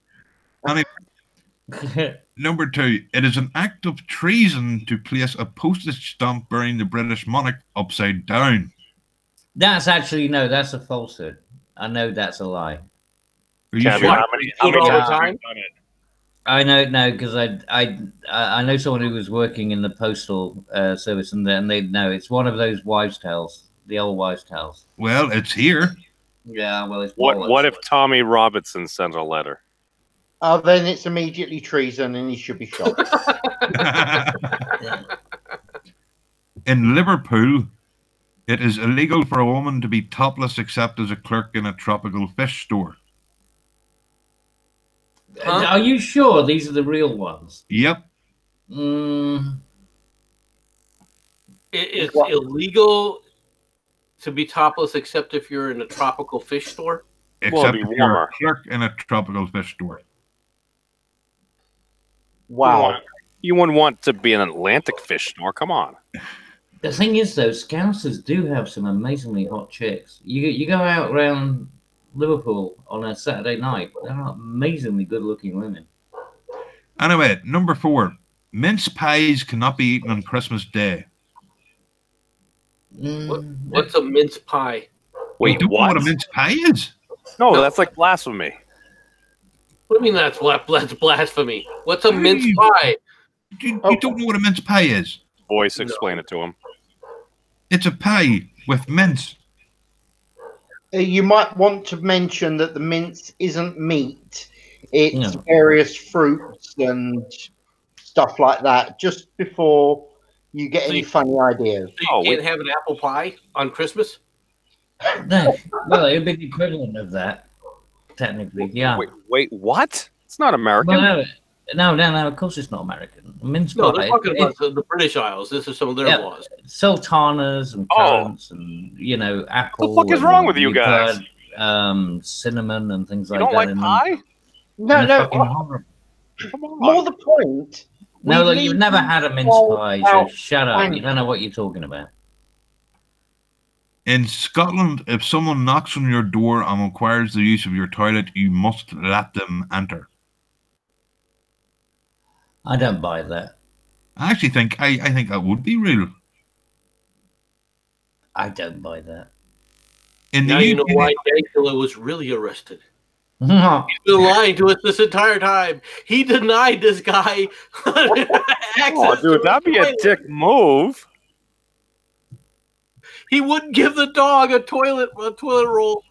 Number two, it is an act of treason to place a postage stamp bearing the British monarch upside down. That's actually that's a falsehood. I know that's a lie. Are you Cabby, sure? how many Do it all the times have time? you done it? I know because I know someone who was working in the postal service, and they know it's one of those wives' tales, the old wives' tales. Well, it's here. Yeah, well, it's What if Tommy Robinson sent a letter? Then it's immediately treason and he should be shot. In Liverpool, it is illegal for a woman to be topless except as a clerk in a tropical fish store. Are you sure these are the real ones? Yep. It's illegal to be topless except if you're in a tropical fish store. Except be if you're a warmer. clerk in a tropical fish store. Wow. You wouldn't want to be in an Atlantic fish store. Come on. The thing is, though, Scousers do have some amazingly hot chicks. You go out around Liverpool on a Saturday night, they're amazingly good-looking women. Anyway, number 4, mince pies cannot be eaten on Christmas Day. What's a mince pie? Wait, You don't know what? what a mince pie is? No, that's like blasphemy. What do you mean that's blasphemy? What's a mince Hey. pie? You don't know what a mince pie is? Voice, explain it to him. It's a pie with mince. You might want to mention that the mince isn't meat. It's No. various fruits and stuff like that, just before you get any funny ideas. So you Oh, can't have an apple pie on Christmas? No, well, it'd be the equivalent of that, technically. Yeah. Wait, what? It's not American. Well, no. Of course, it's not American. Mince No, pie. they're talking about the British Isles. This is some of their Yeah. laws. Sultanas and Oh. currants and apple. What the fuck is and wrong with you you've guys? got, cinnamon and things You like don't that like in them. pie? No, And they're no. fucking horrible. Come on. More the point. No, we look, you've leave never had a mince all pie, so out shut up. You and- don't know what you're talking about. In Scotland, if someone knocks on your door and requires the use of your toilet, you must let them enter. I don't buy that. I actually think I think that would be real. I don't buy that. In the Now you know UK, why Dankula was really arrested. No. He's been lying to us this entire time. He denied this guy access Oh, dude, to that'd the be a toilet. dick move. He wouldn't give the dog a toilet roll.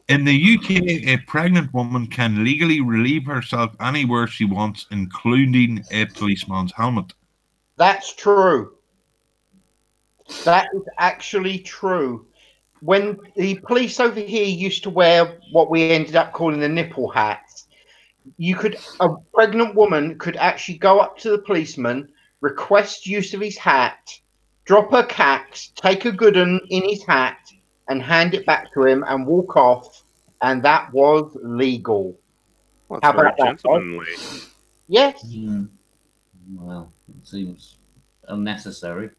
in the UK, a pregnant woman can legally relieve herself anywhere she wants, including a policeman's helmet. That's true. That is actually true. When the police over here used to wear what we ended up calling the nipple hats, a pregnant woman could actually go up to the policeman, request use of his hat, drop her caps, take a good one in his hat, and hand it back to him and walk off, and that was legal. Well, How that's very about that, gentlemanly. Yes. Well, it seems unnecessary.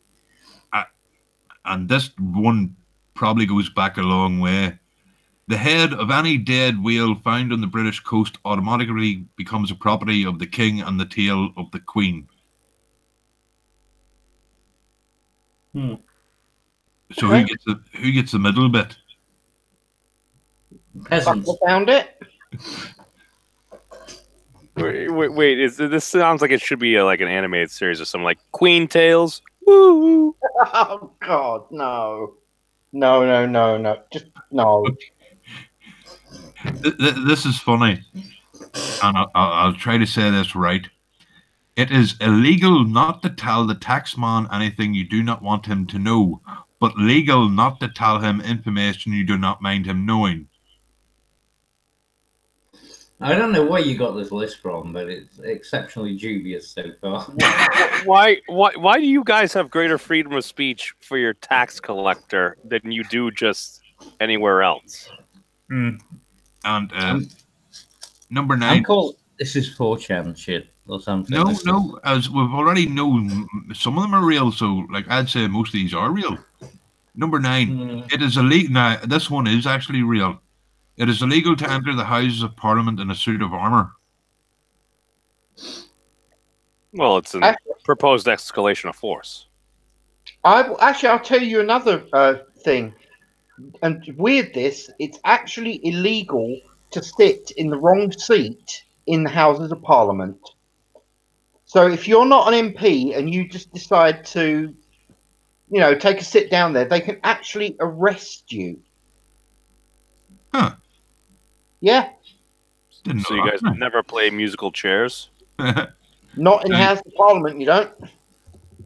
And this one probably goes back a long way. The head of any dead whale found on the British coast automatically becomes a property of the king and the tail of the queen. So Okay. who gets the middle bit? Peasants. Buckle found it. Wait, this sounds like it should be like an animated series or something like Queen Tales. Woo! Oh God, no. No. Just no. This is funny, and I'll try to say this right. It is illegal not to tell the taxman anything you do not want him to know, but legal not to tell him information you do not mind him knowing. I don't know where you got this list from, but it's exceptionally dubious so far. Why do you guys have greater freedom of speech for your tax collector than you do just anywhere else? And I'm number I'm 9. called. This is 4chan shit or something. No. As we've already known, some of them are real. So, like I'd say, most of these are real. Number 9. It is illegal. Now, this one is actually real. It is illegal to enter the Houses of Parliament in a suit of armour. Well, it's a proposed escalation of force. I'll tell you another thing. And with this, it's actually illegal to sit in the wrong seat in the Houses of Parliament. So if you're not an MP and you just decide to, take a sit down there, they can actually arrest you. Huh. Yeah, Didn't So know you guys that. never play musical chairs? not in the House of Parliament, you don't.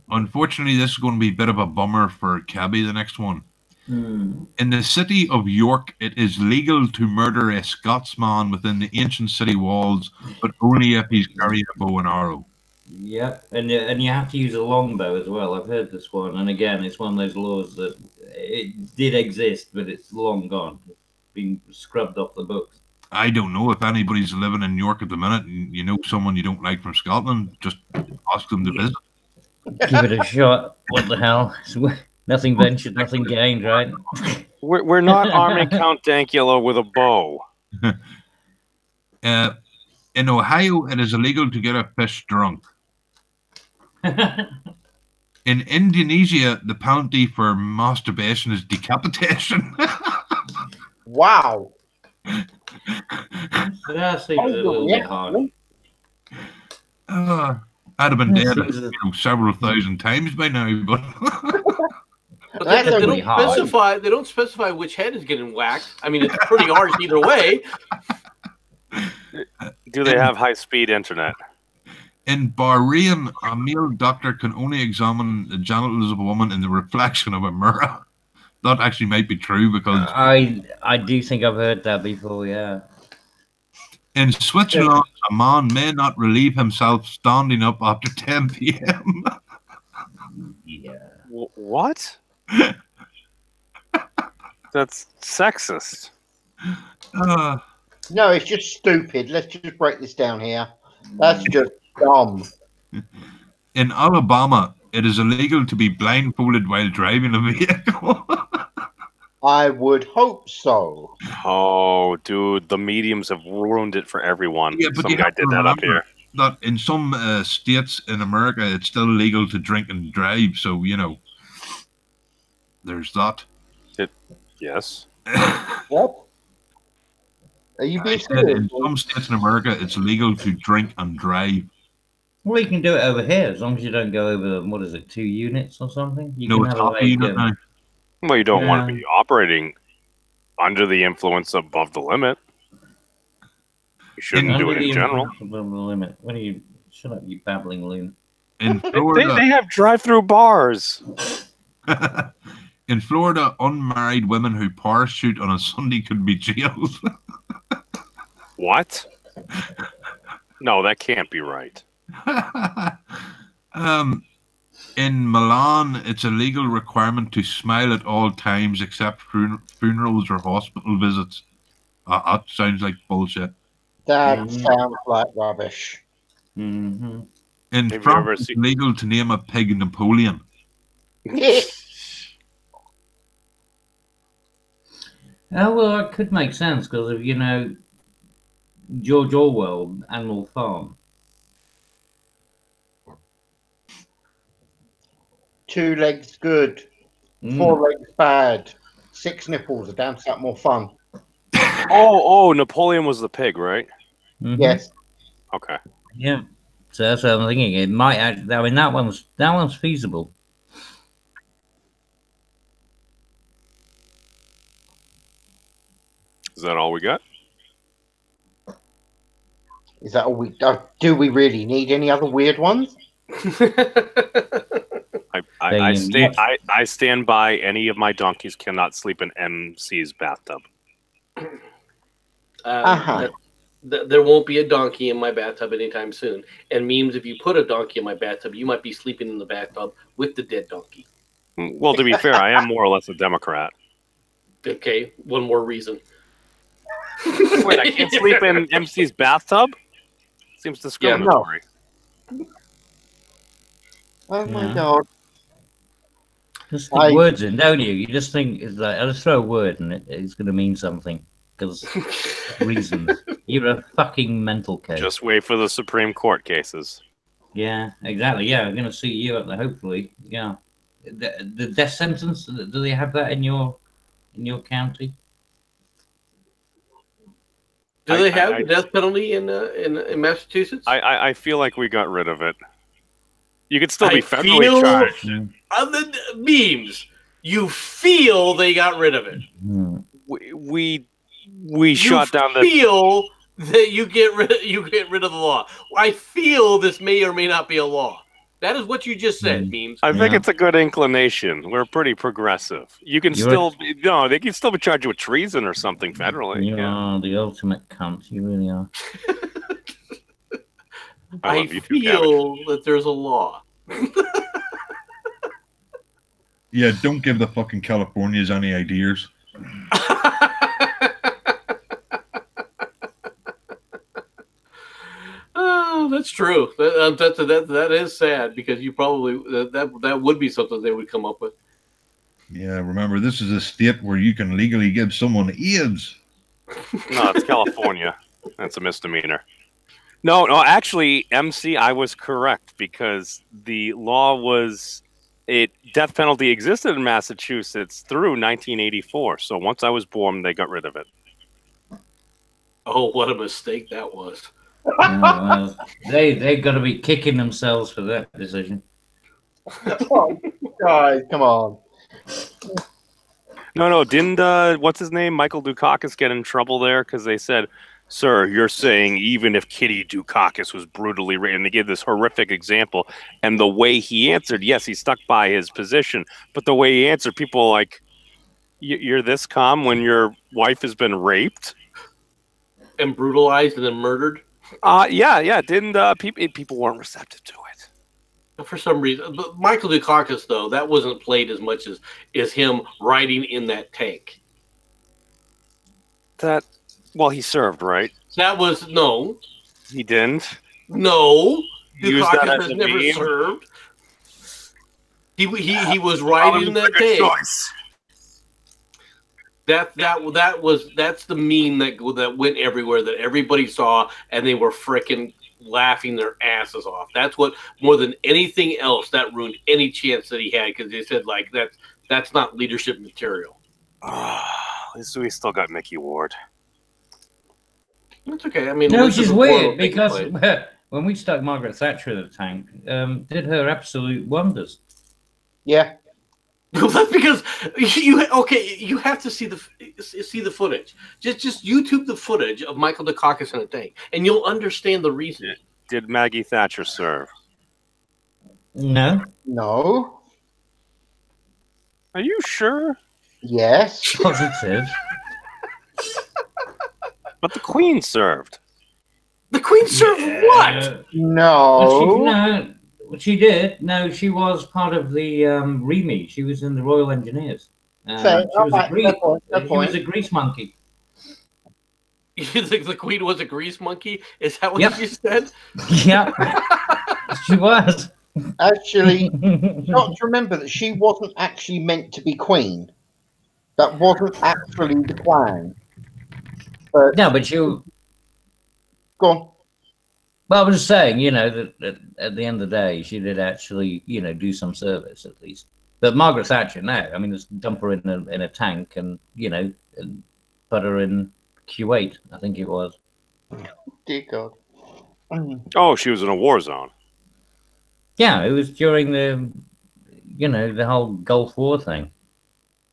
Unfortunately, this is going to be a bit of a bummer for Cabby, the next one. Hmm. In the city of York, it is legal to murder a Scotsman within the ancient city walls, but only if he's carrying a bow and arrow. Yep, and you have to use a longbow as well. I've heard this one, and again, it's one of those laws that it did exist, but it's long gone, been scrubbed off the books. I don't know if anybody's living in York at the minute and you know someone you don't like from Scotland, just ask them to visit. Give it a shot. What the hell? Nothing ventured, nothing gained, right? We're not arming Count Dankula with a bow. In Ohio, it is illegal to get a fish drunk. In Indonesia, the penalty for masturbation is decapitation. Wow. That seems a little bit hard. I'd have been dead several thousand times by now, but But That's they really don't hard. specify. They don't specify which head is getting whacked. I mean, it's pretty harsh either way. Do they have high-speed internet? in Bahrain, a male doctor can only examine the genitals of a woman in the reflection of a mirror. That actually might be true because I do think I've heard that before, yeah. in Switzerland, a man may not relieve himself standing up after 10 p.m. Yeah. What? That's sexist. Uh, No, it's just stupid. Let's just break this down here. That's just dumb. in Alabama, it is illegal to be blindfolded while driving a vehicle. I would hope so. Oh, dude, the mediums have ruined it for everyone. Yeah, but Some you guy have to did that up remember here. that in some states in America, it's still illegal to drink and drive. So, you know, there's that. Yes. What? Are you I being said serious? in some states in America, it's illegal to drink and drive. Well, you can do it over here as long as you don't go over, what is it, 2 units or something? You No, can it's have a half a unit now. Well, you don't want to Yeah. be operating under the influence above the limit. You shouldn't do it in general. Above the limit. When are you? Shut up, you babbling loon. In They Florida, have drive-through bars. in Florida, unmarried women who parachute on a Sunday could be jailed. What? No, that can't be right. In Milan, it's a legal requirement to smile at all times except funerals or hospital visits. That sounds like bullshit. That Mhm. sounds like rubbish. Mm-hmm. In Have you France, ever it's seen- legal to name a pig Napoleon. Oh, well, it could make sense because of, you know, George Orwell, Animal Farm. 2 legs good, Mm. 4 legs bad, 6 nipples a damn sight more fun. Oh, Napoleon was the pig, right? Mhm. Yes. Okay. Yeah. So that's what I'm thinking. It might. I mean, that one's feasible. Is that all we got? Is that all we do? We really need any other weird ones? I stand by. Any of my donkeys cannot sleep in MC's bathtub. There won't be a donkey in my bathtub anytime soon. And memes, if you put a donkey in my bathtub, you might be sleeping in the bathtub with the dead donkey. Well, to be fair, I am more or less a Democrat. Okay, one more reason. Wait, I can't sleep in MC's bathtub? Seems discriminatory. Oh my Yeah. god. Just stick words in, don't you? You just think it's like, I'll just throw a word and it's going to mean something because reasons. You're a fucking mental case. Just wait for the Supreme Court cases. Yeah, exactly. Yeah, I'm going to see you up there. Hopefully, yeah. The death sentence. Do they have that in your county? Do they have the death penalty in Massachusetts? I feel like we got rid of it. You could still be I federally feel- charged. On the memes, you feel they got rid of it. We You shot down the. feel that you get rid of the law. I feel this may or may not be a law. That is what you just said, memes. I think Yeah. it's a good inclination. We're pretty progressive. You can they can still be charged with treason or something federally. You Yeah. are the ultimate cunt. You really are. I I love you too, feel that there's a law. Yeah, don't give the fucking Californians any ideas. Oh, that's true. That is sad because you probably that would be something they would come up with. Yeah, remember, this is a state where you can legally give someone AIDS. No, it's California. That's a misdemeanor. No, actually, MC, I was correct because the law was death penalty existed in Massachusetts through 1984. So once I was born, they got rid of it. Oh, what a mistake that was. Well, they've got to be kicking themselves for that decision. Oh, guys, come on. No, didn't what's his name, Michael Dukakis, get in trouble there because they said, "Sir, you're saying even if Kitty Dukakis was brutally raped," and they gave this horrific example, and the way he answered, yes, he stuck by his position, but the way he answered, people were like, "You're this calm when your wife has been raped and brutalized and then murdered." Yeah. Didn't people weren't receptive to it? For some reason, but Michael Dukakis, though, that wasn't played as much as him riding in that tank. That, well, he served, right? That was no. He didn't. No, Use that Dukakis as has a never meme. served. He was riding that tank. That's the meme that went everywhere that everybody saw, and they were frickin' laughing their asses off. That's what, more than anything else, that ruined any chance that he had, because they said like that's not leadership material. At least we still got Mickey Ward. That's okay. I mean, No, Elizabeth which is Warren weird will take because the place. when we stuck Margaret Thatcher in the tank, did her absolute wonders. Yeah. That's because you have to see the footage. Just YouTube the footage of Michael Dukakis in a tank, and you'll understand the reason. Did Maggie Thatcher serve? No, No. Are you sure? Yes. positive. But the Queen served. The Queen served what? No. She did. No, she was part of the REME. She was in the Royal Engineers. Fair. She was a Alright, grease. fair point, fair She point. was a grease monkey. You think the Queen was a grease monkey? Is that what Yep. you said? Yeah, she was. Actually, not to remember that she wasn't actually meant to be queen. That wasn't actually the plan. But No, but go on. Well, I was just saying, that at the end of the day, she did actually, do some service at least. But Margaret Thatcher, no. I mean, just dump her in a tank and, and put her in Kuwait, I think it was. Dear God. Oh, she was in a war zone. Yeah, it was during the whole Gulf War thing.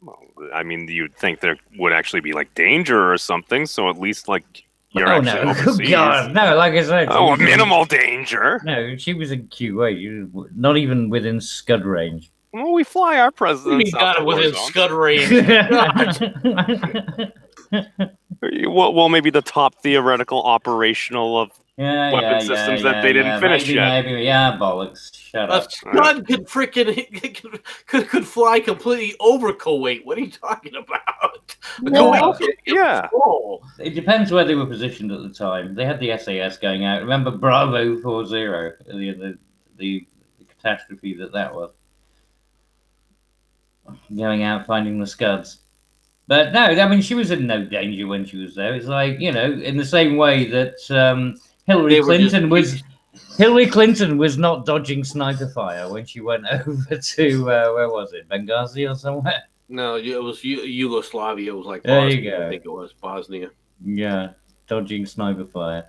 Well, I mean, you'd think there would actually be like danger or something, so at least like you're Oh, actually no. overseas. God, no, like I said. Oh, she was minimal danger. No, she was in Kuwait, not even within Scud range. Well, we fly our presidents You out got to it war within zones. scud range. Well, maybe the top theoretical operational of weapon systems that they didn't finish maybe, yet. Maybe, yeah, bollocks. Shut A up. scud could freaking could fly completely over Kuwait. What are you talking about? Well, Kuwait, yeah. Oh, It depends where they were positioned at the time. They had the SAS going out. Remember Bravo 40, the catastrophe that was. Going out finding the scuds. But no, I mean, she was in no danger when she was there. It's like, in the same way that Hillary Clinton was not dodging sniper fire when she went over to, where was it, Benghazi or somewhere? no, it was Yugoslavia. It was like There Bosnia. you go. I think it was Bosnia. Yeah, dodging sniper fire.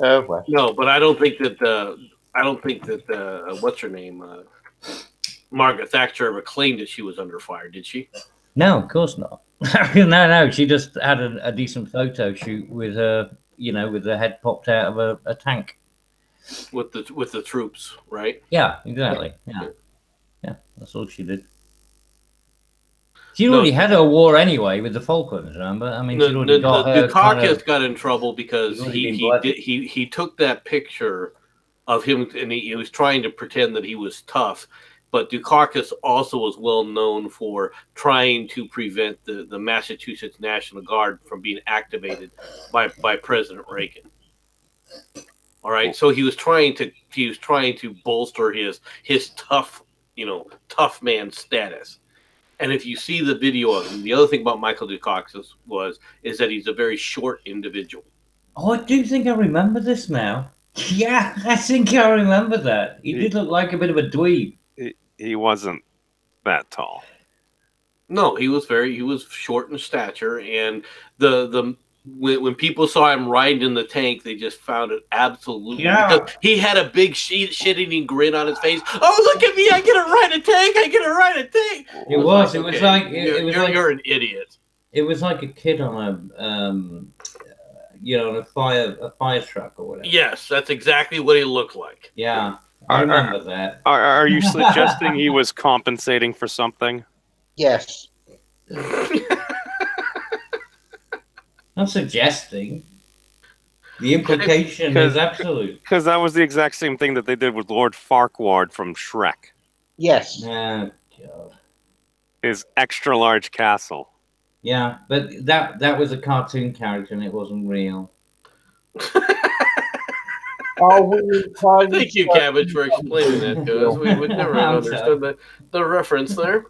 Oh, well. No, but I don't think that what's her name, Margaret Thatcher ever claimed that she was under fire. Did she? No, of course not. No. She just had a decent photo shoot with her, with her head popped out of a tank. With the troops, right? Yeah, exactly. Yeah, that's all she did. She already had a war anyway with the Falklands. Remember? I mean, she'd already got her. Dukakis got in trouble because He's already been he took that picture of him and he was trying to pretend that he was tough. But Dukakis also was well known for trying to prevent the Massachusetts National Guard from being activated by President Reagan. All right, so he was trying to bolster his tough man status. And if you see the video of him, the other thing about Michael Dukakis is that he's a very short individual. Oh, I do think I remember this now. Yeah, I think I remember that. He did look like a bit of a dweeb. He wasn't that tall. No, he was short in stature, and when people saw him riding in the tank, they just found it absolutely. Yeah. Because he had a big shit-eating grin on his face. Oh, look at me! I get to ride a tank! I get to ride a tank! It was like you're an idiot. It was like a kid on on a fire truck or whatever. Yes, that's exactly what he looked like. Yeah, I remember that. Are you suggesting he was compensating for something? Yes. Not suggesting. The implication is absolute. Because that was the exact same thing that they did with Lord Farquaad from Shrek. Yes. Oh, God. His extra large castle. Yeah, but that was a cartoon character and it wasn't real. Oh, we entirely Thank you, Cabbage, for explaining that to us. We would never have I'm sorry. understood the reference there.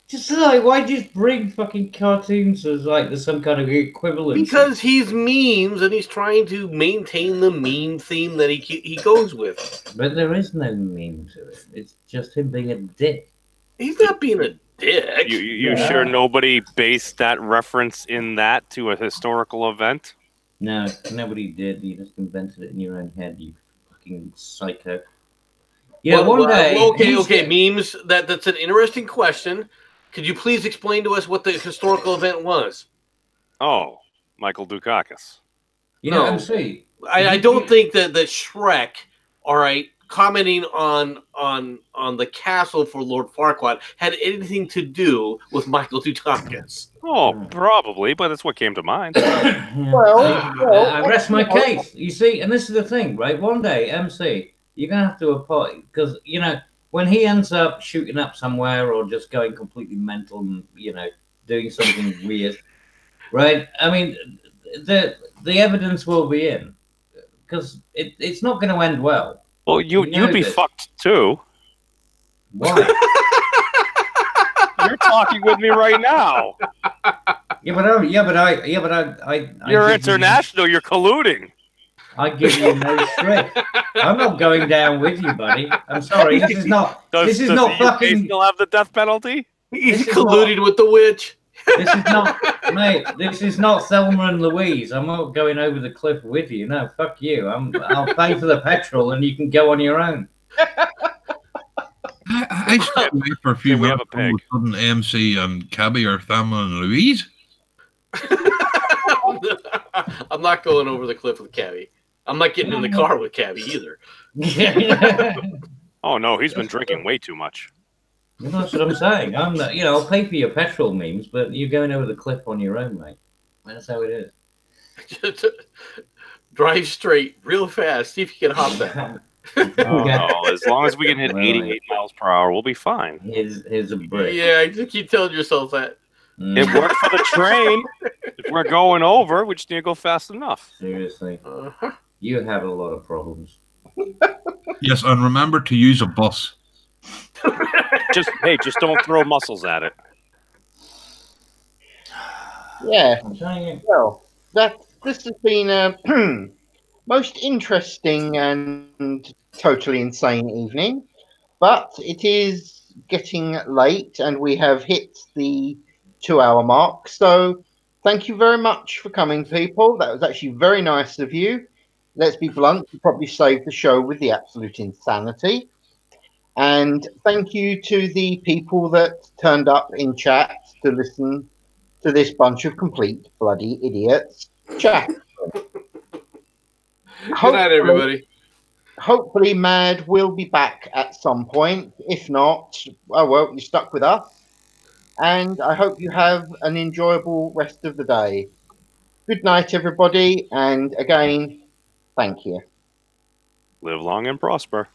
Just like, why just bring fucking cartoons as like there's some kind of equivalent? Because he's memes and he's trying to maintain the meme theme that he goes with. But there is no meme to it. It's just him being a dick. He's not being a dick. You sure nobody based that reference in that to a historical event? No, nobody did. You just invented it in your own head, you fucking psycho. Yeah, Well, one day. Okay, memes. That's an interesting question. Could you please explain to us what the historical event was? Oh, Michael Dukakis. You know, No. MC. I don't think that Shrek, all right, commenting on the castle for Lord Farquaad had anything to do with Michael Dukakis. Oh, probably, but that's what came to mind. Well, I rest my case. You see, and this is the thing, right? One day, MC, you're gonna have to apologize because you know when he ends up shooting up somewhere or just going completely mental and doing something weird, right? I mean, the evidence will be in because it's not going to end well. Well, you'd be fucked too. Why? You're talking with me right now. You're international. You're colluding. I give you no shit. I'm not going down with you, buddy. I'm sorry. This is not. Does this is the not UK fucking. still have the death penalty? He's colluding with the witch. This is not, mate. This is not Thelma and Louise. I'm not going over the cliff with you. No, fuck you. I'll pay for the petrol, and you can go on your own. I stayed away for a few we have minutes. a pig. All of a sudden, MC and Cabby are Thelma and Louise. I'm not going over the cliff with Cabby. I'm not getting in the car with Cabby either. Oh no, he's been drinking way too much. Well, that's what I'm saying. I'm not, I'll pay for your petrol memes, but you're going over the cliff on your own, mate. That's how it is. Just drive straight, real fast. See if you can hop that. Oh, no, as long as we can hit Well, 88 miles per hour, we'll be fine. Here's a brick. Yeah, I just keep telling yourself that. It worked for the train. If we're going over, we just need to go fast enough. Seriously, Uh-huh. you have a lot of problems. Yes, and remember to use a bus. Just don't throw muscles at it. Yeah. I'm telling you. Well, this has been a most interesting and totally insane evening, but it is getting late and we have hit the 2-hour mark. So thank you very much for coming, people. That was actually very nice of you. Let's be blunt, you probably saved the show with the absolute insanity. And thank you to the people that turned up in chat to listen to this bunch of complete bloody idiots chat. Good night, everybody. Hopefully, Mad will be back at some point. If not, oh well, you're stuck with us. And I hope you have an enjoyable rest of the day. Good night, everybody. And again, thank you. Live long and prosper.